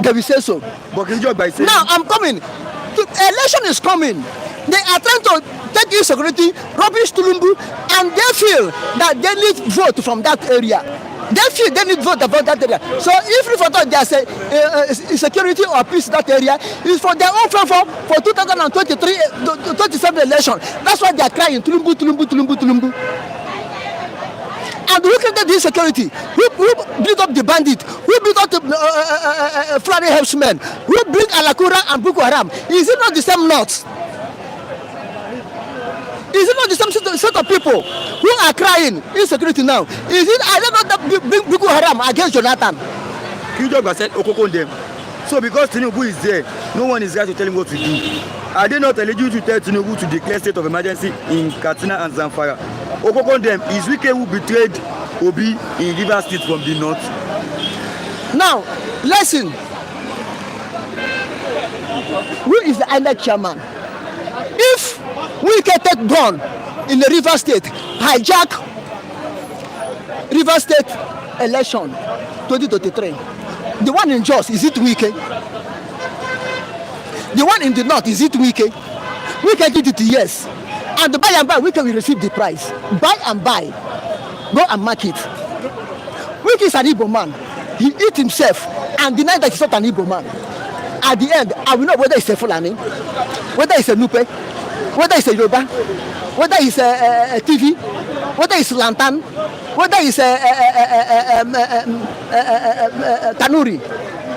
They will say so. But by saying now I'm coming. The election is coming. They are trying to take insecurity, rubbish Tinubu, and they feel that they need vote from that area. They feel they need vote about that area. So if for that there's a security or peace in that area, it's for their own favor for 2023-27 election. That's why they are crying Tinubu. And who created this security? Who built up the bandit? Who built up the Fulani herdsmen? Who built Alakura and Boko Haram? Is it not the same North? Is it not the same set of people who are crying insecurity now? Is it I don't know that Boko Haram against Jonathan? Kijogba said Okoko them. So because Tinubu is there, no one is there to tell him what to do. Are they not eligible to tell Tinubu to declare state of emergency in Katsina and Zamfara? Okoko them is Wike who betrayed Obi in Rivers State from the north. Now, listen. Who is the INEC chairman? If Wike take gun in the Rivers State, hijack Rivers State election 2023, the one in Jos, is it Wike? The one in the north, is it Wike? Wike did it, yes. And by and by, we can receive the price. Buy and buy. Go and market. Wike is an Igbo man. He eat himself and deny that he's not an Igbo man. At the end, I will know whether it's a Fulani, whether it's a Nupe, whether it's a Yoruba, whether it's a TV, whether it's Lantan, whether it's a Kanuri.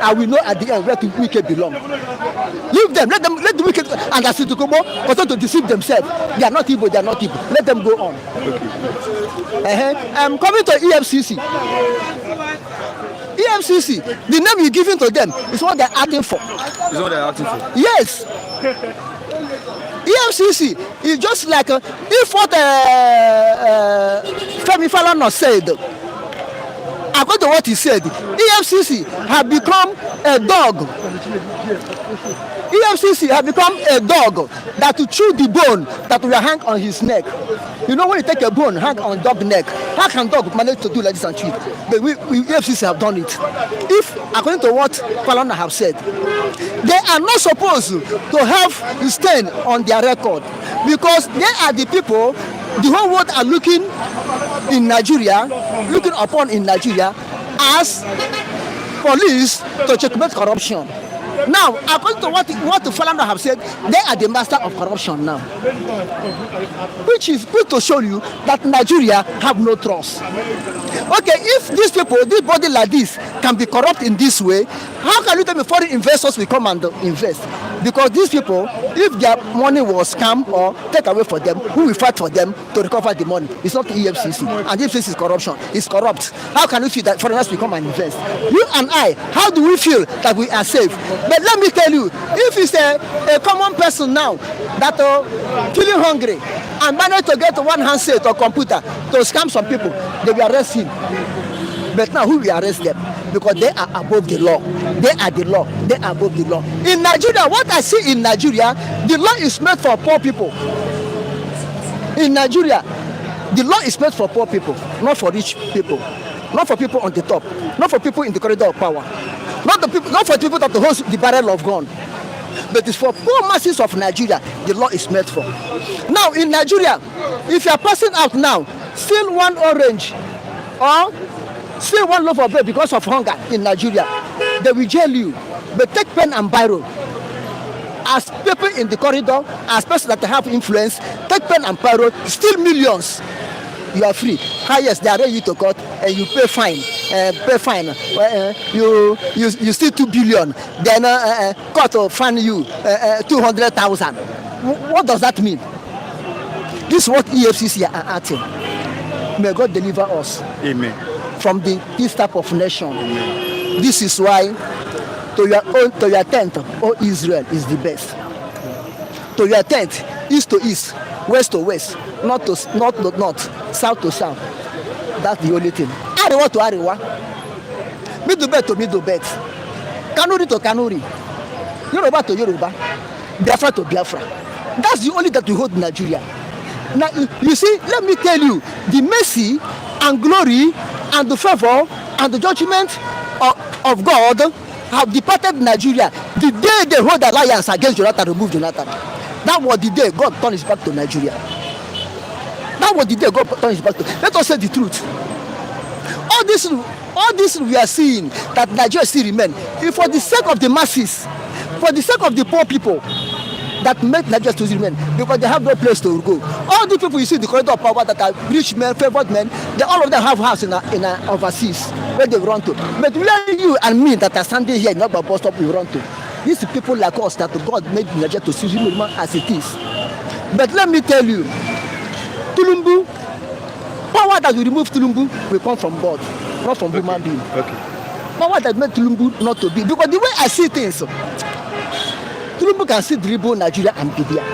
I will know at the end where the wicked belong. Leave them, let the wicked and as to continue to deceive themselves. They are not Igbo, they are not Igbo. Let them go on. I'm coming to EFCC. EFCC, the name you're giving to them is what they're acting for. Is what they're acting for? Yes. EFCC is just like if what Femi Falana said, according to what he said, EFCC have become a dog. EFCC have become a dog that to chew the bone that will hang on his neck. You know when you take a bone, hang on dog neck, how can dog manage to do like this and chew it? But we EFCC have done it. If, according to what Falana have said, they are not supposed to have a stain on their record because they are the people the whole world are looking upon in Nigeria as police to checkmate corruption. Now, according to what the Falana have said, they are the master of corruption now. Which is good to show you that Nigeria have no trust. Okay, if these people, this body like this, can be corrupt in this way, how can you tell me foreign investors will come and invest? Because these people, if their money was scam or take away for them, who will fight for them to recover the money? It's not the EFCC. And EFCC is corruption. It's corrupt. How can we feel that foreigners will come and invest? You and I, how do we feel that we are safe? But let me tell you, if it's a common person now that feeling hungry and manage to get one handset or computer to scam some people, they will arrest him. But now who will arrest them? Because they are above the law. They are the law. They are above the law. In Nigeria, what I see in Nigeria, the law is made for poor people. In Nigeria, the law is made for poor people, not for rich people, not for people on the top, not for people in the corridor of power, not for people that hold the barrel of gun. But it's for poor masses of Nigeria the law is made for. Now in Nigeria, if you are passing out now, steal one orange or steal one loaf of bread because of hunger in Nigeria, they will jail you. But take pen and biro. As people in the corridor, as persons that have influence, take pen and biro, steal millions. You are free. Highest they arrange you to court and you pay fine. You steal 2 billion. Then court will fine you 200,000. What does that mean? This is what EFCC are acting. May God deliver us. Amen. From this type of nation. Amen. This is why to your tent, oh Israel is the best. To your tent, east to east, west to west, north to north, south to south. That's the only thing. Ariwa to Ariwa, middle belt to middle belt, Kanuri to Kanuri, Yoruba to Yoruba, Biafra to Biafra. That's the only that we hold in Nigeria. Now you see, let me tell you, the mercy and glory and the favor and the judgment of God have departed Nigeria the day they hold alliance against Jonathan, remove Jonathan. That was the day God turned his back to Nigeria. That was the day God turned his back to. Let us say the truth. All this we are seeing that Nigeria still remain. If for the sake of the masses, for the sake of the poor people, that make Nigeria still remain, because they have no place to go. All the people you see in the corridor of power that are rich men, favored men, all of them have house in overseas where they run to. But where you and me that are standing here, not by bus stop, we run to. These are people like us that God made Nigeria to see remain as it is. But let me tell you, Tinubu, power that will remove Tinubu will come from God, not from human being. Okay. Power that made Tinubu not to be, because the way I see things, Tinubu can still dribble Nigeria and be there.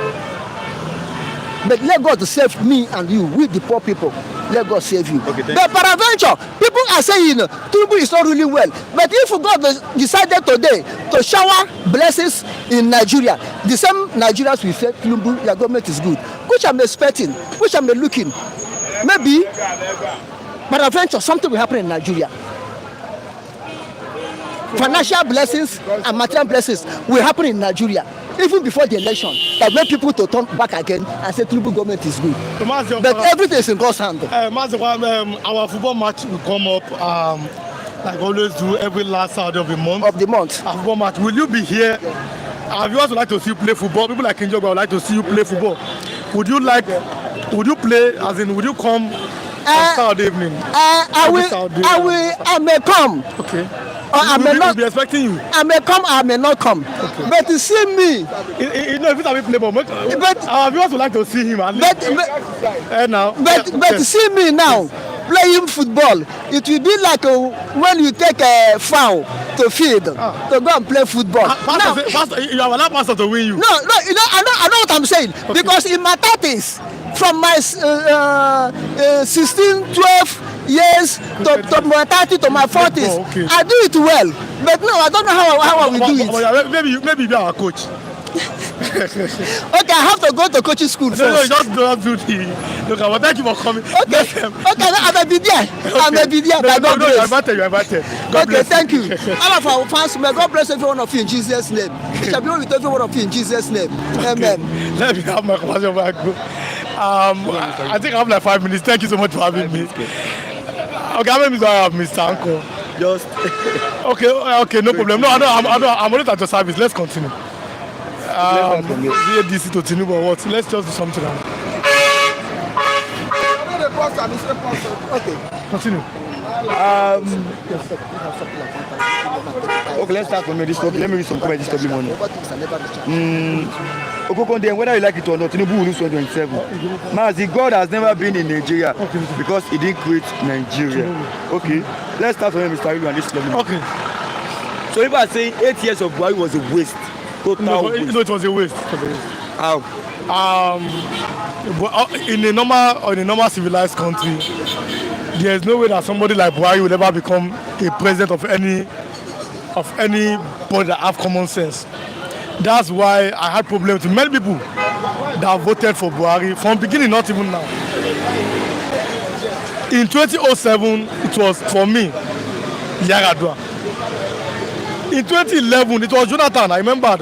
But let God save me and you, with the poor people. Let God save you. Okay, but peradventure, people are saying Tinubu is not really well. But if God decided today to shower blessings in Nigeria, the same Nigerians will say Tinubu, your government is good. Which I'm expecting, which I'm looking. Maybe peradventure something will happen in Nigeria. Financial blessings and material blessings will happen in Nigeria. even before the election, that made people to turn back again and say Tinubu government is good. But everything is in God's hand. Our football match will come up like always do every last Saturday of the month. Our football match. Will you be here? Our viewers would like to see you play football. People like Kinjogba would like to see you play football. Would you play, as in, would you come on Saturday evening? I may come. Okay. We'll be expecting you. I may come, I may not come. Okay. But to see me, you know, if it's a play, but our viewers would like to see him. But to see me now playing football, it will be like when you take a foul to field to go and play football. Pastor, you have allowed pastor to win you. No, you know, I know what I'm saying. Okay. Because in my 30s, from my 16, 12 years to my 30 to my 40s, okay. I do it well. But no, I don't know how I will do it. Maybe you are a coach. Okay, I have to go to coaching school first. No, just don't do the. Look, I thank you for coming. Okay, I may be there. I may be there. By God grace. You are invited. Okay, thank you. All of our fans, may God bless every one of you in Jesus' name. We shall be with every one of you in Jesus' name. Amen. Okay. Let me have my conversation back. I think I have like 5 minutes. Thank you so much for having me. Okay, how many minutes do I have, Mr. Uncle? Just. Okay, no problem. No, I'm already at your service. Let's continue. VADC to Tinubu or what? Let's just do something now. Okay. Continue. Okay, let's start from this topic. Let me read some comments this topic morning. Okokonde, whether you like it or not, Tinubu will lose 2027. Mazi, God has never been in Nigeria because he didn't create Nigeria. Okay, let's start from Mr. Ilu and this topic. Okay. So if I say 8 years of Buhari was a waste, no, it was a waste. How? In a normal civilized country, there is no way that somebody like Buhari will ever become a president of anybody that have common sense. That's why I had problems with many people that voted for Buhari from beginning, not even now. In 2007, it was for me, Yaradua. In 2011, it was Jonathan. I remember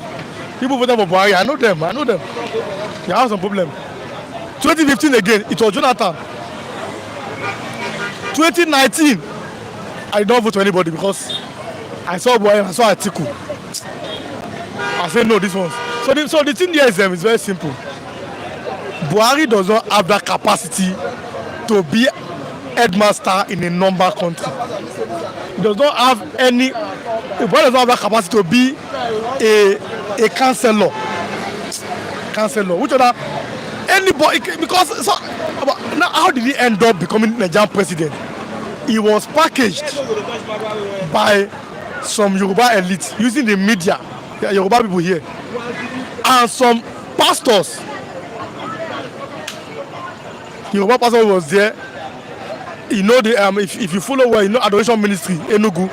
people voted for Buhari. I know them. They have some problem. 2015 again, it was Jonathan. 2019, I don't vote for anybody because I saw Buhari and I saw Atiku. I said no, this one. So the thing here is very simple. Buhari does not have that capacity to be headmaster in a number country. He does not have any. Buhari does not have that capacity to be a councillor. Which other anybody, because so now how did he end up becoming Nigerian president? He was packaged by some Yoruba elite using the media, Yoruba people here, and some pastors. Yoruba pastor was there. You know the if you follow well, you know Adoration Ministry, Enugu,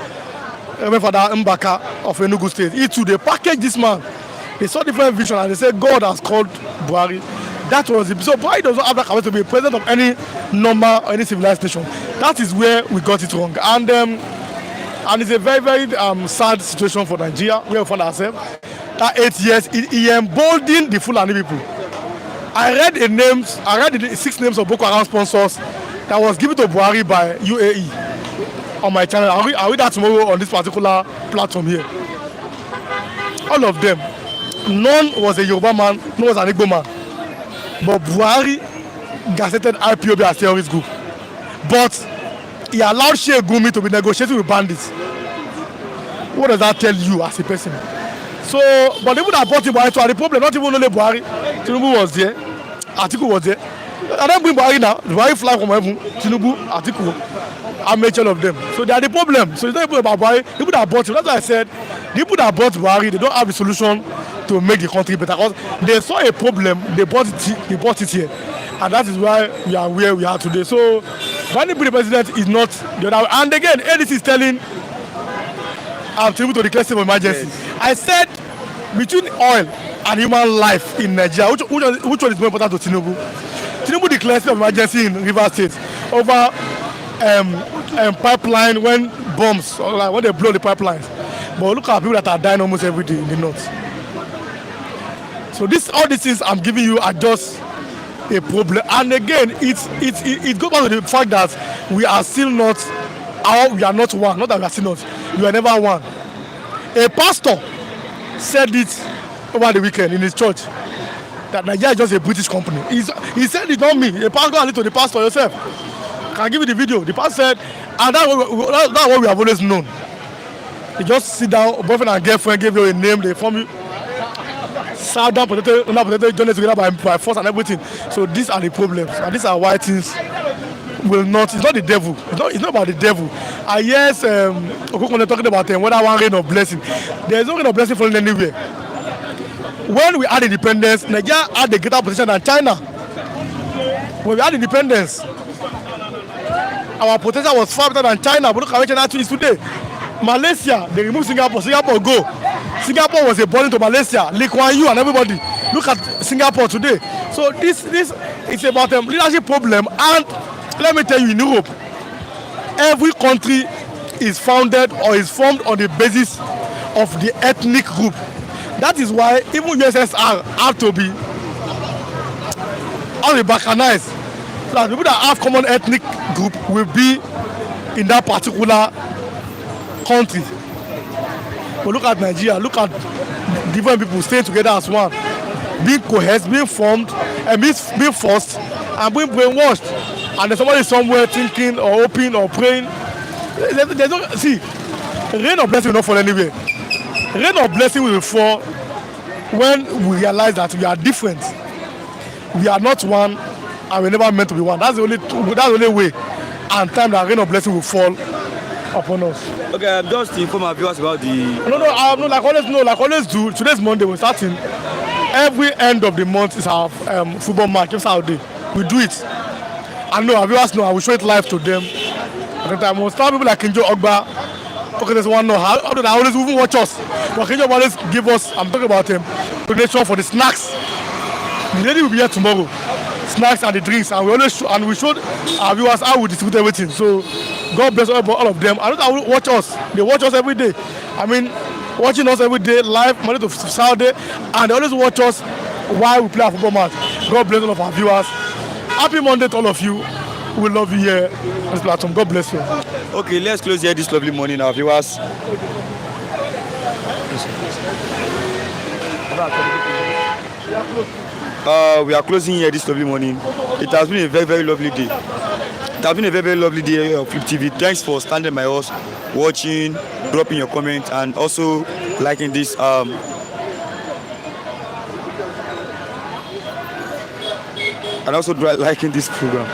Father Mbaka of Enugu State. He too, they packaged this man. They saw different vision and they said God has called Buhari. That was it. So Buhari does not have that capacity to be a president of any normal or any civilized nation. That is where we got it wrong. And it's a very, very sad situation for Nigeria where we found ourselves. That 8 years, he emboldened the Fulani people. I read the 6 names of Boko Haram sponsors that was given to Buhari by UAE on my channel. I'll read that tomorrow on this particular platform here. All of them. None was a Yoruba man, none was an Igbo man. But Buhari gazetted IPOB as terrorist group. But he allowed Sheikh Gumi to be negotiating with bandits. What does that tell you as a person? So, but they would have brought him Buhari to the problem, not even only Buhari. Tinubu was there, Atiku was there. I don't bring Buhari now. Buhari fly from heaven, Tinubu, Atiku. I'm mention of them. So they are the problem. So it's not even about Buhari. People that bought him. That's why I said, the people that bought Buhari, they don't have a solution to make the country better. Because they saw a problem, they bought it here. And that is why we are where we are today. So when the president is not the other way. And again, ADC is telling Tinubu to declare state of emergency. Yes. I said between oil and human life in Nigeria, which one is more important to Tinubu? Tinubu declared state of emergency in Rivers State over pipeline when bombs, or like when they blow the pipelines. But look at people that are dying almost every day in the north. So all these things I'm giving you are just a problem. And again, it goes back to the fact that we are still not, we are not one. Not that we are still not. We are never one. A pastor said it over the weekend in his church that Nigeria is just a British company. He said it, not me. A pastor, go and listen to the pastor yourself. Can I give you the video? The pastor said, and that's what we have always known. You just sit down, boyfriend and girlfriend give you a name, they form you. Sat down, potato, join together by force and everything. So these are the problems, and these are why things will not. It's not the devil. It's not about the devil. And yes, Okokone talking about whether one rain of blessing. There is no rain of blessing falling anywhere. When we had independence, Nigeria had a greater position than China. When we had independence, our potential was far better than China. But look at where China is today. Malaysia, they removed Singapore. Singapore go. Singapore was a burden to Malaysia. Lee Kuan Yew and everybody. Look at Singapore today. So this is about a leadership problem. And let me tell you, in Europe, every country is founded or is formed on the basis of the ethnic group. That is why even USSR have to be balkanized. So that people that have common ethnic group will be in that particular country. But look at Nigeria, look at different people staying together as one, being cohesed, being formed, and being forced, and being brainwashed. And there's somebody somewhere thinking or hoping or praying. There's no, see, rain of blessing will not fall anywhere. Rain of blessing will fall when we realize that we are different. We are not one, and we're never meant to be one. That's the only way and time that rain of blessing will fall upon us. Okay, just to inform our viewers about the. No, like always do. Today's Monday, we're starting. Every end of the month is our football match. It's our day. We do it. I know our viewers know. I will show it live to them. At the time, we'll start people like Kinjo Ogba. Okay, there's one know how do they always even watch us? But Kinjo always give us. I'm talking about him. Donation for the snacks. The lady will be here tomorrow. Snacks and the drinks, and we showed our viewers how we distribute everything. So God bless all of them. I know they watch us. They watch us every day. I mean, watching us every day live Monday to Saturday, and they always watch us while we play our football match. God bless all of our viewers. Happy Monday to all of you. We love you here on this platform. God bless you. Okay, let's close here this lovely morning, our viewers. We are closing here this lovely morning. It has been a very, very lovely day. It has been a very, very lovely day of Flip TV. Thanks for standing by us, watching, dropping your comment, and also liking this. And also liking this program.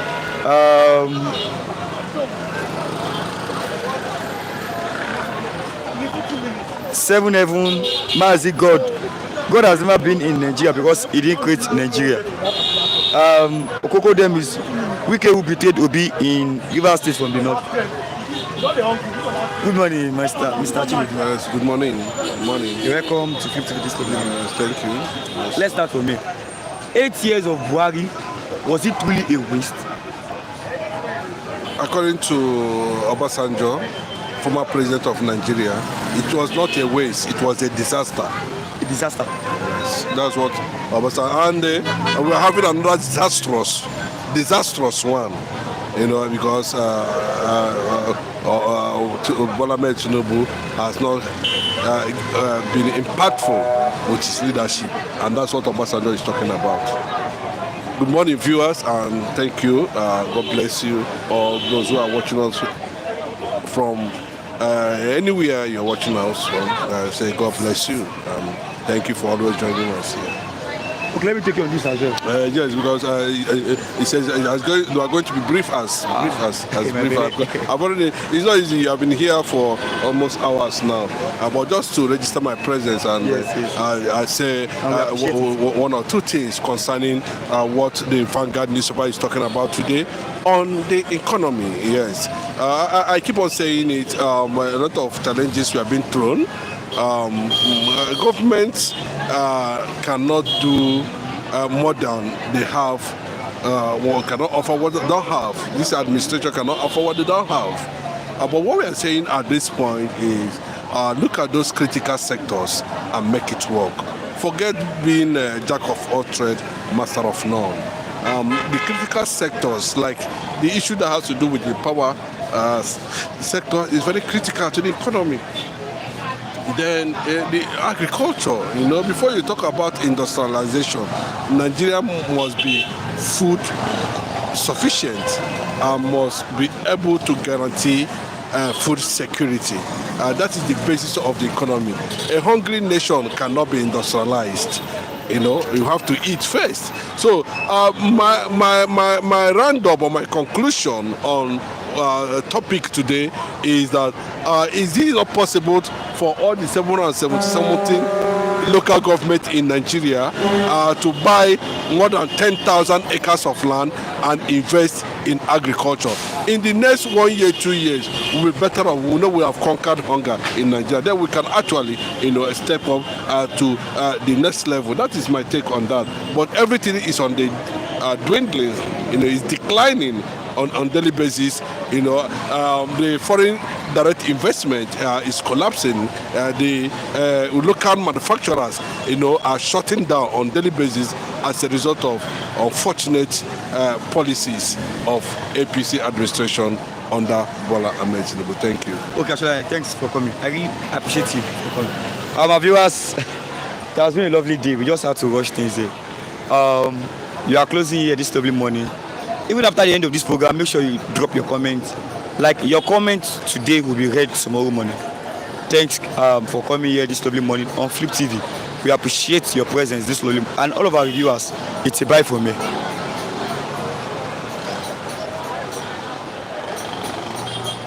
7 Heaven, Mazi God. God has never been in Nigeria because he didn't create Nigeria. Okoko them is Wike who betrayed Obi in Rivers State from the north. Good morning, Mr. Tinubu. Yes, good morning. Good morning. You're welcome to Flip TV this morning. Thank you. Yes. Let's start from here. 8 years of Buhari, was it really a waste? According to Obasanjo, former president of Nigeria, it was not a waste, it was a disaster. A disaster? Yes, that's what Obasanjo, and we're having another disastrous one, you know, because Bola Ahmed Tinubu has not been impactful with his leadership, and that's what Obasanjo is talking about. Good morning, viewers, and thank you. God bless you, all those who are watching us from anywhere you're watching us from. Say God bless you. Thank you for always joining us here. Okay, let me take you on this as well. Yes, because he says you are going to be brief as brief. I've already. It's not easy. I've been here for almost hours now, but just to register my presence, and yes. I say one or two things concerning what the Vanguard newspaper is talking about today on the economy. Yes, I keep on saying it. A lot of challenges were being thrown. Governments cannot do more than they have, cannot offer what they don't have. This administration cannot offer what they don't have. But what we are saying at this point is look at those critical sectors and make it work. forget being a jack of all trade, master of none. The critical sectors, like the issue that has to do with the power sector, is very critical to the economy. Then the agriculture, before you talk about industrialization, Nigeria must be food sufficient and must be able to guarantee food security. That is the basis of the economy. A hungry nation cannot be industrialized. You have to eat first. So my roundup or my conclusion on topic today is that is it not possible for all the 770 local government in Nigeria to buy more than 10,000 acres of land and invest in agriculture? In the next 1 year, 2 years, we'll be better off. We know we have conquered hunger in Nigeria. Then we can actually, step up to the next level. That is my take on that. But everything is on the dwindling. It's declining on daily basis. The foreign direct investment is collapsing. The local manufacturers, are shutting down on daily basis as a result of unfortunate policies of APC administration under Bola Ahmed Tinubu. Thank you. Okay, Ashola, thanks for coming. I really appreciate you for coming. Our viewers, it has been a lovely day. We just had to rush things there. You are closing here this lovely morning. Even after the end of this program, make sure you drop your comments. Like your comments today will be read tomorrow morning. Thanks for coming here this lovely morning on Flip TV. We appreciate your presence this lovely, and all of our viewers. It's a bye for me.